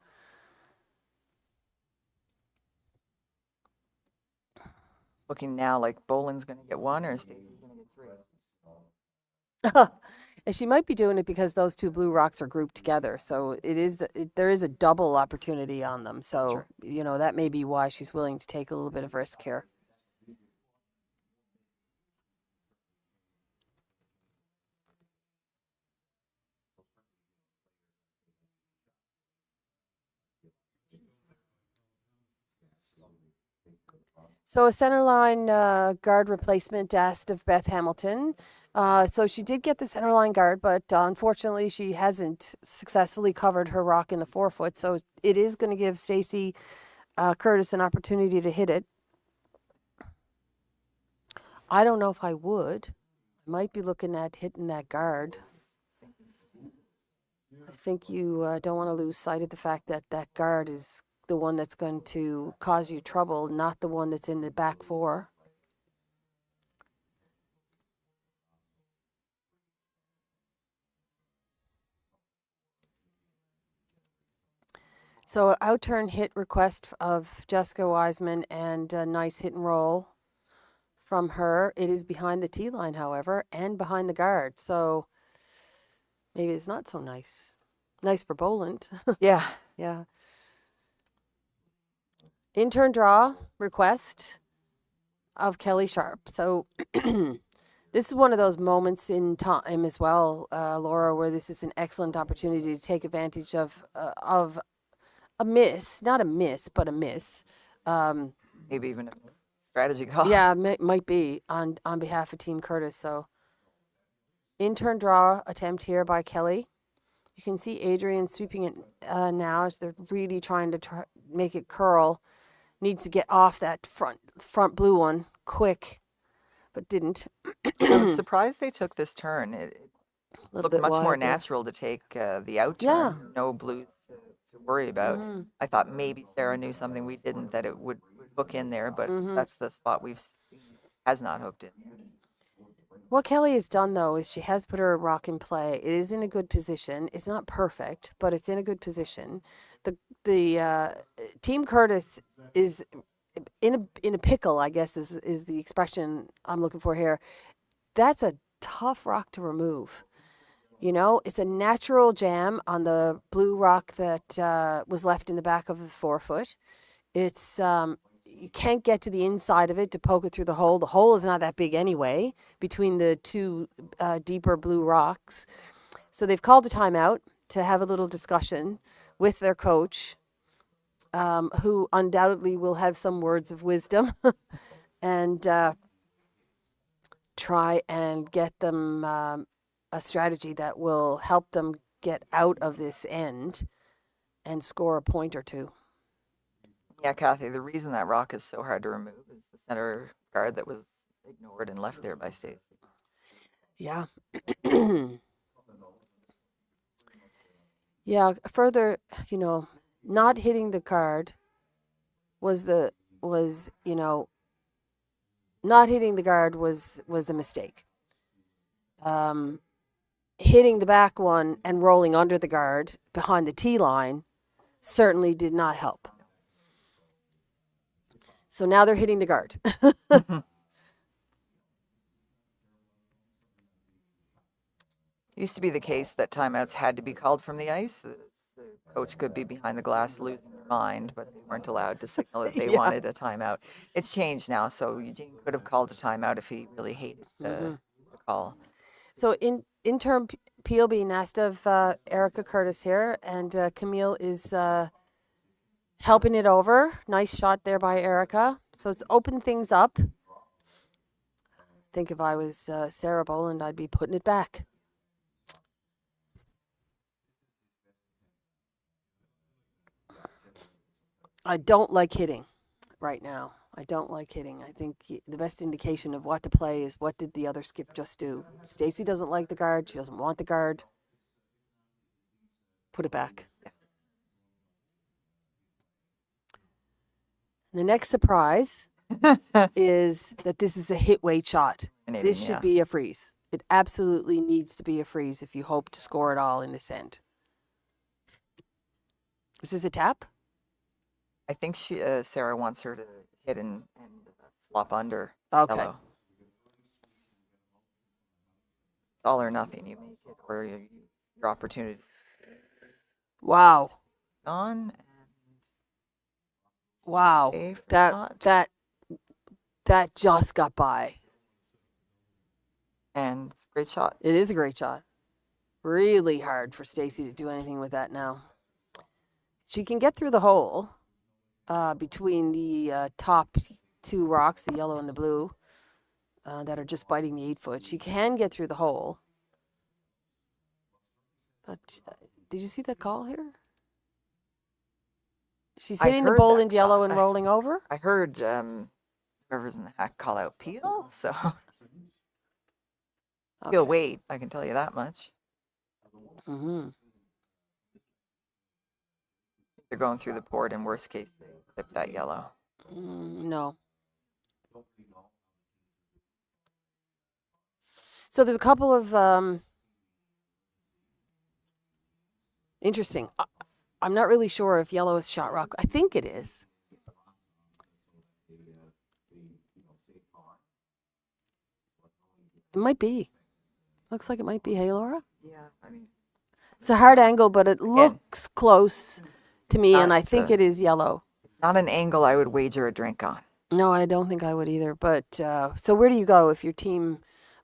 Looking now like Boland's going to get 1 or Stacey's going to get 3. And she might be doing it because those 2 blue rocks are grouped together. So there is a double opportunity on them. So, Sure. That may be why she's willing to take a little bit of risk here. So a centerline guard replacement asked of Beth Hamilton. So she did get the centerline guard, but unfortunately she hasn't successfully covered her rock in the 4-foot. So it is going to give Stacey Curtis an opportunity to hit it. I don't know if I would. I might be looking at hitting that guard. I think you don't want to lose sight of the fact that that guard is the one that's going to cause you trouble, not the one that's in the back 4. So out-turn hit request of Jessica Wiseman, and a nice hit and roll from her. It is behind the tee line, however, and behind the guard. So maybe it's not so nice. Nice for Boland. Yeah. Yeah. In-turn draw request of Kelly Sharp. So this is one of those moments in time as well, Laura, where this is an excellent opportunity to take advantage of a miss, not a miss, but a miss. Maybe even a strategy call. Yeah, might be on behalf of Team Curtis. So in-turn draw attempt here by Kelly. You can see Adrian sweeping it now as they're really trying to make it curl. Needs to get off that front blue one quick, but didn't. I was surprised they took this turn. It looked much more wide there. natural to take the out turn. Yeah. No blues to worry about. I thought maybe Sarah knew something we didn't, that it would hook in there, but that's the spot we've seen has not hooked in there. What Kelly has done, though, is she has put her rock in play. It is in a good position. It's not perfect, but it's in a good position. The Team Curtis is in a pickle, I guess is the expression I'm looking for here. That's a tough rock to remove. It's a natural jam on the blue rock that was left in the back of the 4-foot. It's you can't get to the inside of it to poke it through the hole. The hole is not that big anyway between the 2 deeper blue rocks. So they've called a timeout to have a little discussion with their coach, who undoubtedly will have some words of wisdom and try and get them a strategy that will help them get out of this end and score a point or 2. Yeah, Cathy, the reason that rock is so hard to remove is the center guard that was ignored and left there by Stacey. Yeah. Yeah, further, not hitting the card was not hitting the guard was a mistake. Hitting the back one and rolling under the guard behind the tee line certainly did not help. So now they're hitting the guard. Used to be the case that timeouts had to be called from the ice. The coach could be behind the glass losing their mind, but they weren't allowed to signal that they Yeah. wanted a timeout. It's changed now, so Eugene could have called a timeout if he really hated the call. So intern Peel being asked of Erica Curtis here, and Camille is helping it over. Nice shot there by Erica. So it's opened things up. I think if I was Sarah Boland, I'd be putting it back. I don't like hitting right now. I don't like hitting. I think the best indication of what to play is what did the other skip just do. Stacey doesn't like the guard. She doesn't want the guard. Put it back. The next surprise is that this is a hit weight shot. This should be a freeze. It absolutely needs to be a freeze if you hope to score it all in this end. Is this a tap? I think Sarah wants her to hit and flop under. Okay. Yellow. It's all or nothing. You make it or your opportunity. Wow. On. Wow. That just got by. And it's a great shot. It is a great shot. Really hard for Stacey to do anything with that now. She can get through the hole between the top two rocks, the yellow and the blue, that are just biting the 8-foot. She can get through the hole. But did you see that call here? She's hitting the Boland yellow and rolling over. I heard whoever's in the hack call out Peel, so Peel wait, I can tell you that much. Mm-hmm. They're going through the port, in worst case, they clip that yellow. No. So there's a couple of interesting. I'm not really sure if yellow is shot rock. I think it is. It might be. Looks like it might be. Hey, Laura? Yeah, I mean. It's a hard angle, but it looks close to me, and I think it is yellow. It's not an angle I would wager a drink on. No, I don't think I would either. But so where do you go if your team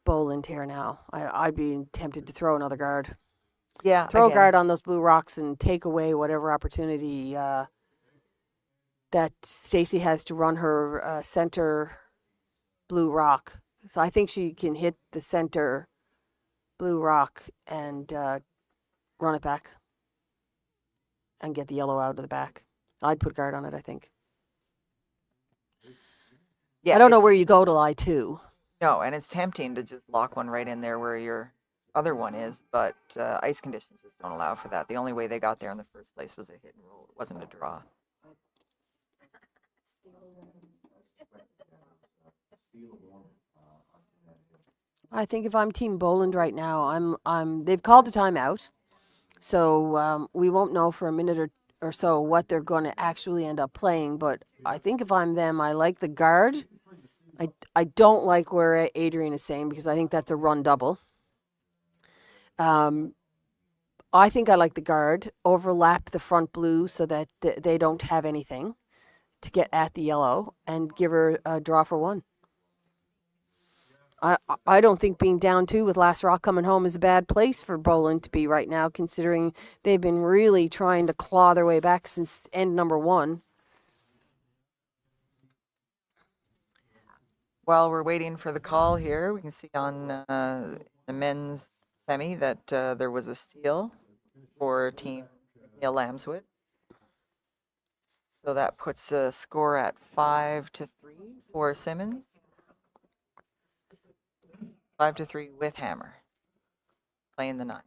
Boland here now? I'd be tempted to throw another guard. Yeah. Throw a guard on those blue rocks and take away whatever opportunity that Stacey has to run her center blue rock. So I think she can hit the center blue rock and run it back and get the yellow out of the back. I'd put guard on it, I think. Yeah, I don't know where you go to lie to. No, and it's tempting to just lock one right in there where your other one is, but ice conditions just don't allow for that. The only way they got there in the first place was a hit and roll. It wasn't a draw. I think if I'm Team Boland right now, they've called a timeout, so we won't know for a minute or so what they're going to actually end up playing. But I think if I'm them, I like the guard. I don't like where Adrian is saying because I think that's a run double. I think I like the guard, overlap the front blue so that they don't have anything to get at the yellow and give her a draw for one. I don't think being down 2 with last rock coming home is a bad place for Boland to be right now, considering they've been really trying to claw their way back since end number 1. While we're waiting for the call here, we can see on the men's semi that there was a steal for Team Neil Lambswood. So that puts a score at 5-3 for Simmons. 5-3 with hammer. Playing the 9.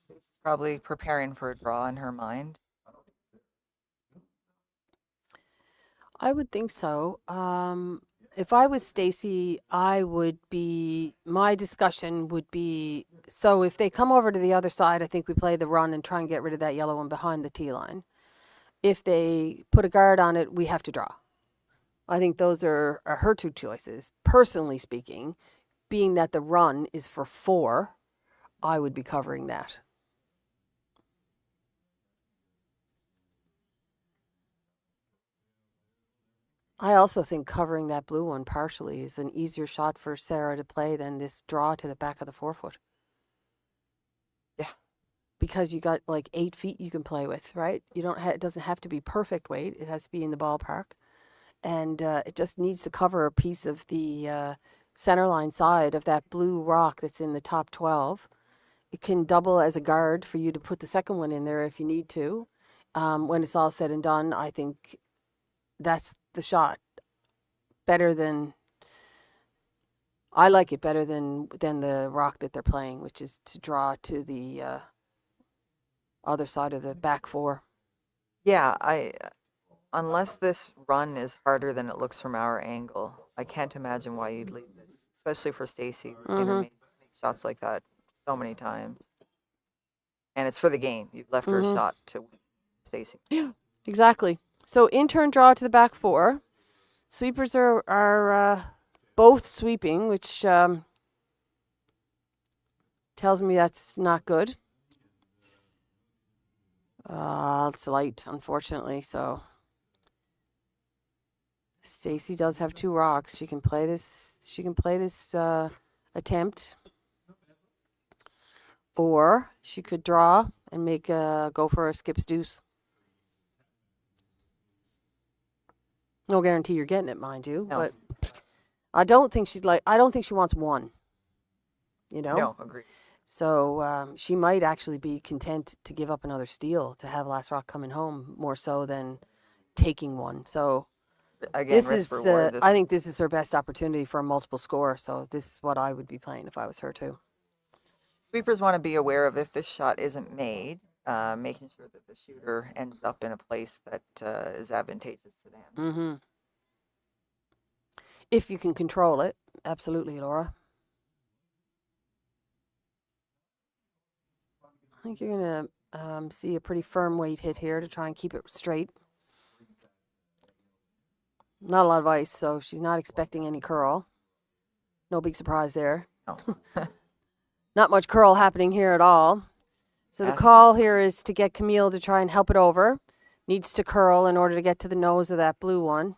Stacey's probably preparing for a draw in her mind. I would think so. If I was Stacey, my discussion would be, so if they come over to the other side, I think we play the run and try and get rid of that yellow one behind the tee line. If they put a guard on it, we have to draw. I think those are her two choices. Personally speaking, being that the run is for 4, I would be covering that. I also think covering that blue one partially is an easier shot for Sarah to play than this draw to the back of the 4-foot. Yeah. Because you got like 8 feet you can play with, right? You don't. It doesn't have to be perfect weight. It has to be in the ballpark, and it just needs to cover a piece of the centerline side of that blue rock that's in the top 12. It can double as a guard for you to put the second one in there if you need to. When it's all said and done, I think that's the shot. I like it better than the rock that they're playing, which is to draw to the other side of the back 4. Yeah, unless this run is harder than it looks from our angle, I can't imagine why you'd leave this, especially for Stacey. We've seen her make shots like that so many times. And it's for the game. You've left her a shot to win, Stacey. Yeah, exactly. So in turn draw to the back 4. Sweepers are both sweeping, which tells me that's not good. It's light, unfortunately. So Stacey does have 2 rocks. She can play this. She can play this attempt, or she could draw and make go for a skips deuce. No guarantee you're getting it, mind you, No. but I don't think I don't think she wants 1. You know? No, agreed. So she might actually be content to give up another steal to have last rock coming home more so than taking 1. So Again, this risk is reward. I think this is her best opportunity for a multiple score. So this is what I would be playing if I was her too. Sweepers want to be aware of if this shot isn't made, making sure that the shooter ends up in a place that is advantageous to them. Mm-hmm. If you can control it, absolutely, Laura. I think you're gonna see a pretty firm weight hit here to try and keep it straight. Not a lot of ice, so she's not expecting any curl. No big surprise there. No. Not much curl happening here at all. So the call here is to get Camille to try and help it over. Needs to curl in order to get to the nose of that blue one.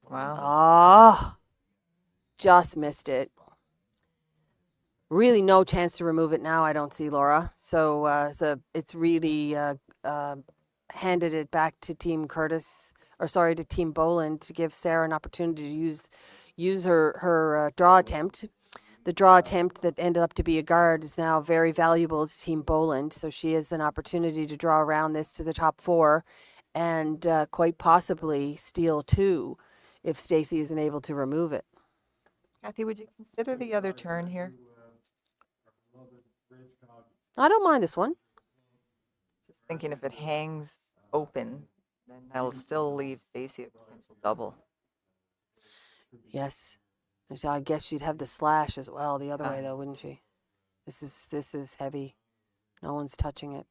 Wow. Ah, just missed it. Really no chance to remove it now, I don't see, Laura. So it's really handed it back to Team to Team Boland to give Sarah an opportunity to use her draw attempt. The draw attempt that ended up to be a guard is now very valuable to Team Boland. So she has an opportunity to draw around this to the top 4 and quite possibly steal 2 if Stacey isn't able to remove it. Cathy, would you consider the other turn here? I don't mind this one. Just thinking if it hangs open, then that'll still leave Stacey a potential double. Yes. So I guess she'd have the slash as well the other way though, wouldn't she? This is heavy. No one's touching it.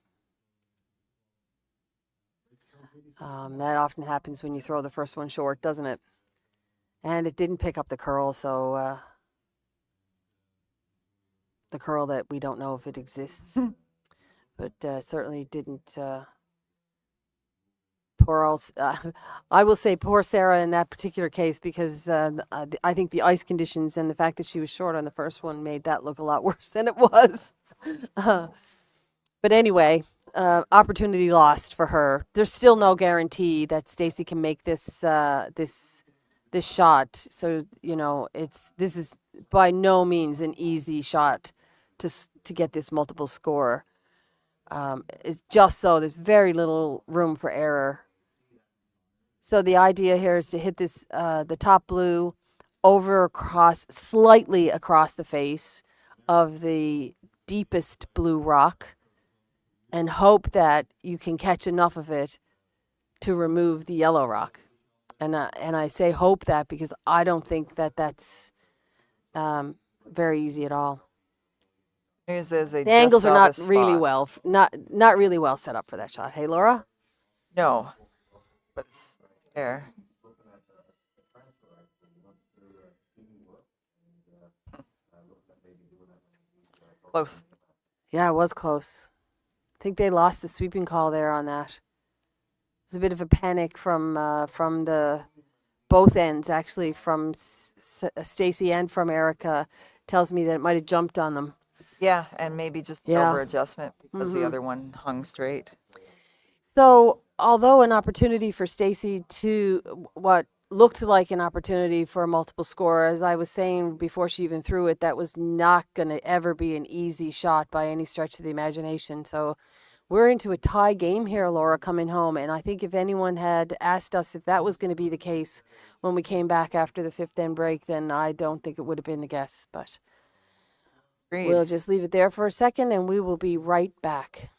That often happens when you throw the first one short, doesn't it? And it didn't pick up the curl, so the curl that we don't know if it exists. But certainly didn't. I will say poor Sarah in that particular case because I think the ice conditions and the fact that she was short on the first one made that look a lot worse than it was. But anyway, opportunity lost for her. There's still no guarantee that Stacey can make this shot. So this is by no means an easy shot to get this multiple score. Is just so there's very little room for error. So the idea here is to hit this the top blue slightly across the face of the deepest blue rock, and hope that you can catch enough of it to remove the yellow rock. And I say hope that because I don't think that that's very easy at all. The angles are not really not really well set up for that shot. Hey, Laura? No, but it's there. Close. Yeah, it was close. I think they lost the sweeping call there on that. It was a bit of a panic from the both ends, actually, from Stacy and from Erica. Tells me that it might have jumped on them. Yeah, and maybe just an over adjustment because the other one hung straight. So, although an opportunity for Stacy to what looked like an opportunity for a multiple score, as I was saying before she even threw it, that was not going to ever be an easy shot by any stretch of the imagination. So, we're into a tie game here, Laura, coming home. And I think if anyone had asked us if that was going to be the case when we came back after the fifth end break, then I don't think it would have been the guess. But we'll just leave it there for a second and we will be right back.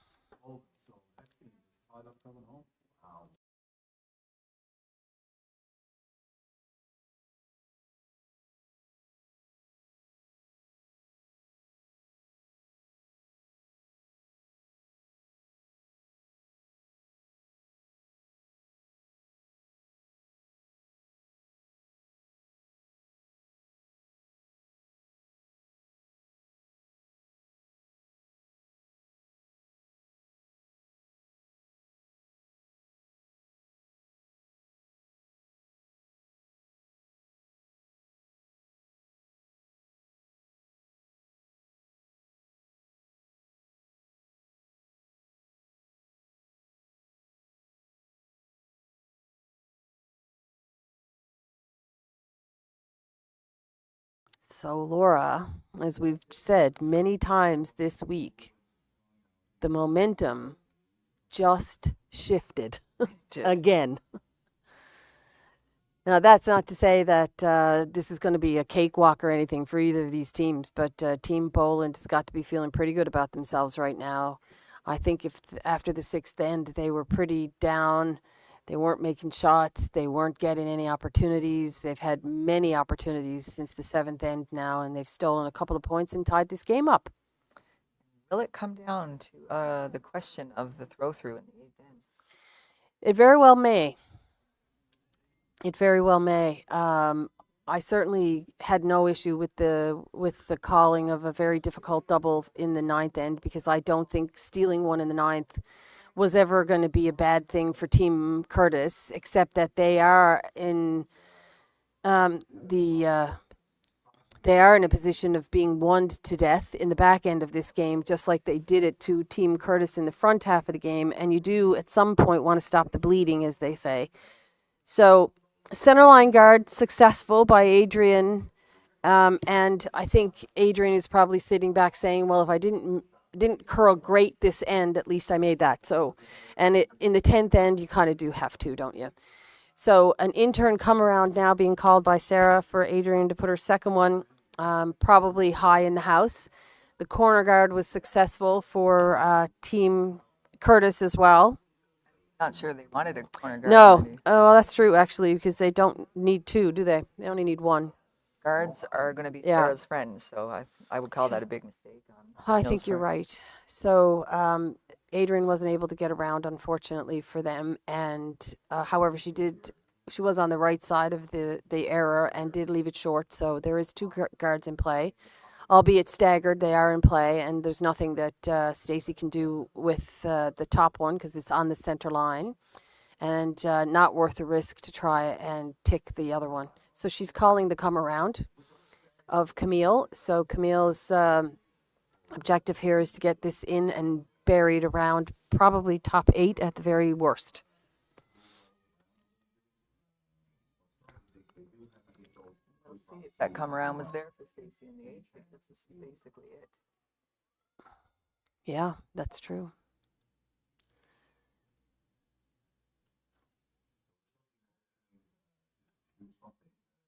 So, Laura, as we've said many times this week, the momentum just shifted again. Now, that's not to say that this is going to be a cakewalk or anything for either of these teams, but Team Boland has got to be feeling pretty good about themselves right now. I think if after the sixth end they were pretty down, they weren't making shots, they weren't getting any opportunities. They've had many opportunities since the seventh end now, and they've stolen a couple of points and tied this game up. Will it come down to the question of the throw-through in the eighth end? It very well may. It very well may. I certainly had no issue with the calling of a very difficult double in the ninth end because I don't think stealing one in the ninth was ever going to be a bad thing for Team Curtis, except that they are in they are in a position of being won to death in the back end of this game, just like they did it to Team Curtis in the front half of the game. And you do at some point want to stop the bleeding, as they say. So centerline guard successful by Adrian. And I think Adrian is probably sitting back saying, well, if I didn't curl great this end, at least I made that. So, and in the 10th end, you kind of do have to, don't you? So an intern come around now being called by Sarah for Adrian to put her second one, probably high in the house. The corner guard was successful for Team Curtis as well. Not sure they wanted a corner guard. No. Oh, well, that's true, actually, because they don't need two, do they? They only need one. Guards are going to be Sarah's friends, so I would call that a big mistake. I think you're right. So Adrian wasn't able to get around, unfortunately, for them. And however, she was on the right side of the error and did leave it short. So there is two guards in play. Albeit staggered, they are in play, and there's nothing that Stacy can do with the top one because it's on the center line, and not worth the risk to try and tick the other one. So she's calling the come around of Camille. So Camille's objective here is to get this in and buried around probably top 8 at the very worst. We'll see if that come around was there for Stacy in the 8th, because this is basically it. Yeah, that's true.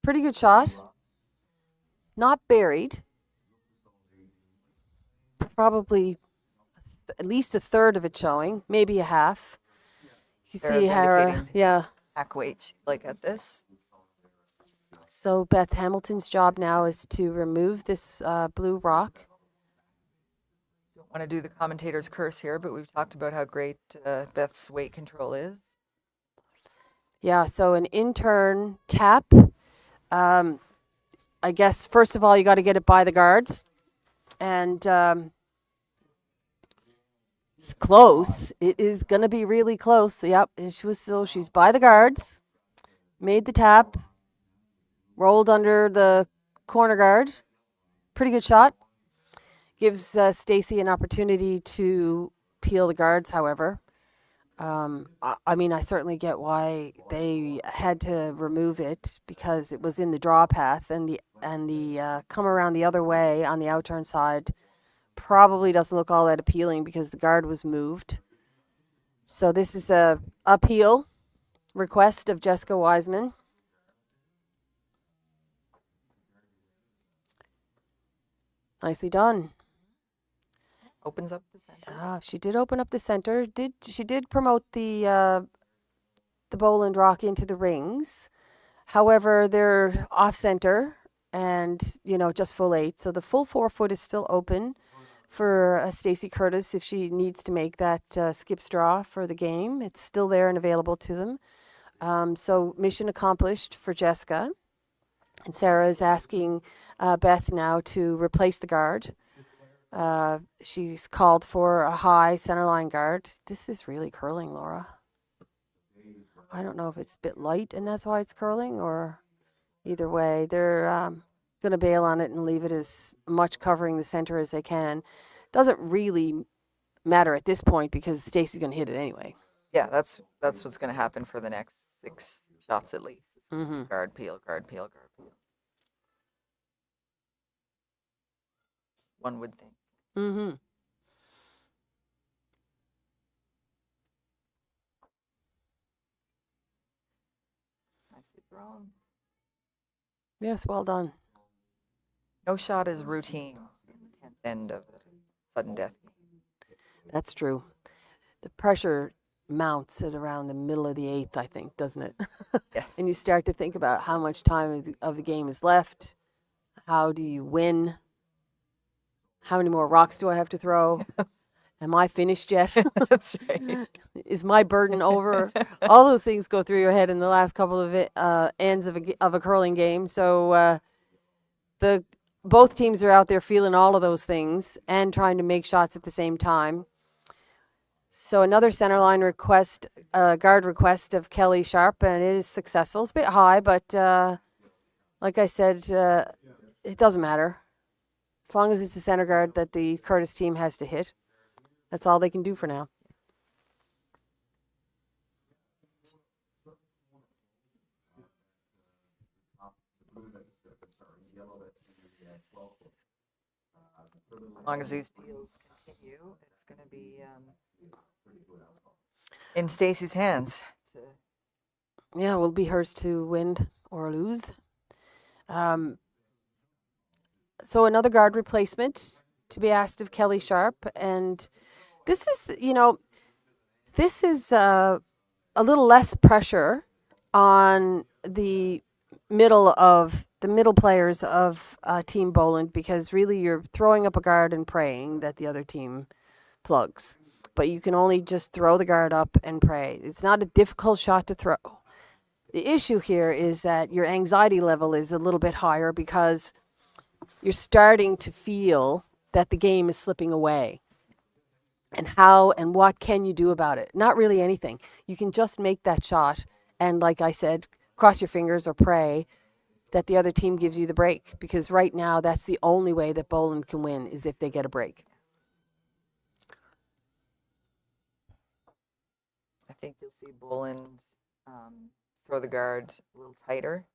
Pretty good shot. Not buried. Probably at least a third of it showing, maybe a half. You see Sarah's how, indicating yeah. hack weight, like at this. So Beth Hamilton's job now is to remove this blue rock. Don't want to do the commentator's curse here, but we've talked about how great Beth's weight control is. Yeah, so an in-turn tap. I guess, first of all, you got to get it by the guards. And it's close. It is going to be really close. Yep, she's by the guards, made the tap, rolled under the corner guard. Pretty good shot. Gives Stacy an opportunity to peel the guards, however. I mean, I certainly get why they had to remove it because it was in the draw path, and the come around the other way on the outturn side probably doesn't look all that appealing because the guard was moved. So this is a appeal request of Jessica Wiseman. Nicely done. Opens up the center. Yeah, she did open up the center. She did promote the Boland rock into the rings. However, they're off center and, just full 8. So the full 4 foot is still open for Stacey Curtis if she needs to make that skip straw for the game. It's still there and available to them. So mission accomplished for Jessica. And Sarah is asking Beth now to replace the guard. She's called for a high centerline guard. This is really curling, Laura. I don't know if it's a bit light and that's why it's curling, or either way. They're going to bail on it and leave it as much covering the center as they can. Doesn't really matter at this point because Stacey's going to hit it anyway. Yeah, that's what's going to happen for the next 6 shots at least. Mm-hmm. Guard, peel, guard, peel, guard, peel. One would think. Mm-hmm. Nicely thrown. Yes, well done. No shot is routine in the 10th end of a sudden death game. That's true. The pressure mounts at around the middle of the 8th, I think, doesn't it? Yes. And you start to think about how much time of the game is left. How do you win? How many more rocks do I have to throw? Am I finished yet? That's right. Is my burden over? All those things go through your head in the last couple of ends of a curling game. So both teams are out there feeling all of those things and trying to make shots at the same time. So another centerline request, guard request of Kelly Sharp, and it is successful. It's a bit high, but like I said, it doesn't matter. As long as it's the center guard that the Curtis team has to hit. That's all they can do for now. As long as these peels continue, it's going to be in Stacey's hands. Yeah, will be hers to win or lose. So another guard replacement to be asked of Kelly Sharp, and this is a little less pressure on the middle players of Team Boland, because really you're throwing up a guard and praying that the other team plugs. But you can only just throw the guard up and pray. It's not a difficult shot to throw. The issue here is that your anxiety level is a little bit higher because you're starting to feel that the game is slipping away. And how and what can you do about it? Not really anything. You can just make that shot and, like I said, cross your fingers or pray that the other team gives you the break, because right now that's the only way that Boland can win, is if they get a break. I think you'll see Boland throw the guard a little tighter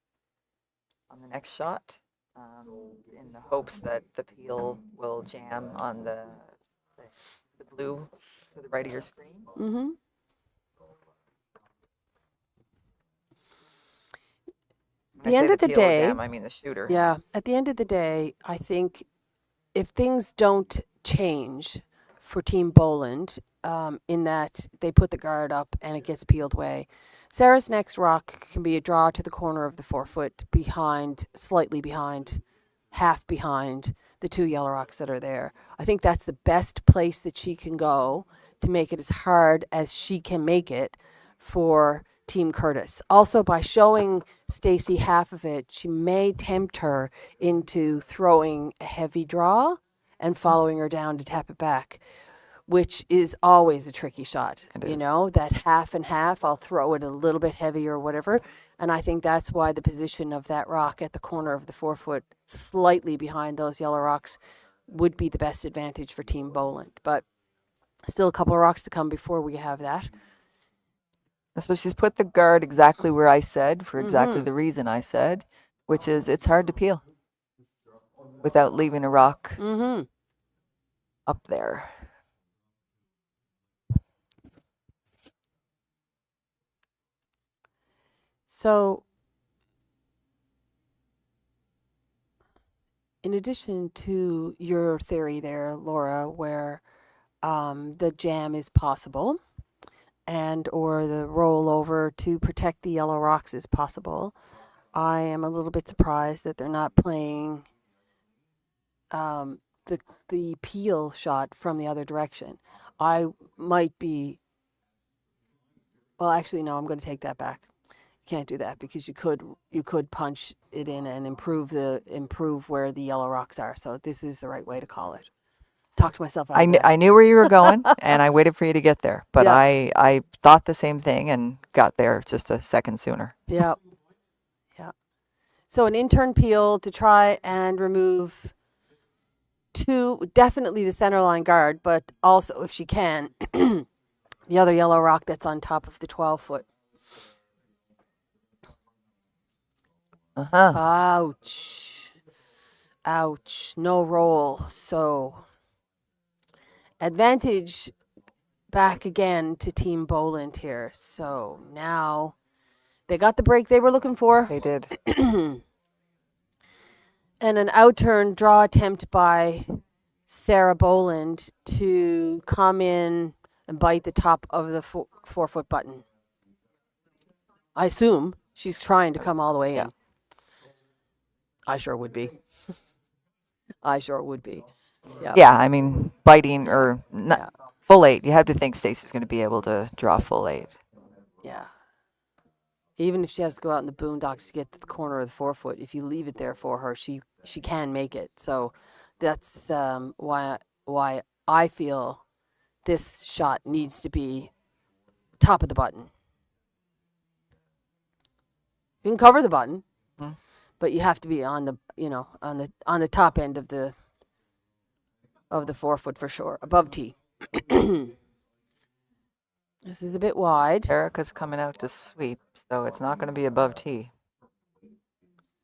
on the next shot, in the hopes that the peel will jam on the blue to the right of your screen. Mm-hmm. When I The say end the of the peeler day, jam, I mean the shooter. yeah, at the end of the day, I think if things don't change for Team Boland, in that they put the guard up and it gets peeled away, Sarah's next rock can be a draw to the corner of the 4 foot behind, slightly behind, half behind the 2 yellow rocks that are there. I think that's the best place that she can go to make it as hard as she can make it for Team Curtis. Also, by showing Stacy half of it, she may tempt her into throwing a heavy draw and following her down to tap it back, which is always a tricky shot. It You is. know, that half and half, I'll throw it a little bit heavier or whatever. And I think that's why the position of that rock at the corner of the 4 foot, slightly behind those yellow rocks, would be the best advantage for Team Boland. But still a couple of rocks to come before we have that. So she's put the guard exactly where I said, for exactly Mhm. the reason I said, which is it's hard to peel without leaving a rock Mm-hmm. up there. So, in addition to your theory there, Laura, where the jam is possible and or the rollover to protect the yellow rocks is possible, I am a little bit surprised that they're not playing the peel shot from the other direction. I might be. Well, actually, no. I'm going to take that back. You can't do that because you could punch it in and improve where the yellow rocks are. So this is the right way to call it. Talk to myself out of that. I knew where you were going, and I waited for you to get there. But Yeah. I thought the same thing and got there just a second sooner. Yeah. Yeah. So an intern peel to try and remove definitely the center line guard, but also if she can, the other yellow rock that's on top of the 12 foot. Uh-huh. Ouch. Ouch. No roll. So advantage back again to Team Boland here. So now they got the break they were looking for. They did. And an outturn draw attempt by Sarah Boland to come in and bite the top of the 4 foot button. I assume she's trying to come all the way Yeah. in. I sure would be. I sure would be. Yep. Yeah, I mean, biting or not, Yeah. full 8. You have to think Stacy's going to be able to draw full 8. Yeah. Even if she has to go out in the boondocks to get to the corner of the 4 foot, if you leave it there for her, she can make it. So that's why I feel this shot needs to be top of the button. You can cover the button, Mhm. but you have to be on the on the top end of the 4 foot for sure, above tee. This is a bit wide. Erica's coming out to sweep, so it's not going to be above tee.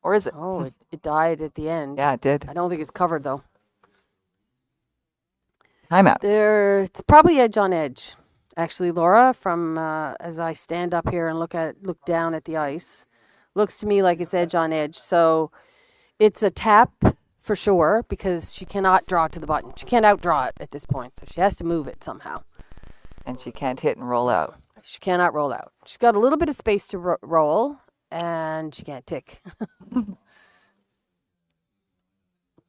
Or is it? Oh, it died at the end. Yeah, it did. I don't think it's covered though. Timeout. It's probably edge on edge, actually, Laura. From as I stand up here and look down at the ice, looks to me like it's edge on edge. So it's a tap for sure because she cannot draw to the button. She can't outdraw it at this point, so she has to move it somehow. And she can't hit and roll out. She cannot roll out. She's got a little bit of space to roll, and she can't tick.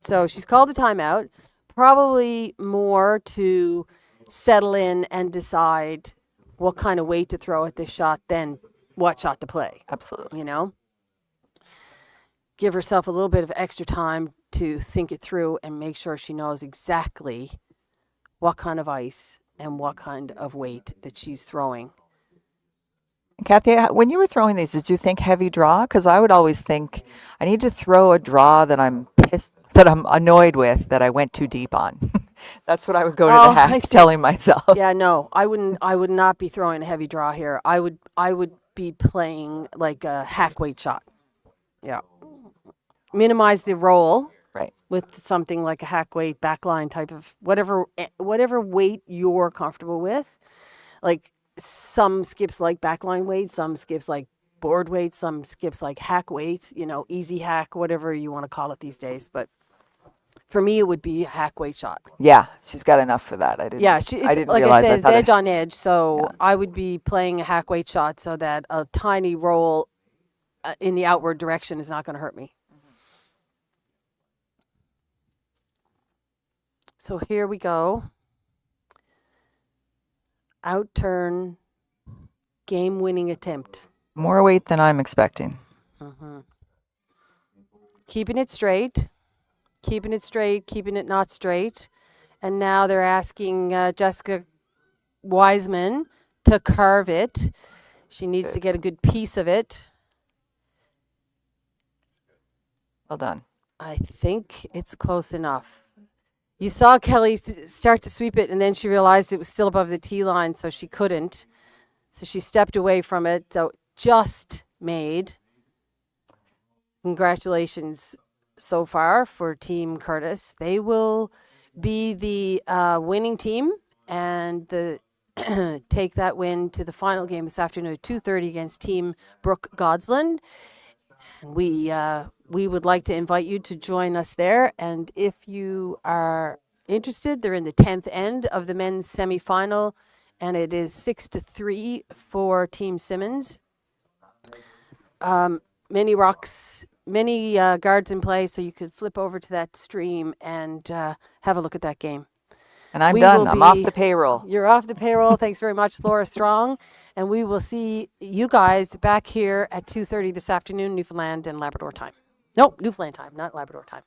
So she's called a timeout. Probably more to settle in and decide what kind of weight to throw at this shot than what shot to play. Absolutely. You know? Give herself a little bit of extra time to think it through and make sure she knows exactly what kind of ice and what kind of weight that she's throwing. Cathy, when you were throwing these, did you think heavy draw? Because I would always think I need to throw a draw that I'm annoyed with, that I went too deep on. That's what I would go to the I hack see. telling myself. Yeah, no, I would not be throwing a heavy draw here. I would be playing like a hack weight shot. Yeah. Minimize the roll. Right. with something like a hack weight backline type of whatever weight you're comfortable with. Like some skips like backline weight, some skips like board weight, some skips like hack weight, easy hack, whatever you want to call it these days. But for me, it would be a hack weight shot. Yeah, she's got enough for that. I didn't. Yeah, I didn't like realize. I said, it's thought edge on edge. So Yeah. I would be playing a hack weight shot so that a tiny roll in the outward direction is not going to hurt me. So here we go. Out turn, game winning attempt. More weight than I'm expecting. Keeping it straight, keeping it not straight. And now they're asking Jessica Wiseman to carve it. She needs to get a good piece of it. Well done. I think it's close enough. You saw Kelly start to sweep it, and then she realized it was still above the tee line, so she couldn't. So she stepped away from it. So just made. Congratulations so far for Team Curtis. They will be the winning team and take that win to the final game this afternoon at 2:30 against Team Brooke Godsland. And we would like to invite you to join us there. And if you are interested, they're in the 10th end of the men's semifinal, and it is 6-3 for Team Simmons. Many rocks, many guards in play, so you could flip over to that stream and have a look at that game. And I'm done. I'm off the payroll. You're off the payroll. Thanks very much, Laura Strong. And we will see you guys back here at 2:30 this afternoon, Newfoundland and Labrador time. Nope, Newfoundland time, not Labrador time.